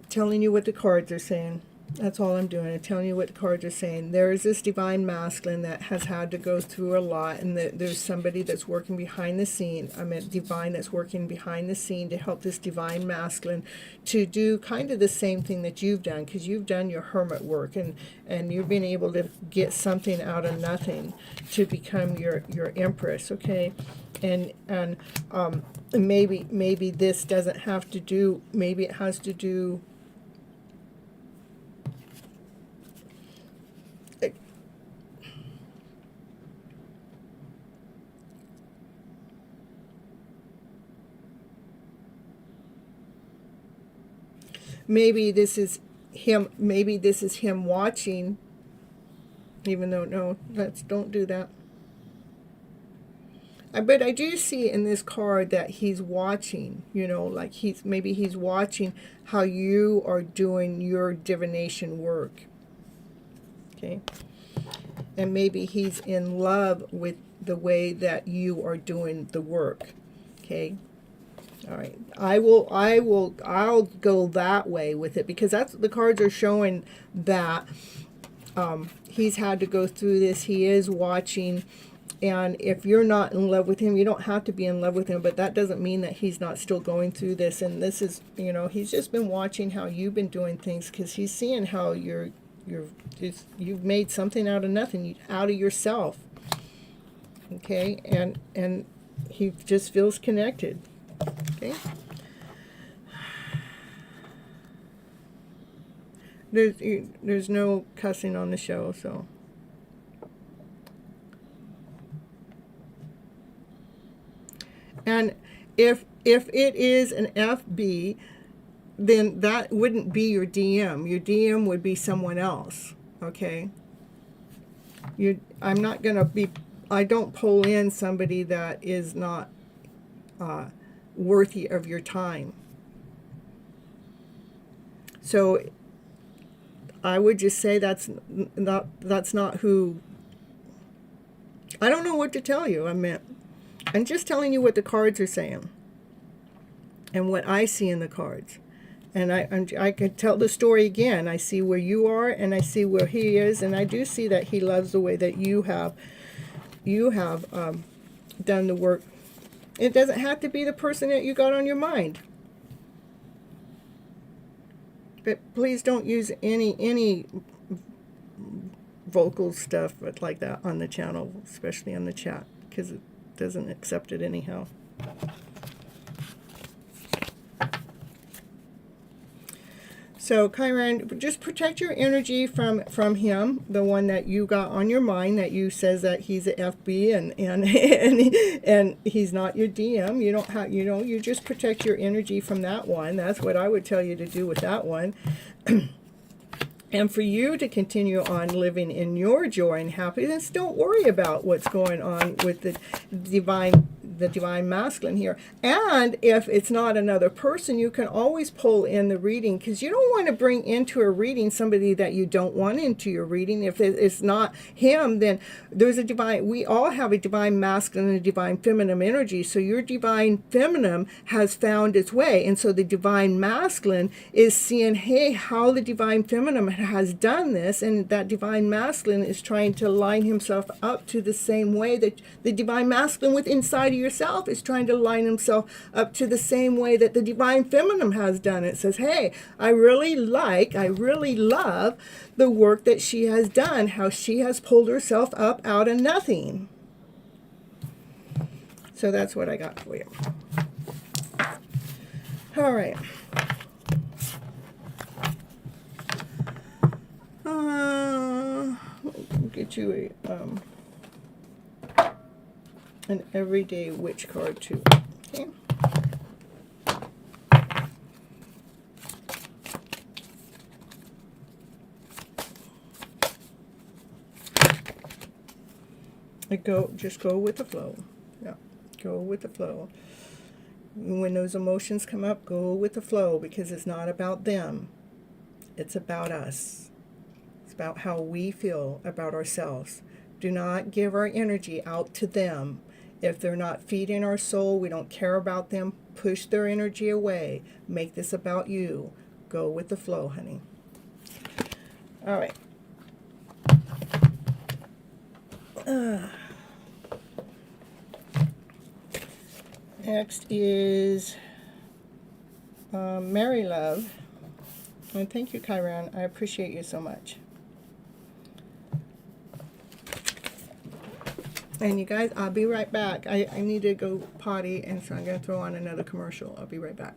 Telling you what the cards are saying. That's all I'm doing. I'm telling you what the cards are saying. There is this divine masculine that has had to go through a lot, and there's somebody that's working behind the scene. I meant divine that's working behind the scene to help this divine masculine to do kind of the same thing that you've done, because you've done your hermit work, and you've been able to get something out of nothing to become your empress, okay? And maybe this doesn't have to do, maybe it has to do, maybe this is him watching, even though, no, don't do that. But I do see in this card that he's watching, like maybe he's watching how you are doing your divination work. Okay? And maybe he's in love with the way that you are doing the work. Okay? All right, I'll go that way with it, because that's the cards are showing that he's had to go through this. He is watching, and if you're not in love with him, you don't have to be in love with him, but that doesn't mean that he's not still going through this. And this is, he's just been watching how you've been doing things, because he's seeing how you've made something out of nothing, out of yourself. Okay, and he just feels connected. Okay. There's no cussing on the show, so. And if it is an FB, then that wouldn't be your DM. Your DM would be someone else. Okay. I don't pull in somebody that is not worthy of your time. So I would just say that's not who. I don't know what to tell you. I'm just telling you what the cards are saying and what I see in the cards. And I can tell the story again. I see where you are, and I see where he is, and I do see that he loves the way that you have done the work. It doesn't have to be the person that you got on your mind. But please don't use any vocal stuff like that on the channel, especially on the chat, because it doesn't accept it anyhow. So, Chiron, just protect your energy from him, the one that you got on your mind, that you says that he's a FB and he's not your DM. You don't have, you just protect your energy from that one. That's what I would tell you to do with that one. And for you to continue on living in your joy and happiness, don't worry about what's going on with the the divine masculine here. And if it's not another person, you can always pull in the reading, because you don't want to bring into a reading somebody that you don't want into your reading. If it's not him, then there's a divine, we all have a divine masculine and a divine feminine energy. So your divine feminine has found its way. And so the divine masculine is seeing, hey, how the divine feminine has done this. And that divine masculine is trying to line himself up to the same way that the divine masculine with inside of yourself is trying to line himself up to the same way that the divine feminine has done. It says, hey, I really love the work that she has done, how she has pulled herself up out of nothing. So that's what I got for you. All right. Get you an everyday witch card too. Okay. Just go with the flow. Yeah, go with the flow. When those emotions come up, go with the flow, because it's not about them. It's about us. It's about how we feel about ourselves. Do not give our energy out to them. If they're not feeding our soul, we don't care about them. Push their energy away. Make this about you. Go with the flow, honey. All right. Next is Mary Love. And thank you, Chiron. I appreciate you so much. And you guys, I'll be right back. I need to go potty, and so I'm going to throw on another commercial. I'll be right back.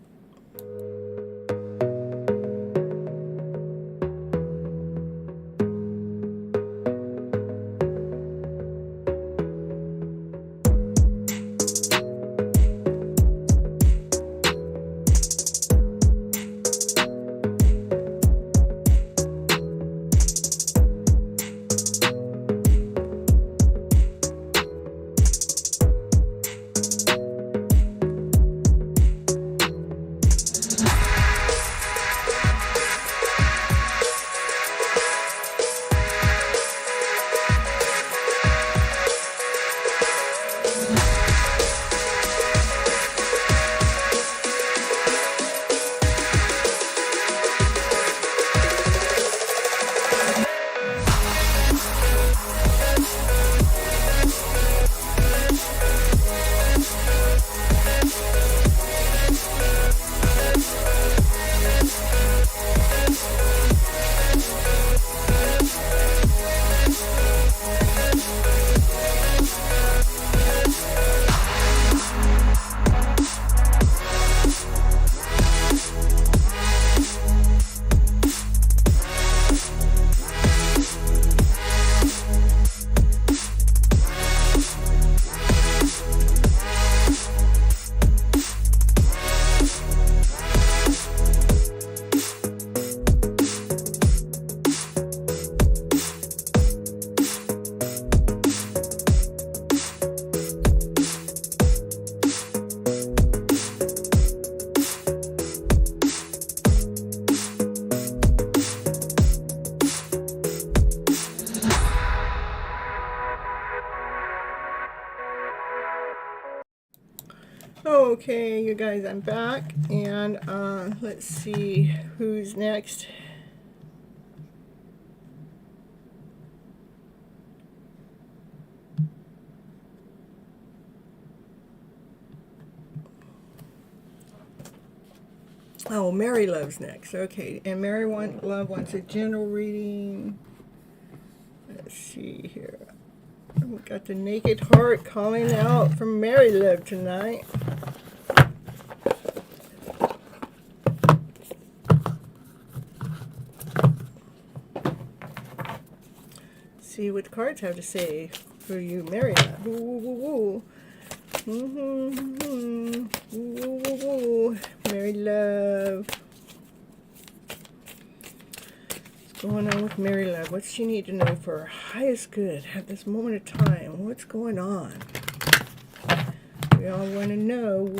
Okay, you guys, I'm back, and let's see who's next. Oh, Mary Love's next. Okay, and Mary Love wants a general reading. Let's see here. We got the Naked Heart calling out from Mary Love tonight. See what the cards have to say for you, Mary Love. Woo, woo, woo, woo. Woo, woo, woo. Mary Love. What's going on with Mary Love? What's she need to know for her highest good at this moment of time? What's going on? We y'all want to know.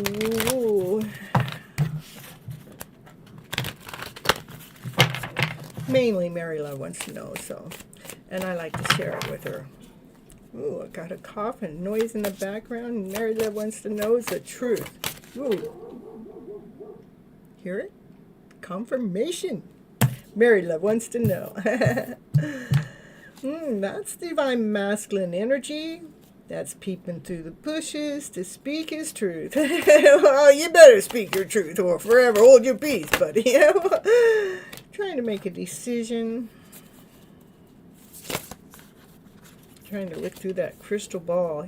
Ooh. Mainly Mary Love wants to know, so, and I like to share it with her. Ooh, I got a cough and noise in the background. Mary Love wants to know the truth. Ooh. Hear it? Confirmation. Mary Love wants to know. That's divine masculine energy. That's peeping through the bushes to speak his truth. Well, you better speak your truth or forever hold your peace, buddy. Trying to make a decision. Trying to look through that crystal ball.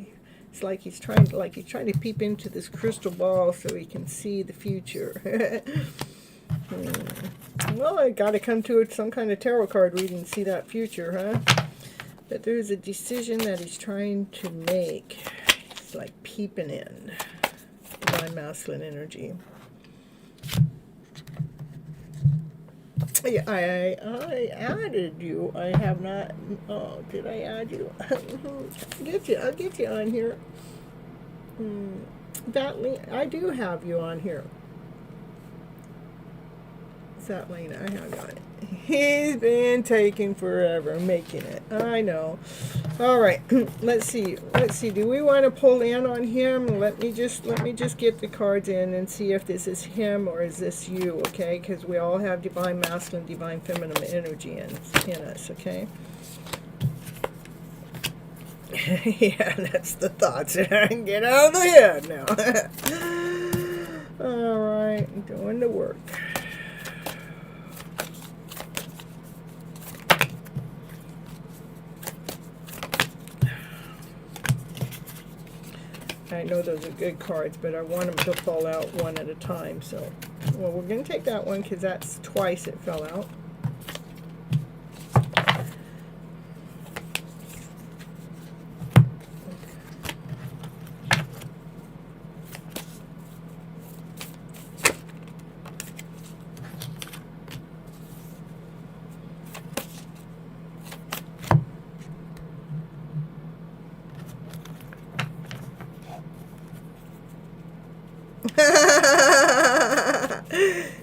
It's like he's trying to peep into this crystal ball so he can see the future. Well, I got to come to it some kind of tarot card reading to see that future, huh? But there's a decision that he's trying to make. It's like peeping in. Divine masculine energy. Yeah, I added you. I have not. Oh, did I add you? I'll get you on here. That link, I do have you on here. That lane I have on it. He's been taking forever making it. I know. All right. Let's see. Do we want to pull in on him? Let me just get the cards in and see if this is him or is this you, okay? Because we all have divine masculine, divine feminine energy in us, okay? Yeah, that's the thoughts. Get out of the head now. All right, doing the work. I know those are good cards, but I want them to fall out one at a time. So, well, we're going to take that one because that's twice it fell out.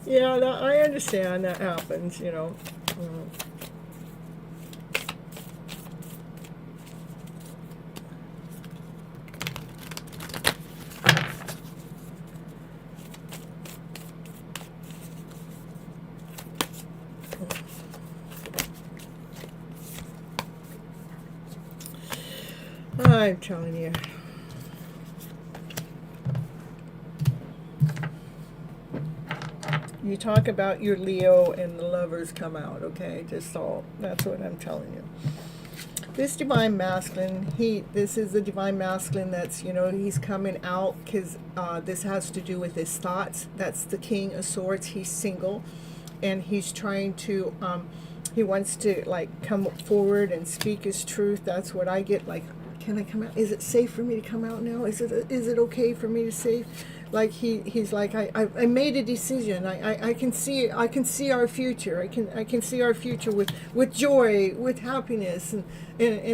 Yeah, I understand that happens, you know. I'm telling you. You talk about your Leo and the lovers come out, okay? Just all, that's what I'm telling you. This divine masculine, this is the divine masculine that's, you know, he's coming out because this has to do with his thoughts. That's the King of Swords. He's single and he's trying to, he wants to like come forward and speak his truth. That's what I get. Like, can I come out? Is it safe for me to come out now? Is it okay for me to say? Like he's like, I made a decision. I can see our future. I can see our future with joy, with happiness and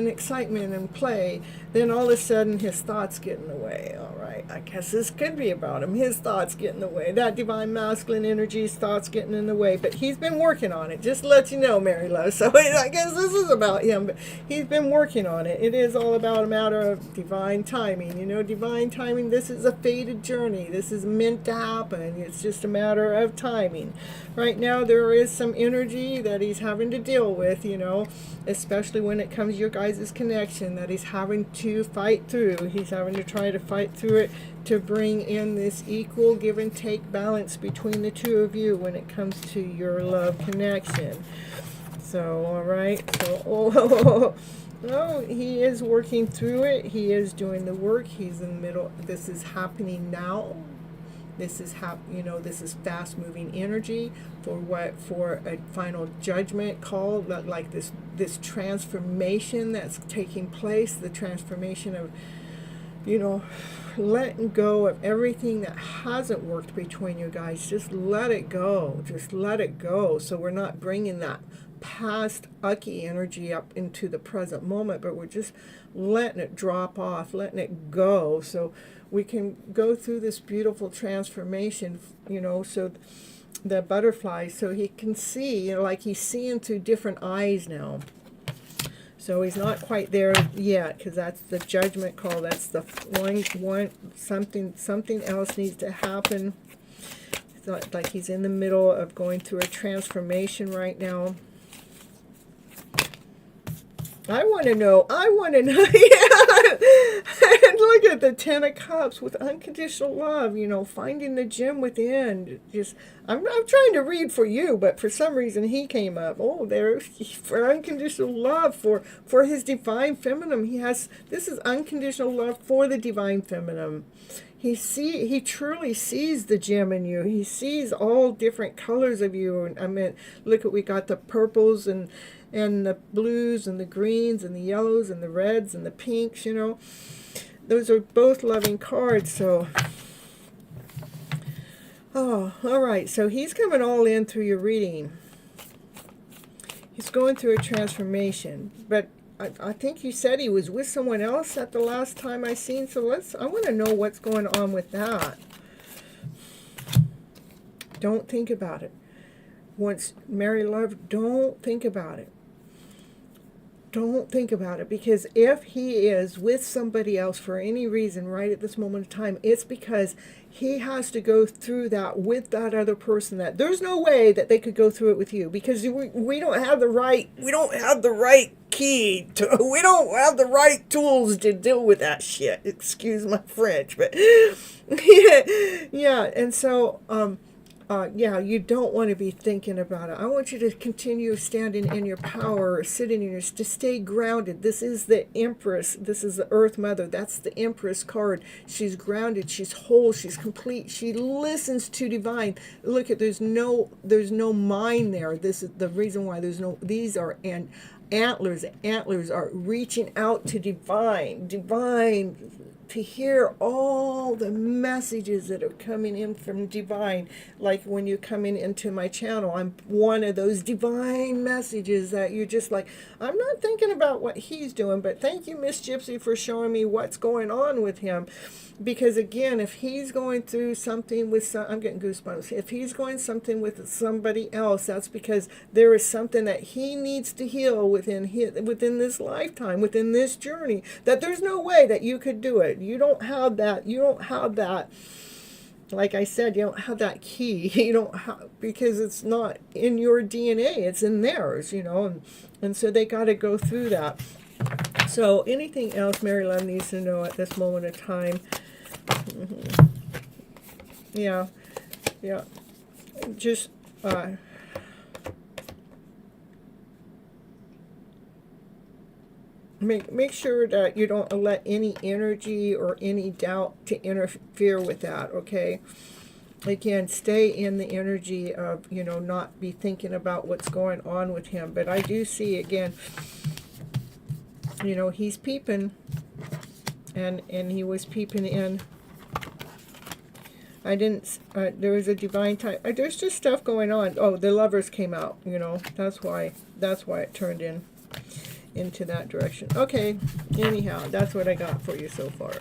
excitement and play. Then all of a sudden his thoughts get in the way. All right, I guess this could be about him. His thoughts get in the way. That divine masculine energy's thoughts getting in the way. But he's been working on it. Just to let you know, Mary Love. So I guess this is about him. But he's been working on it. It is all about a matter of divine timing. You know, divine timing. This is a fated journey. This is meant to happen. It's just a matter of timing. Right now there is some energy that he's having to deal with, you know, especially when it comes to your guys' connection, that he's having to fight through. He's having to try to fight through it to bring in this equal give and take balance between the two of you when it comes to your love connection. So, all right. So, well, he is working through it. He is doing the work. He's in the middle. This is happening now. This is this is fast moving energy for a final judgment call, like this transformation that's taking place, the transformation of, you know, letting go of everything that hasn't worked between you guys. Just let it go. Just let it go. So we're not bringing that past ucky energy up into the present moment, but we're just letting it drop off, letting it go. So we can go through this beautiful transformation, so the butterfly, so he can see, like he's seeing through different eyes now. So he's not quite there yet, because that's the judgment call. That's the one something else needs to happen. It's not like he's in the middle of going through a transformation right now. I want to know. Yeah. And look at the Ten of Cups with unconditional love, finding the gem within. I'm trying to read for you, but for some reason he came up. Oh, there, for unconditional love for his divine feminine. This is unconditional love for the divine feminine. He truly sees the gem in you. He sees all different colors of you. And I mean, look at, we got the purples and the blues and the greens and the yellows and the reds and the pinks, Those are both loving cards, so. Oh, all right. So he's coming all in through your reading. He's going through a transformation, but I think you said he was with someone else at the last time I seen, so I want to know what's going on with that. Don't think about it. Once Mary Love, don't think about it. Don't think about it, because if he is with somebody else for any reason right at this moment of time, it's because he has to go through that with that other person. That there's no way that they could go through it with you, because we don't have the right key to, we don't have the right tools to deal with that shit. Excuse my French, but yeah, and so yeah, you don't want to be thinking about it. I want you to continue standing in your power, sitting in to stay grounded. This is the Empress. This is the Earth Mother. That's the Empress card. She's grounded. She's whole. She's complete. She listens to divine. Look at, there's no mind there. This is the reason why there's no. These are antlers. Antlers are reaching out to divine. To hear all the messages that are coming in from divine. Like when you're coming into my channel, I'm one of those divine messages that you're just like, I'm not thinking about what he's doing, but thank you, Miss Gypsy, for showing me what's going on with him. Because again, if he's going through something with I'm getting goosebumps. If he's going something with somebody else, that's because there is something that he needs to heal within this lifetime, within this journey, that there's no way that you could do it. You don't have that. Like I said, you don't have that key. You don't have, because it's not in your DNA. It's in theirs, and so they got to go through that. So anything else Mary Love needs to know at this moment of time? Yeah. Just make sure that you don't let any energy or any doubt to interfere with that, okay? Again, stay in the energy of, not be thinking about what's going on with him. But I do see, again, he's peeping, and he was peeping in. I didn't, there was a divine time, there's just stuff going on. Oh, the Lovers came out, that's why it turned into that direction. Okay, anyhow, that's what I got for you so far.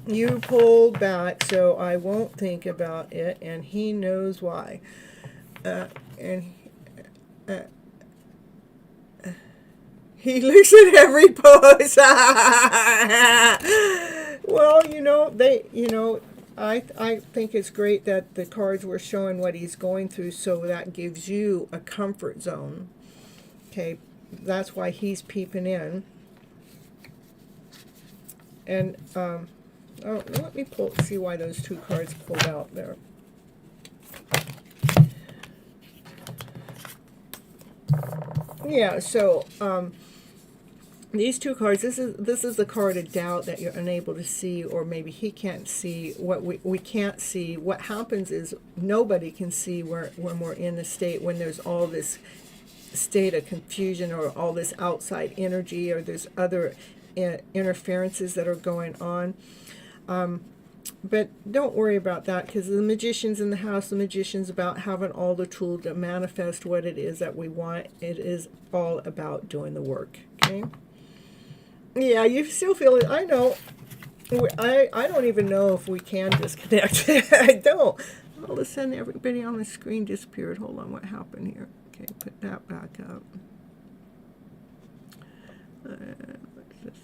You pulled back, so I won't think about it, and he knows why. He looks at every pose. Well, I think it's great that the cards were showing what he's going through, so that gives you a comfort zone. Okay, that's why he's peeping in. And oh, let me see why those two cards pulled out there. Yeah, so these two cards, this is the card of doubt, that you're unable to see, or maybe he can't see what we can't see. What happens is nobody can see when we're in a state, when there's all this state of confusion, or all this outside energy, or there's other interferences that are going on. But don't worry about that, because the Magician's in the house. The Magician's about having all the tools to manifest what it is that we want. It is all about doing the work, okay? Yeah, you still feel it. I know. I don't even know if we can disconnect. I don't. All of a sudden, everybody on the screen disappeared. Hold on, what happened here? Okay, put that back up. Let's just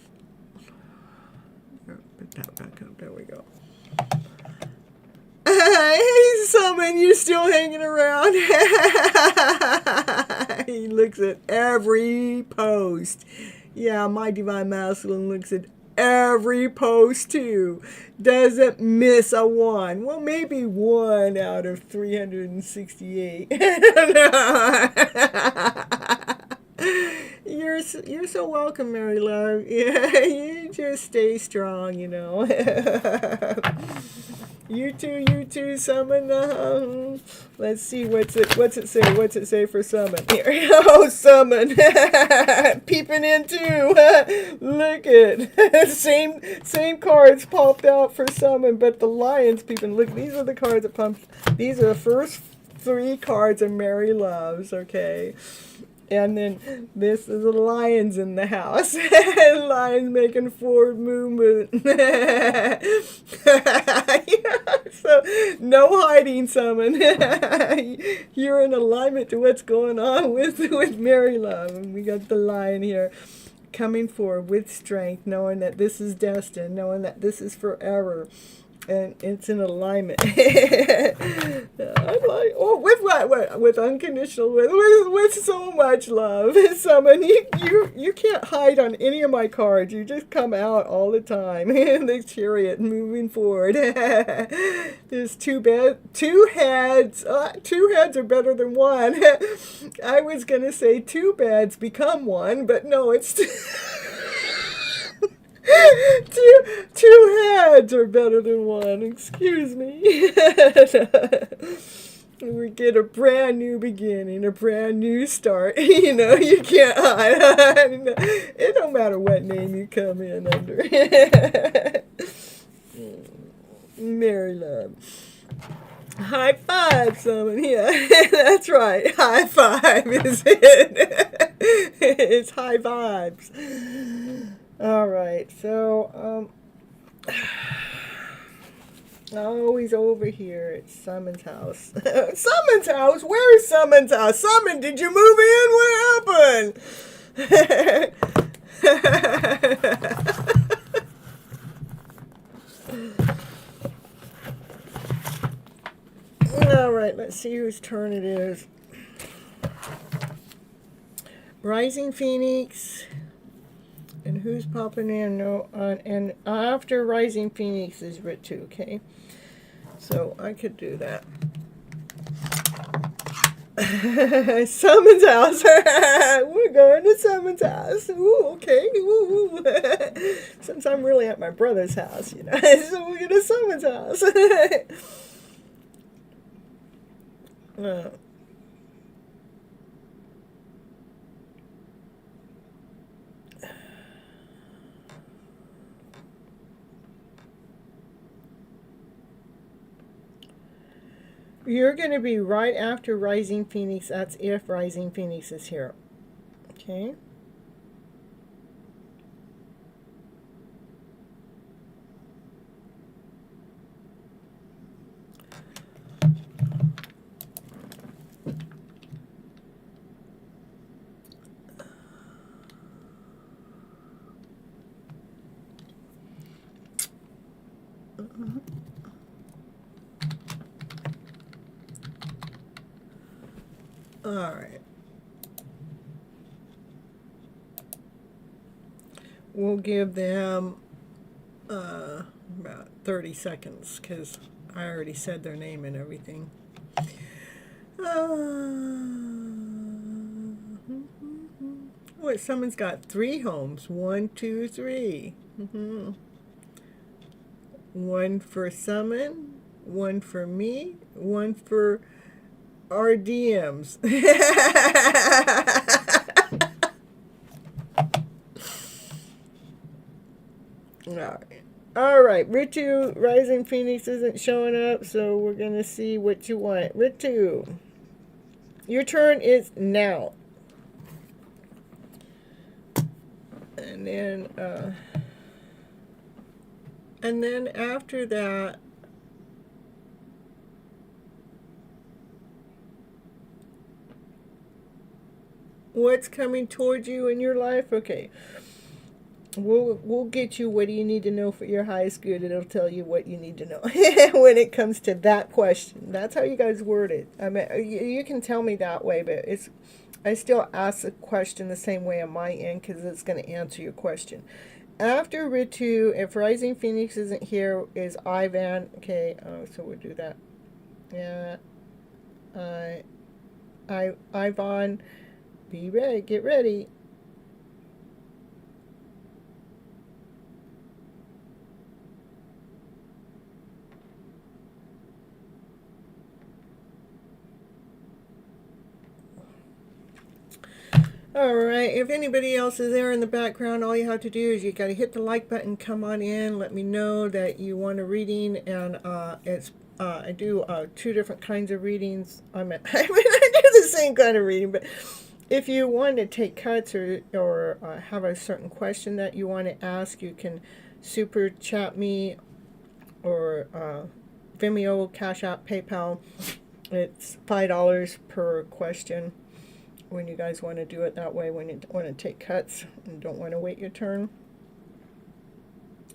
put that back up. There we go. Hey, Summon, you still hanging around? He looks at every post. Yeah, my Divine Masculine looks at every post too. Doesn't miss a one. Well, maybe one out of 368. You're so welcome, Mary Love. Yeah, you just stay strong, you know. You too, Summon. Let's see, what's it say? What's it say for Summon? Here, oh, Summon, peeping in too. Look at same cards popped out for Summon, but the Lion's peeping. Look, these are the cards that pumped. These are the first 3 cards of Mary Loves. Okay. And then this is the Lions in the house. Lions making forward movement. So no hiding, Summon. You're in alignment to what's going on with Mary Love. And we got the Lion here coming forward with strength, knowing that this is destined, knowing that this is forever. And it's in alignment. I'm like, oh, with what? With unconditional, with so much love. Someone you can't hide on any of my cards. You just come out all the time. The Chariot moving forward. There's two heads. 2 heads are better than one. I was gonna say 2 beds become one, but no, it's. Two heads are better than one. Excuse me. We get a brand new beginning, a brand new start. You know, you can't hide. It don't matter what name you come in under. Mary Love. High five, Summon. Yeah, that's right. High five is it. It's high vibes. All right, so he's over here at Summon's house. Summon's house? Where is Summon's house? Summon, did you move in? What happened? All right, let's see whose turn it is. Rising Phoenix. And who's popping in? No, and after Rising Phoenix is Ritu, okay? So I could do that. Summon's house. We're going to Summon's house. Ooh, okay. Ooh. Since I'm really at my brother's house, you know. So we're going to Summon's house. You're going to be right after Rising Phoenix. That's if Rising Phoenix is here. Okay. All right. We'll give them about 30 seconds because I already said their name and everything. Wait, someone's got 3 homes. 1, 2, 3. One for Summon, one for me, one for our DMs. All right. Ritu, Rising Phoenix isn't showing up, so we're going to see what you want. Ritu, your turn is now. And then, And then after that, what's coming towards you in your life? Okay. We'll get you what do you need to know for your highest good. It'll tell you what you need to know when it comes to that question. That's how you guys word it. I mean, you can tell me that way, but I still ask the question the same way on my end because it's going to answer your question. After Ritu, if Rising Phoenix isn't here, is Ivan. Okay, so we'll do that. Yeah, Ivan, be ready. Get ready. Alright, if anybody else is there in the background, all you have to do is you got to hit the like button, come on in, let me know that you want a reading, and I do 2 different kinds of readings. I do the same kind of reading, but if you want to take cuts or have a certain question that you want to ask, you can super chat me or Vimeo, CashApp, PayPal. It's $5 per question. When you guys want to do it that way, when you want to take cuts and don't want to wait your turn.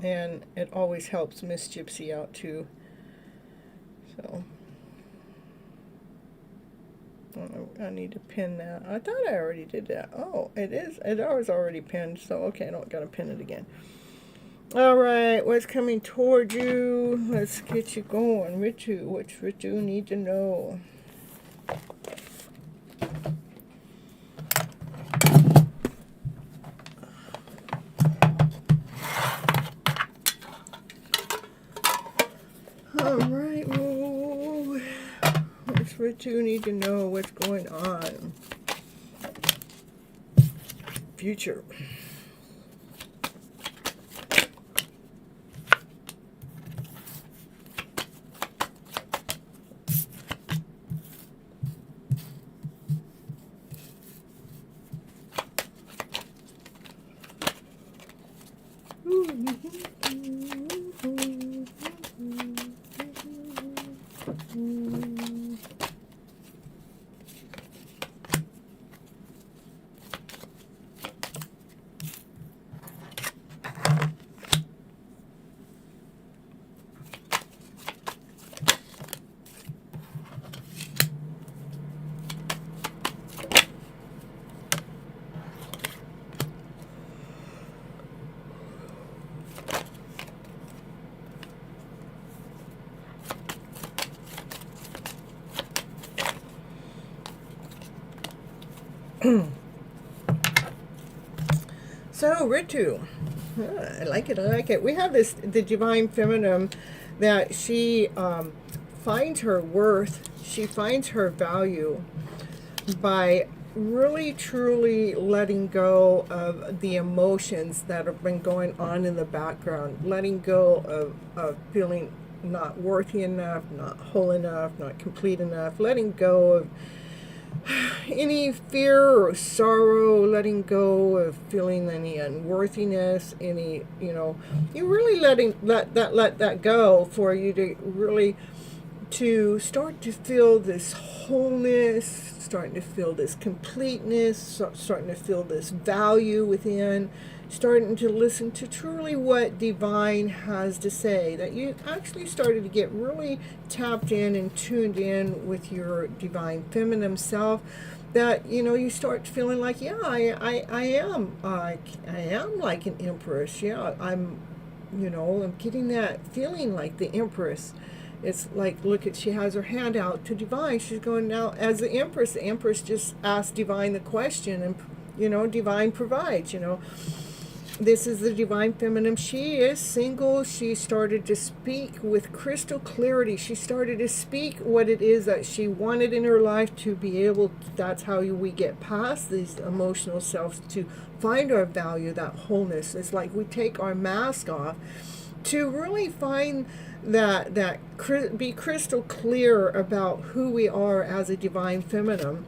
And it always helps Miss Gypsy out too. So I need to pin that. I thought I already did that. Oh, it is. It was already pinned. So okay, I don't got to pin it again. All right, what's coming toward you? Let's get you going. Ritu, what's Ritu need to know? Alright, what's Ritu need to know? What's going on? Future. So, Ritu, I like it, I like it. We have the Divine Feminine that she finds her worth, she finds her value by really truly letting go of the emotions that have been going on in the background, letting go of feeling not worthy enough, not whole enough, not complete enough, letting go of any fear or sorrow, letting go of feeling any unworthiness, any, you really let that go for you to really to start to feel this wholeness, starting to feel this completeness, starting to feel this value within, starting to listen to truly what divine has to say, that you actually started to get really tapped in and tuned in with your divine feminine self, that you start feeling like, yeah, I am like an empress. Yeah, I'm getting that feeling like the empress. It's like, look at, she has her hand out to divine. She's going, now as the empress just asked divine the question, and divine provides. This is the divine feminine. She is single. She started to speak with crystal clarity. She started to speak what it is that she wanted in her life to be able to, that's how we get past these emotional selves, to find our value, that wholeness. It's like we take our mask off to really find that be crystal clear about who we are as a divine feminine.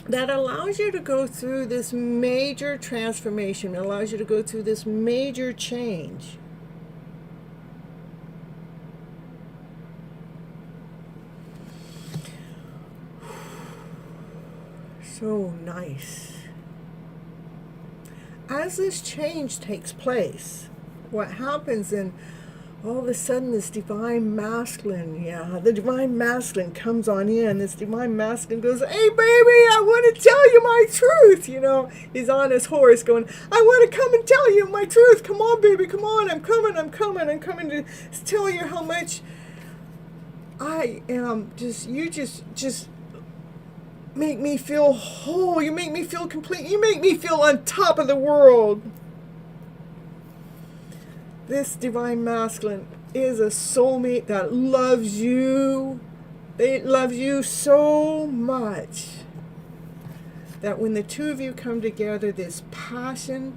That allows you to go through this major transformation, allows you to go through this major change. so nice. As this change takes place, what happens, and all of a sudden this divine masculine, the divine masculine comes on in. This divine masculine goes, "Hey baby, I want to tell you my truth." He's on his horse going, "I want to come and tell you my truth. Come on baby, come on, I'm coming to tell you how much I am you just make me feel whole. You make me feel complete. You make me feel on top of the world." This divine masculine is a soulmate that loves you. It loves you so much that when the two of you come together, this passion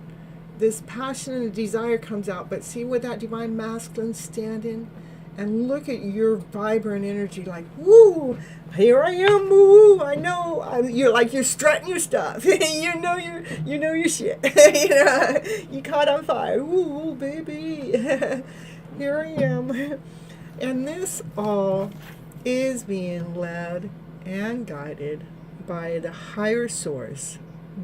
and desire comes out. But see where that divine masculine standing, and look at your vibrant energy, like, woo, here I am, woo, I know, you're strutting your stuff, you know your shit, you caught on fire, woo, baby, here I am, and this all is being led and guided by the higher source,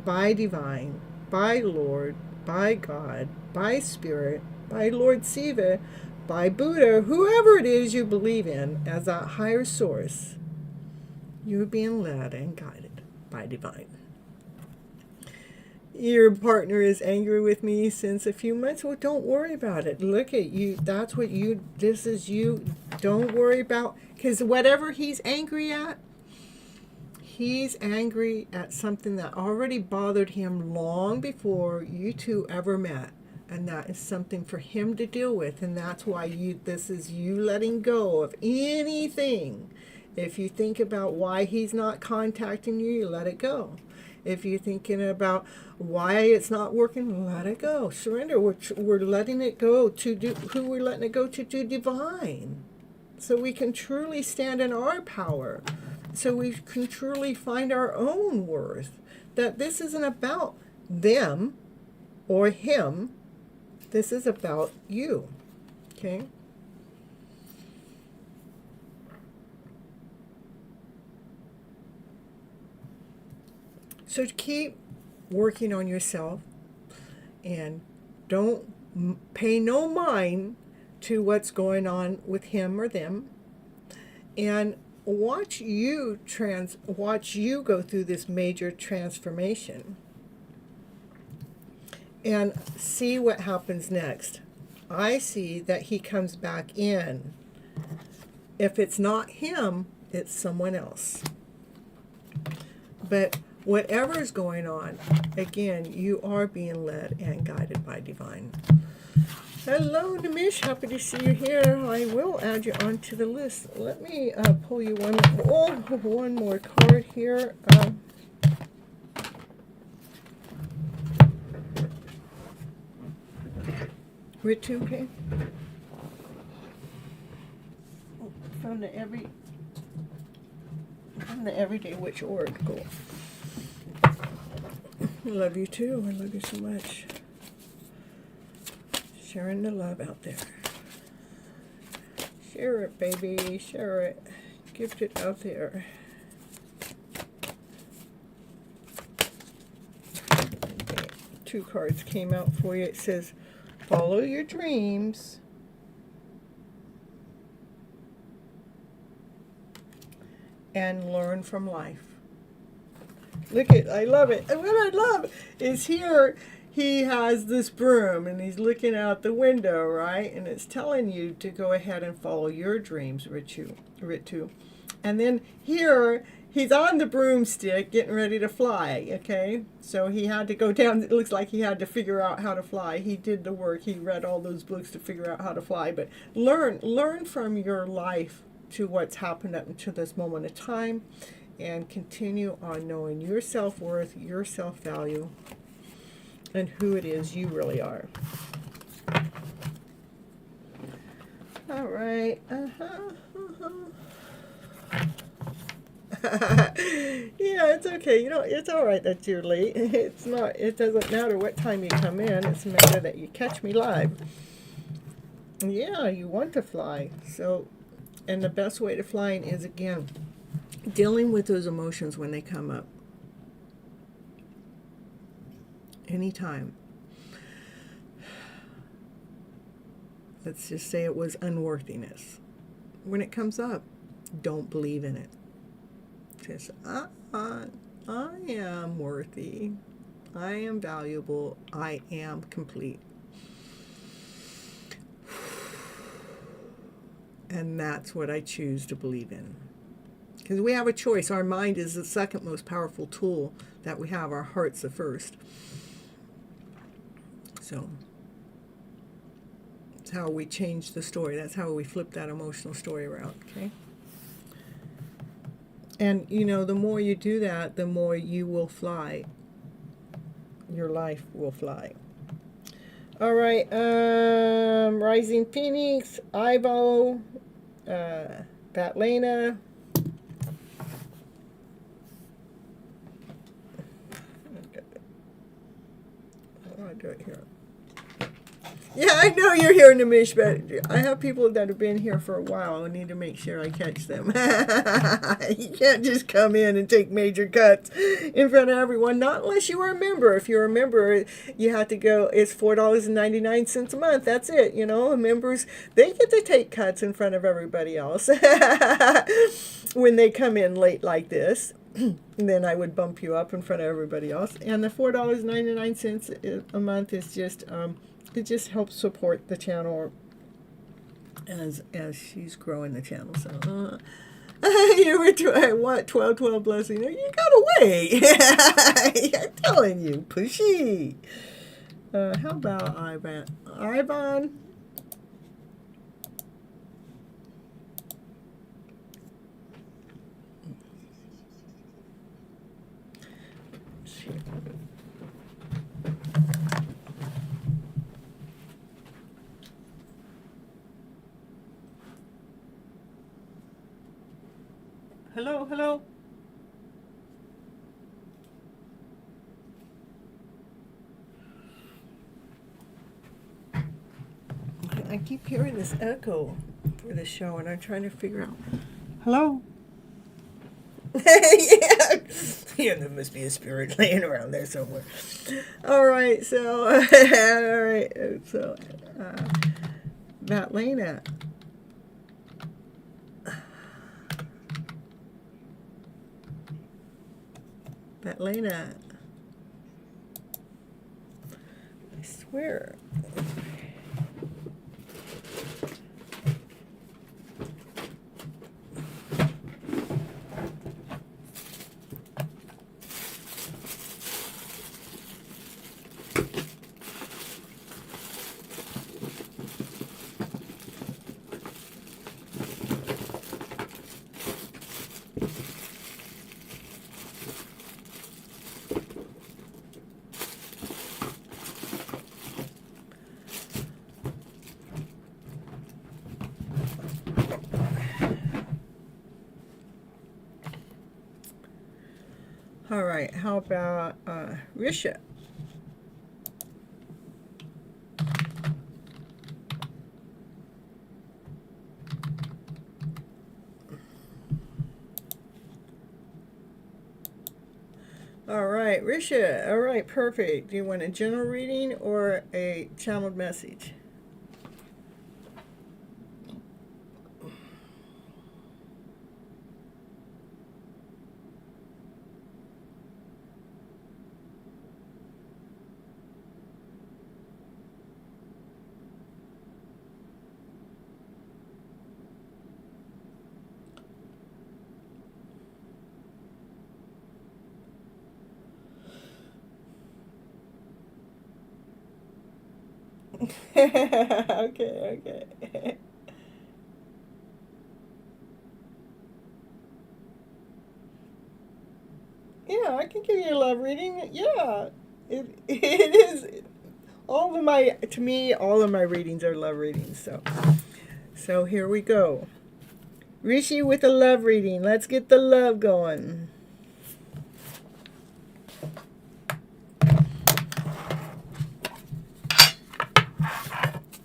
by divine, by Lord, by God, by Spirit, by Lord Siva, by Buddha, whoever it is you believe in as that higher source. You're being led and guided by divine. Your partner is angry with me since a few months. Well, don't worry about it. Look at you. This is you. Don't worry about, because whatever he's angry at something that already bothered him long before you two ever met. And that is something for him to deal with. And that's why this is you letting go of anything. If you think about why he's not contacting you, you let it go. If you're thinking about why it's not working, let it go. Surrender. We're letting it go to do who we're letting it go to divine. So we can truly stand in our power. So we can truly find our own worth. That this isn't about them or him. This is about you, okay? So keep working on yourself and don't pay no mind to what's going on with him or them, and watch you go through this major transformation. And see what happens next. I see that he comes back in. If it's not him, it's someone else. But whatever is going on, again, you are being led and guided by divine. Hello, Nimish. Happy to see you here. I will add you onto the list. Let me pull you one more card here. Ritu, okay? From the Everyday Witch Oracle. I love you too. I love you so much. Sharing the love out there. Share it, baby. Share it. Gift it out there. Okay. 2 cards came out for you. It says, follow your dreams and learn from life. Look at, I love it. And what I love is here he has this broom and he's looking out the window, right? And it's telling you to go ahead and follow your dreams, Ritu. And then here he's on the broomstick getting ready to fly, okay? So he had to go down. It looks like he had to figure out how to fly. He did the work. He read all those books to figure out how to fly. But learn from your life to what's happened up until this moment of time, and continue on knowing your self-worth, your self-value, and who it is you really are. All right. Yeah, it's okay. It's all right that you're late. It's not. It doesn't matter what time you come in. It's a matter that you catch me live. Yeah, you want to fly. So, and the best way to flying is, again, dealing with those emotions when they come up. anytime. Let's just say it was unworthiness. When it comes up, don't believe in it. Just, I am worthy. I am valuable. I am complete. And that's what I choose to believe in. Because we have a choice. Our mind is the second most powerful tool that we have. Our heart's the first. So that's how we change the story. That's how we flip that emotional story around, okay? And, you know, the more you do that, the more you will fly. Your life will fly. All right, Rising Phoenix, Ivo, Batlana. How do I do it here? Yeah, I know you're here, Nimish, but I have people that have been here for a while. I need to make sure I catch them. You can't just come in and take major cuts in front of everyone, not unless you are a member. If you're a member, you have to go, it's $4.99 a month. That's it. You know, members, they get to take cuts in front of everybody else when they come in late like this. And then I would bump you up in front of everybody else. And the $4.99 a month is just... it just helps support the channel as she's growing the channel. So you were what 12 blessing? You got away. I'm telling you, pushy. How about Ivan? Ivan. Hello, hello. I keep hearing this echo for the show, and I'm trying to figure out. Hello? Yeah, there must be a spirit laying around there somewhere. All right, so, Batlana. Batlana. I swear. All right, how about Risha? All right, Risha. All right, perfect. Do you want a general reading or a channeled message? Okay. Yeah, I can give you a love reading. Yeah, it is. All of my readings are love readings. So here we go. Rishi with a love reading. Let's get the love going.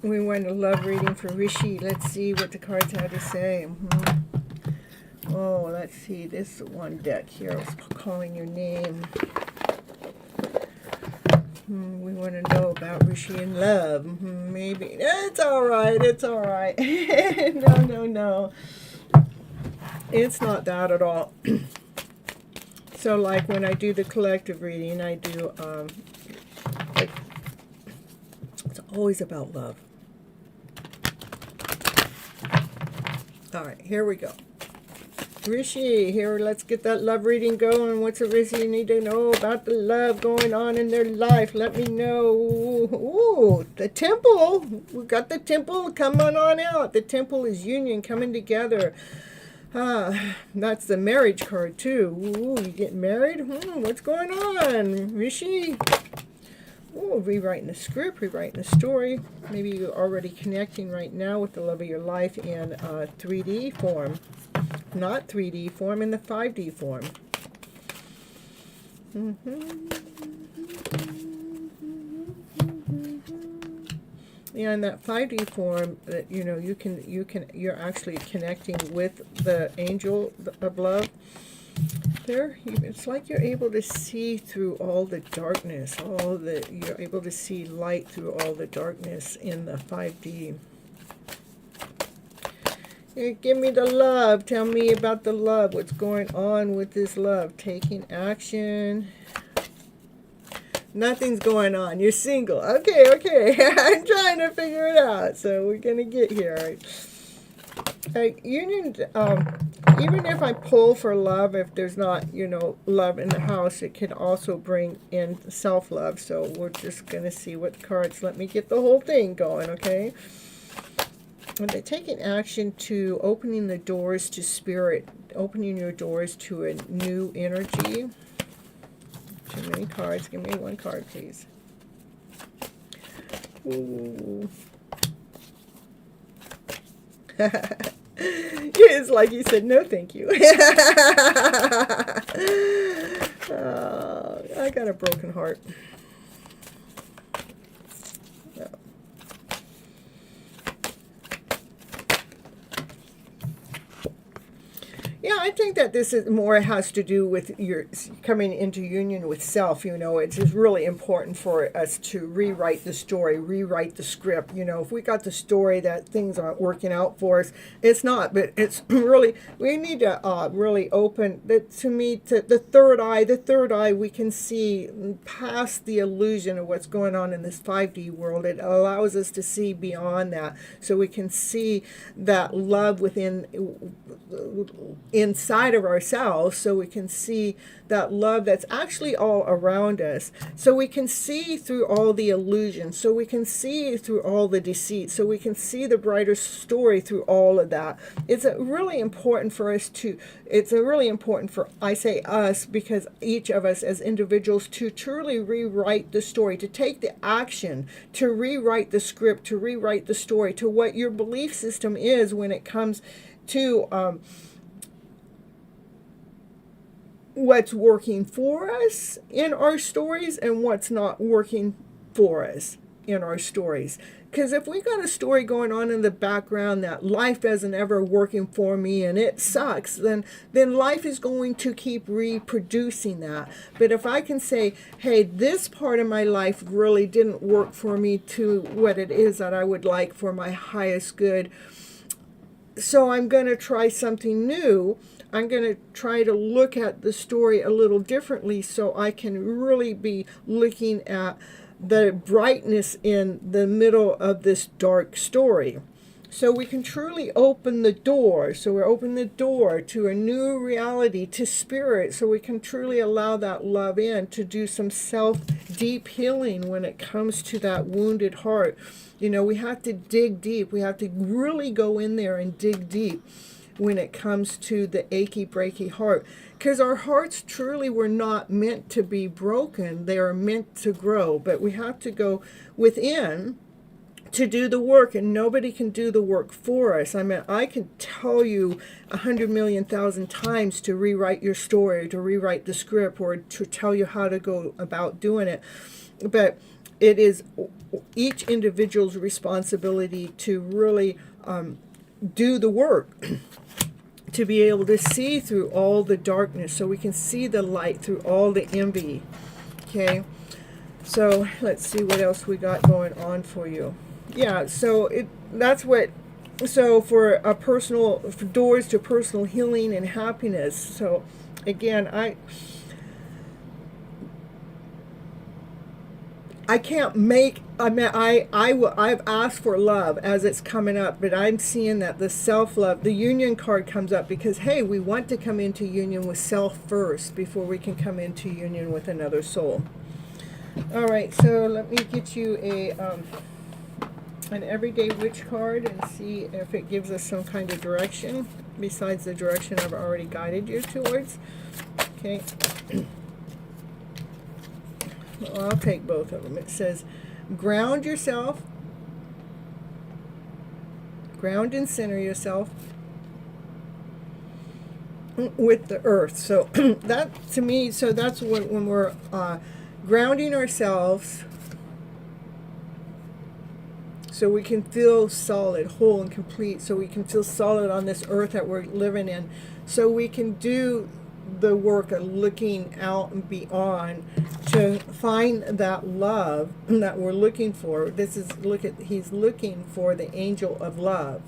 We want a love reading for Rishi. Let's see what the cards have to say. Oh, let's see. This one deck here is calling your name. We want to know about Rishi and love. Maybe. It's all right. It's all right. No. It's not that at all. So like when I do the collective reading, I do, like, it's always about love. All right, here we go. Rishi, here, let's get that love reading going. What's a Rishi you need to know about the love going on in their life? Let me know. Ooh, the temple. We got the temple. Come on out. The temple is union, coming together. That's the marriage card too. Ooh, you getting married? What's going on, Rishi? Ooh, rewriting the script, rewriting the story. Maybe you're already connecting right now with the love of your life in 3D form. Not 3D form, in the 5D form. Yeah, in that 5D form, you know, you're actually connecting with the angel of love. There, it's like you're able to see through all the darkness, you're able to see light through all the darkness in the 5D. Hey, give me the love. Tell me about the love. What's going on with this love? Taking action. Nothing's going on. You're single. Okay. I'm trying to figure it out. So we're going to get here. Union, even if I pull for love, if there's not, you know, love in the house, it can also bring in self-love. So we're just going to see what cards. Let me get the whole thing going, okay? And they're taking action to opening the doors to spirit, opening your doors to a new energy. Too many cards. Give me one card, please. Ooh. It's like you said, no thank you. I got a broken heart. Yeah, I think that this is more has to do with your coming into union with self. You know, it's really important for us to rewrite the story, rewrite the script. You know, if we got the story that things aren't working out for us, it's not. But it's really, we need to really open, to me, to the third eye. The third eye, we can see past the illusion of what's going on in this 5D world. It allows us to see beyond that, so we can see that love within, inside of ourselves, so we can see that love that's actually all around us, so we can see through all the illusion, so we can see through all the deceit, so we can see the brighter story through all of that. It's really important for us to, I say us, because each of us as individuals, to truly rewrite the story, to take the action, to rewrite the script, to rewrite the story, to what your belief system is when it comes to what's working for us in our stories and what's not working for us in our stories. Because if we got a story going on in the background that life isn't ever working for me and it sucks, then life is going to keep reproducing that. But if I can say, hey, this part of my life really didn't work for me to what it is that I would like for my highest good, so I'm going to try something new. I'm going to try to look at the story a little differently, so I can really be looking at the brightness in the middle of this dark story. So we can truly open the door. So we're opening the door to a new reality, to spirit, so we can truly allow that love in, to do some self-deep healing when it comes to that wounded heart. You know, we have to dig deep. We have to really go in there and dig deep when it comes to the achy, breaky heart. Because our hearts truly were not meant to be broken. They are meant to grow. But we have to go within to do the work, and nobody can do the work for us. I mean, I can tell you 100,000,000 times to rewrite your story, to rewrite the script, or to tell you how to go about doing it. But it is each individual's responsibility to really do the work, to be able to see through all the darkness, so we can see the light through all the envy. Okay, So let's see what else we got going on for you. Yeah, so so for for doors to personal healing and happiness. So again, I can't make, I've asked for love as it's coming up, but I'm seeing that the self-love, the union card comes up because, hey, we want to come into union with self first before we can come into union with another soul. All right, so let me get you an everyday witch card and see if it gives us some kind of direction besides the direction I've already guided you towards. Okay. Well, I'll take both of them. It says, ground yourself, ground and center yourself with the earth. So that, to me, so that's when we're grounding ourselves so we can feel solid, whole, and complete, so we can feel solid on this earth that we're living in, so we can do the work of looking out and beyond to find that love that we're looking for. This is, he's looking for the angel of love.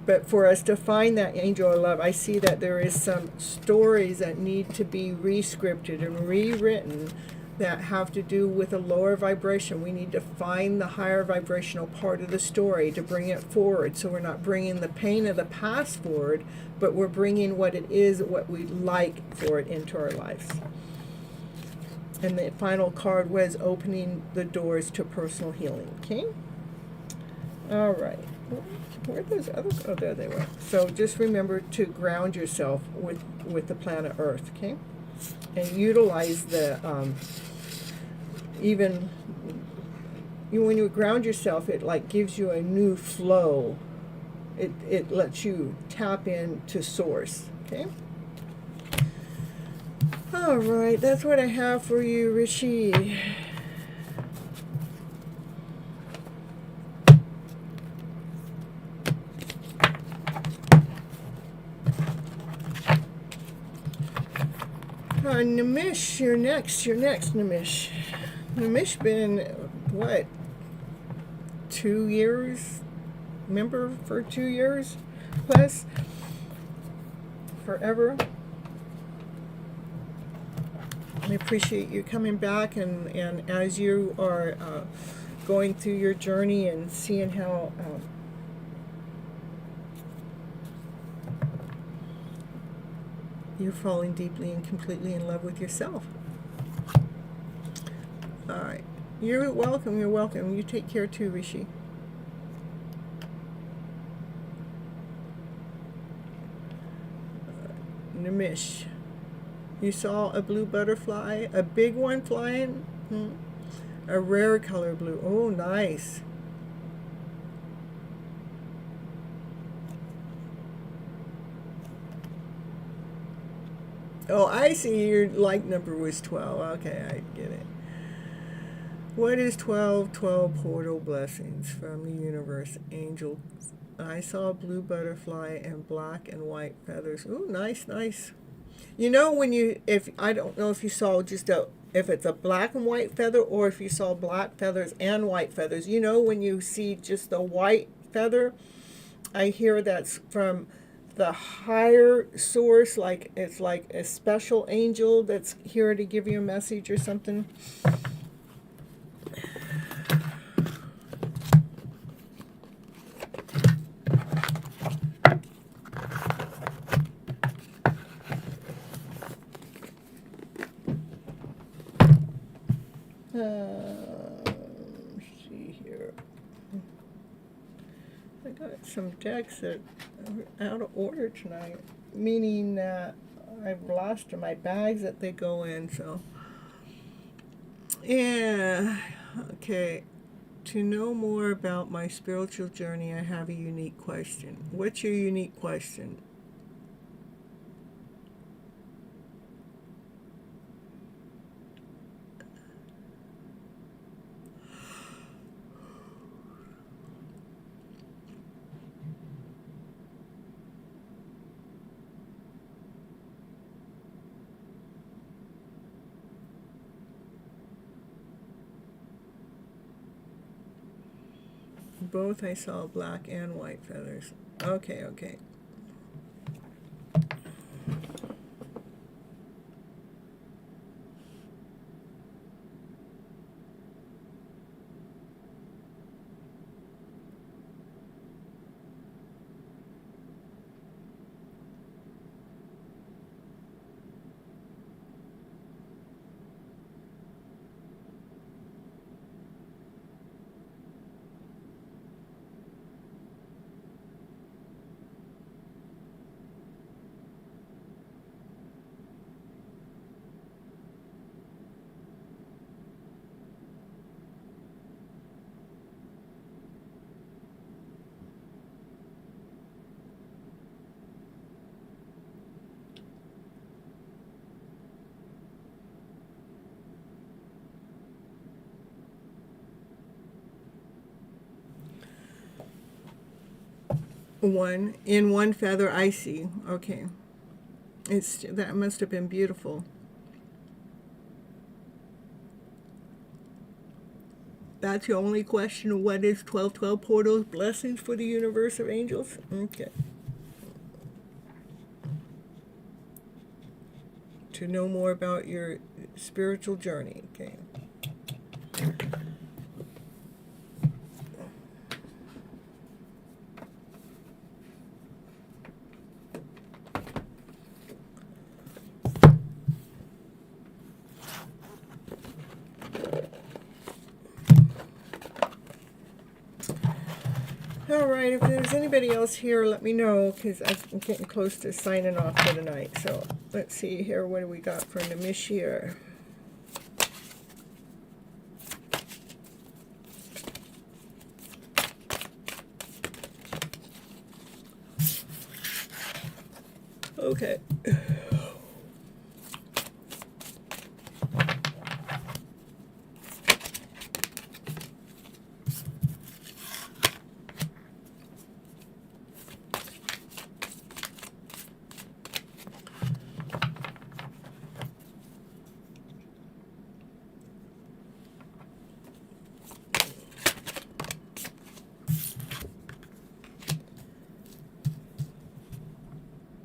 But for us to find that angel of love, I see that there is some stories that need to be re-scripted and rewritten that have to do with a lower vibration. We need to find the higher vibrational part of the story to bring it forward. So we're not bringing the pain of the past forward, but we're bringing what it is, what we'd like for it into our lives. And the final card was opening the doors to personal healing. Okay? All right. Where are those others? Oh, there they were. So just remember to ground yourself with the planet Earth, okay? And utilize the, when you ground yourself, it like gives you a new flow. It lets you tap into source, okay? All right, that's what I have for you, Rishi. Nimish, you're next, Nimish. Nimish been, what, 2 years? Member for 2 years plus? Forever. I appreciate you coming back, and as you are going through your journey and seeing how you're falling deeply and completely in love with yourself. All right. You're welcome. You're welcome. You take care too, Rishi. Nimish. You saw a blue butterfly, a big one flying? A rare color blue. Oh, nice. Oh, I see your like number was 12. Okay, I get it. What is 12? 12 portal blessings from the universe. Angels. I saw a blue butterfly and black and white feathers. Ooh, nice, nice. You know, I don't know if you saw if it's a black and white feather or if you saw black feathers and white feathers. You know, when you see just the white feather, I hear that's from the higher source, like it's like a special angel that's here to give you a message or something. See here. I got some decks that are out of order tonight, meaning that I've lost my bags that they go in, so. Yeah, okay. To know more about my spiritual journey, I have a unique question. What's your unique question? both I saw black and white feathers. Okay, okay. One feather I see. Okay. That must have been beautiful. That's your only question. What is 1212 portals? Blessings for the universe of angels? Okay. To know more about your spiritual journey. Okay. All right, if there's anybody else here, let me know, because I'm getting close to signing off for the night. So let's see here, what do we got for Namishir? Okay.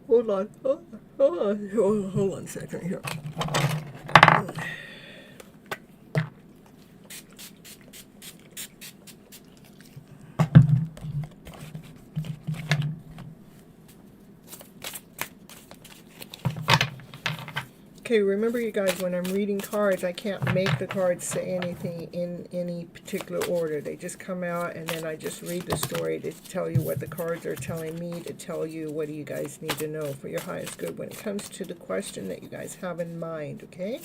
Hold on. Hold on a second here. Okay, remember you guys, when I'm reading cards, I can't make the cards say anything in any particular order. They just come out, and then I just read the story to tell you what the cards are telling me, to tell you what do you guys need to know for your highest good when it comes to the question that you guys have in mind, okay?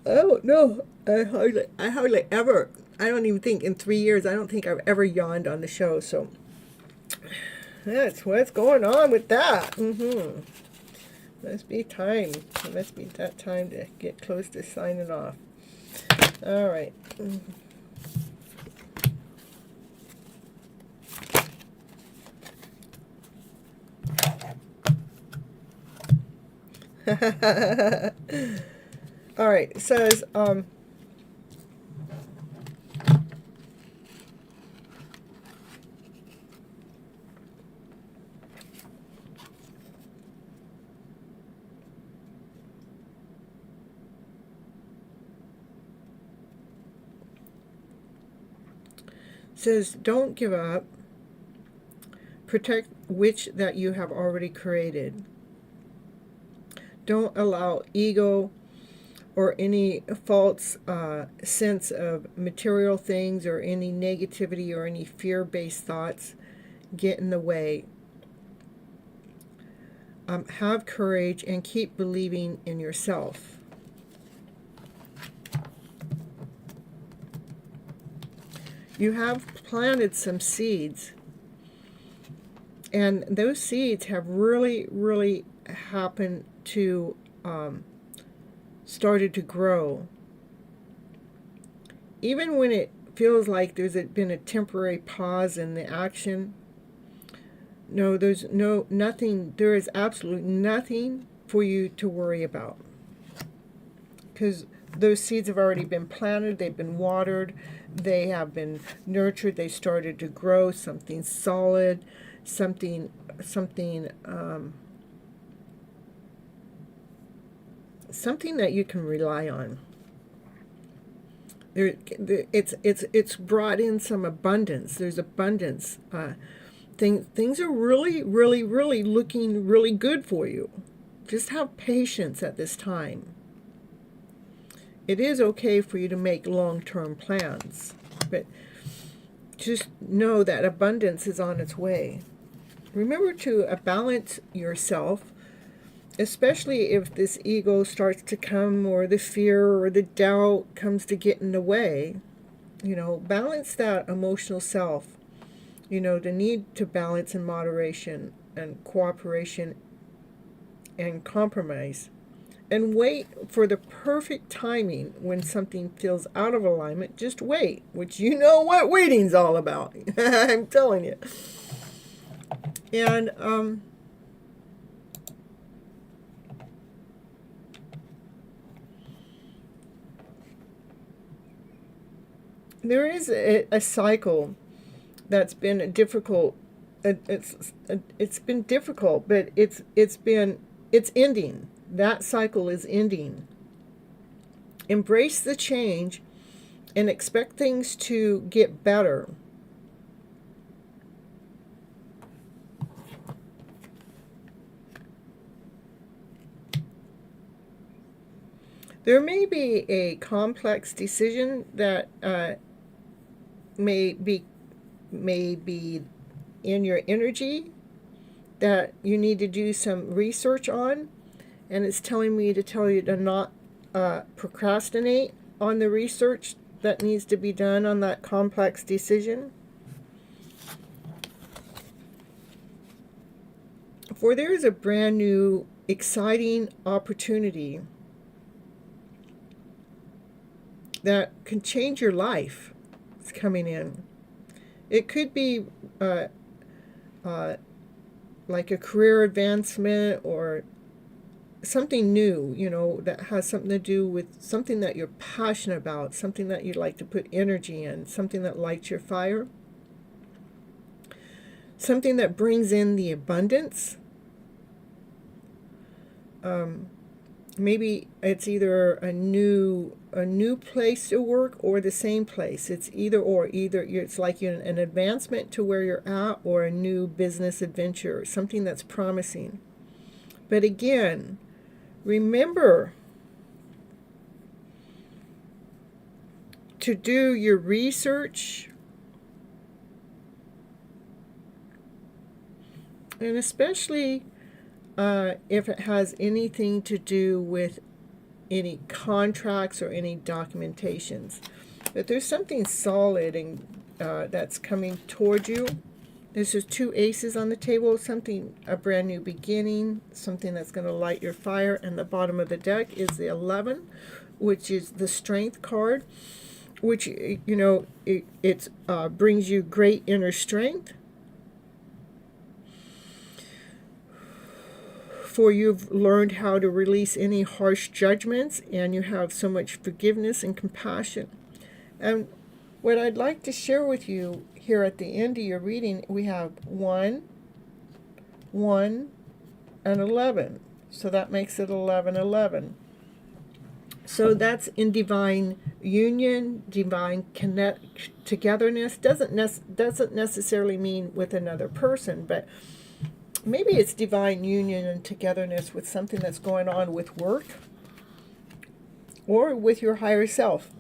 I don't know. I hardly ever, I don't even think in 3 years, I don't think I've ever yawned on the show, so that's what's going on with that. Must be time. It must be that time to get close to signing off. All right. All right, it says, don't give up. Protect which that you have already created. Don't allow ego or any false sense of material things or any negativity or any fear-based thoughts get in the way. Have courage and keep believing in yourself. You have planted some seeds, and those seeds have really happened to started to grow. Even when it feels like there's been a temporary pause in the action No, there's nothing, there is absolutely nothing for you to worry about. Because those seeds have already been planted, they've been watered, they have been nurtured, they started to grow something solid, something that you can rely on. It's brought in some abundance. There's abundance. Things are really, really, really looking really good for you. Just have patience at this time. It is okay for you to make long-term plans, but just know that abundance is on its way. Remember to balance yourself, especially if this ego starts to come, or the fear or the doubt comes to get in the way. Balance that emotional self. The need to balance in moderation and cooperation and compromise. And wait for the perfect timing when something feels out of alignment. Just wait, which you know what waiting's all about. I'm telling you. And there is a cycle that's been difficult. It's been difficult, but it's ending. That cycle is ending. Embrace the change and expect things to get better. There may be a complex decision that may be in your energy that you need to do some research on, and it's telling me to tell you to not procrastinate on the research that needs to be done on that complex decision. For there is a brand new, exciting opportunity that can change your life. It's coming in. It could be like a career advancement or something new, that has something to do with something that you're passionate about, something that you'd like to put energy in, something that lights your fire, something that brings in the abundance. Maybe it's either a new place to work or the same place. It's either or. It's like an advancement to where you're at, or a new business adventure, something that's promising. But again, remember to do your research, and especially if it has anything to do with any contracts or any documentations. But there's something solid and that's coming toward you. There's just two aces on the table, a brand new beginning, something that's going to light your fire. And the bottom of the deck is the 11, which is the Strength card, which, it brings you great inner strength. For you've learned how to release any harsh judgments, and you have so much forgiveness and compassion. And what I'd like to share with you here at the end of your reading, we have 1, 1, and 11. So that makes it 11, 11. So that's in divine union, divine togetherness. Doesn't necessarily mean with another person, but maybe it's divine union and togetherness with something that's going on with work or with your higher self.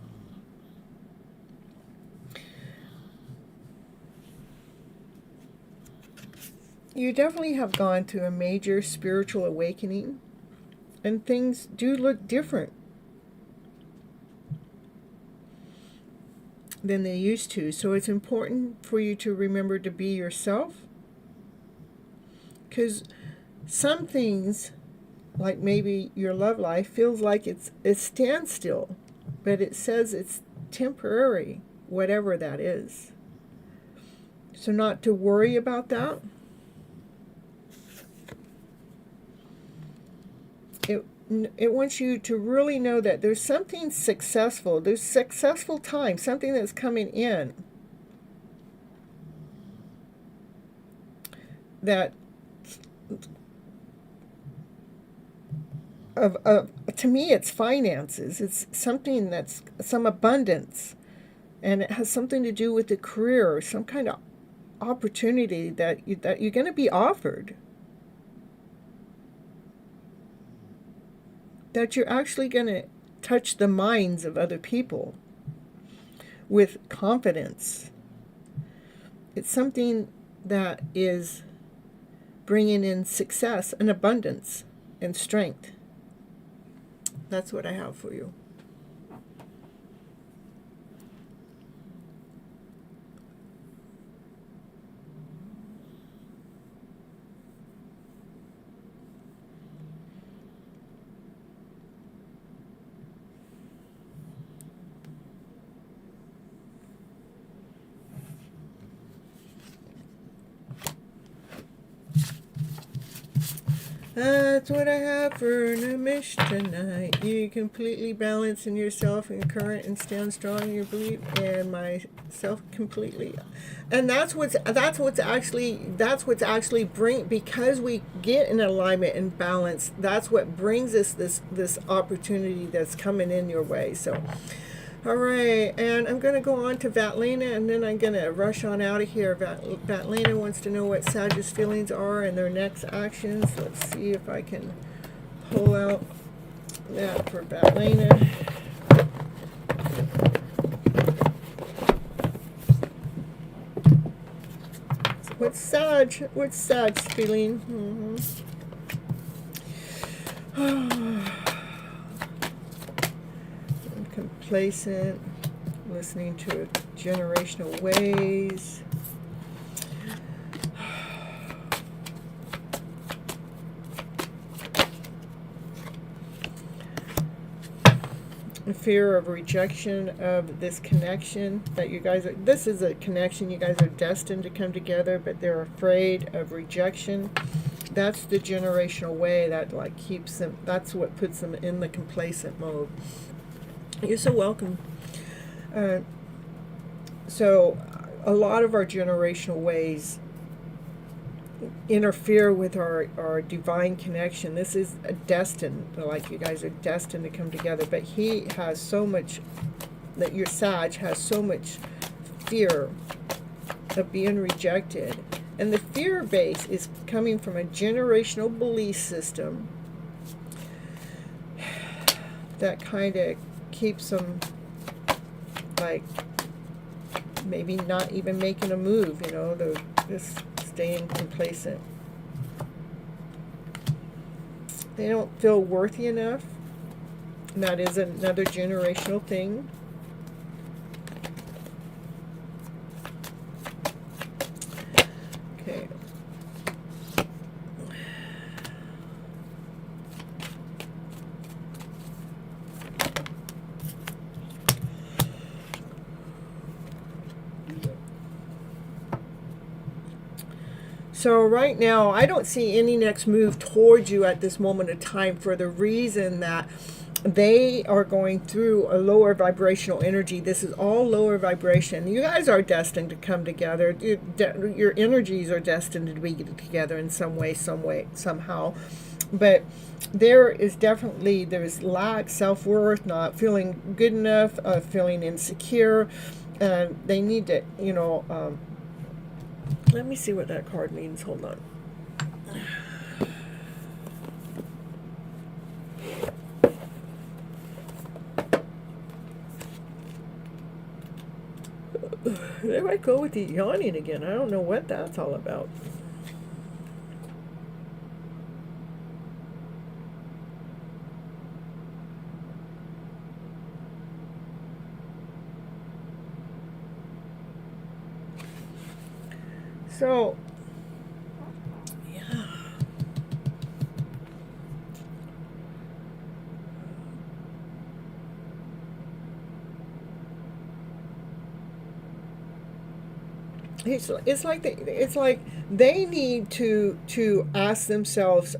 You definitely have gone through a major spiritual awakening, and things do look different than they used to. So it's important for you to remember to be yourself. Because some things, like maybe your love life, feels like it's a standstill, but it says it's temporary, whatever that is. So not to worry about that. it wants you to really know that there's something successful. There's successful time, something that's coming in that to me it's finances. It's something that's some abundance, and it has something to do with the career or some kind of opportunity that you're going to be offered, that you're actually going to touch the minds of other people with confidence. It's something that is bringing in success and abundance and strength. That's what I have for you. That's what I have for Namish tonight. You completely balance in yourself and current and stand strong in your belief and myself completely. And that's what's actually because we get in alignment and balance, that's what brings us this opportunity that's coming in your way. So all right, and I'm going to go on to Vatlina, and then I'm going to rush on out of here. Vatlina wants to know what Sag's feelings are and their next actions. Let's see if I can pull out that for Vatlina. What's Sag's feeling? Complacent, listening to generational ways. Fear of rejection of this connection that you guys are, this is a connection you guys are destined to come together, but they're afraid of rejection. That's the generational way that like keeps them, that's what puts them in the complacent mode. You're so welcome. So a lot of our generational ways interfere with our divine connection. This is a destined, like you guys are destined to come together, but he has so much, that your Sag has so much fear of being rejected. And the fear base is coming from a generational belief system that kind of keeps them like maybe not even making a move, you know, they're just staying complacent. They don't feel worthy enough. And that is another generational thing. Okay. So right now, I don't see any next move towards you at this moment of time for the reason that they are going through a lower vibrational energy. This is all lower vibration. You guys are destined to come together. Your energies are destined to be together in some way, somehow. But there is definitely, there's lack, self-worth, not feeling good enough, feeling insecure. They need to, you know, let me see what that card means. Hold on. There I go with the yawning again. I don't know what that's all about. So, yeah. It's like they need to ask themselves,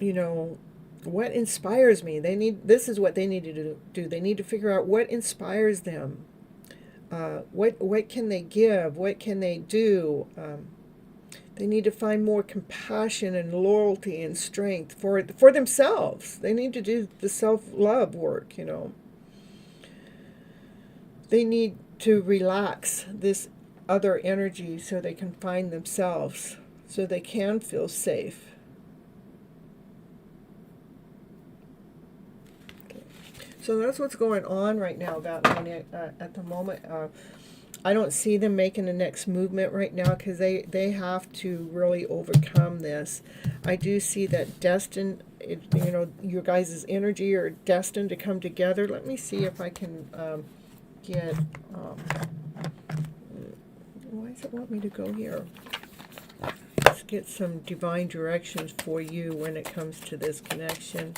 you know, what inspires me? This is what they need to do. They need to figure out what inspires them. What can they give? What can they do? They need to find more compassion and loyalty and strength for themselves. They need to do the self-love work, you know. They need to relax this other energy so they can find themselves, so they can feel safe. Okay. So that's what's going on right now at the moment. I don't see them making the next movement right now because they have to really overcome this. I do see that destined, you know, your guys' energy are destined to come together. Let me see if I can get, why does it want me to go here? Let's get some divine directions for you when it comes to this connection.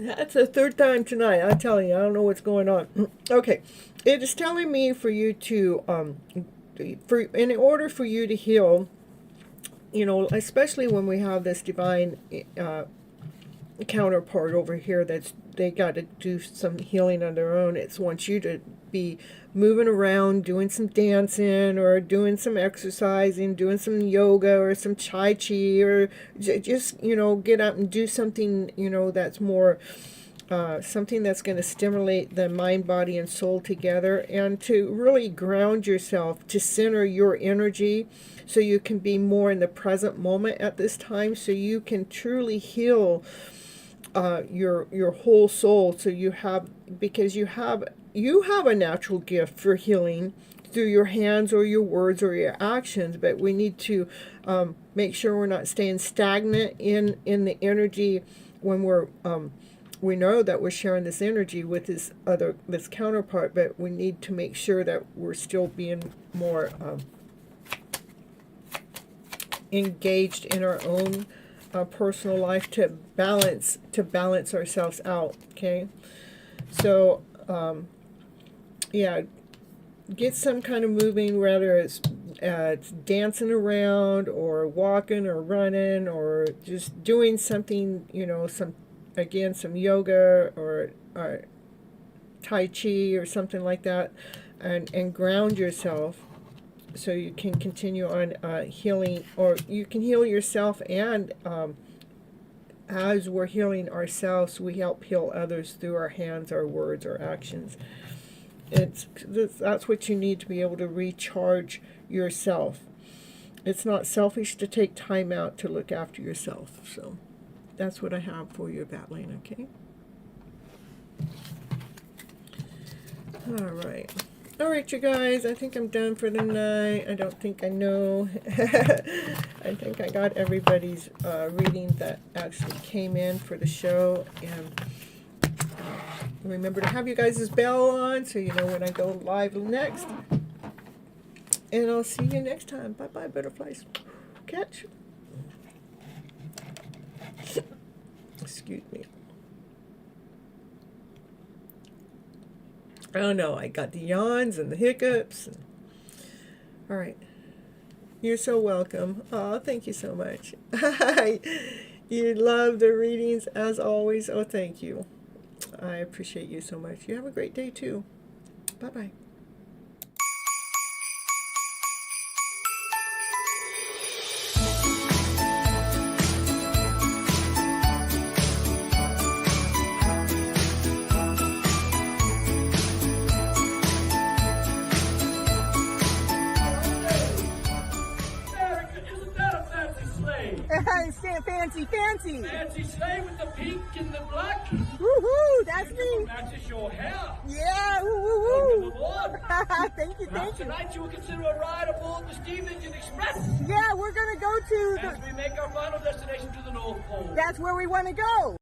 That's the third time tonight. I'm telling you, I don't know what's going on. Okay, it is telling me for you to, in order for you to heal, you know, especially when we have this divine counterpart over here they got to do some healing on their own. It wants you to be moving around, doing some dancing or doing some exercising, doing some yoga or some tai chi, or just, you know, get up and do something, you know, that's more something that's going to stimulate the mind, body, and soul together, and to really ground yourself, to center your energy so you can be more in the present moment at this time, so you can truly heal your whole soul. So you have, because you have a natural gift for healing through your hands or your words or your actions, but we need to make sure we're not staying stagnant in the energy when we're we know that we're sharing this energy with this counterpart, but we need to make sure that we're still being more engaged in our own personal life to balance ourselves out. Okay, so yeah, get some kind of moving, whether it's dancing around or walking or running or just doing something, you know, some yoga or tai chi or something like that, and ground yourself so you can continue on healing, or you can heal yourself, and as we're healing ourselves, we help heal others through our hands, our words, our actions. That's what you need to be able to recharge yourself. It's not selfish to take time out to look after yourself. So that's what I have for you, Batlane, okay? All right, you guys, I think I'm done for the night. I don't think I know. I think I got everybody's reading that actually came in for the show. And remember to have you guys' bell on so you know when I go live next. And I'll see you next time. Bye-bye, butterflies. Catch. Excuse me. I don't know. I got the yawns and the hiccups. All right. You're so welcome. Oh, thank you so much. You love the readings as always. Oh, thank you. I appreciate you so much. You have a great day too. Bye-bye. Fancy. Fancy sleigh with the pink and the black. Woohoo, that's me. Matches your hair. Yeah, Welcome woo. aboard. Thank you. Tonight you will consider a ride aboard the Steam Engine Express. Yeah, we're going to go to as we make our final destination to the North Pole. That's where we want to go.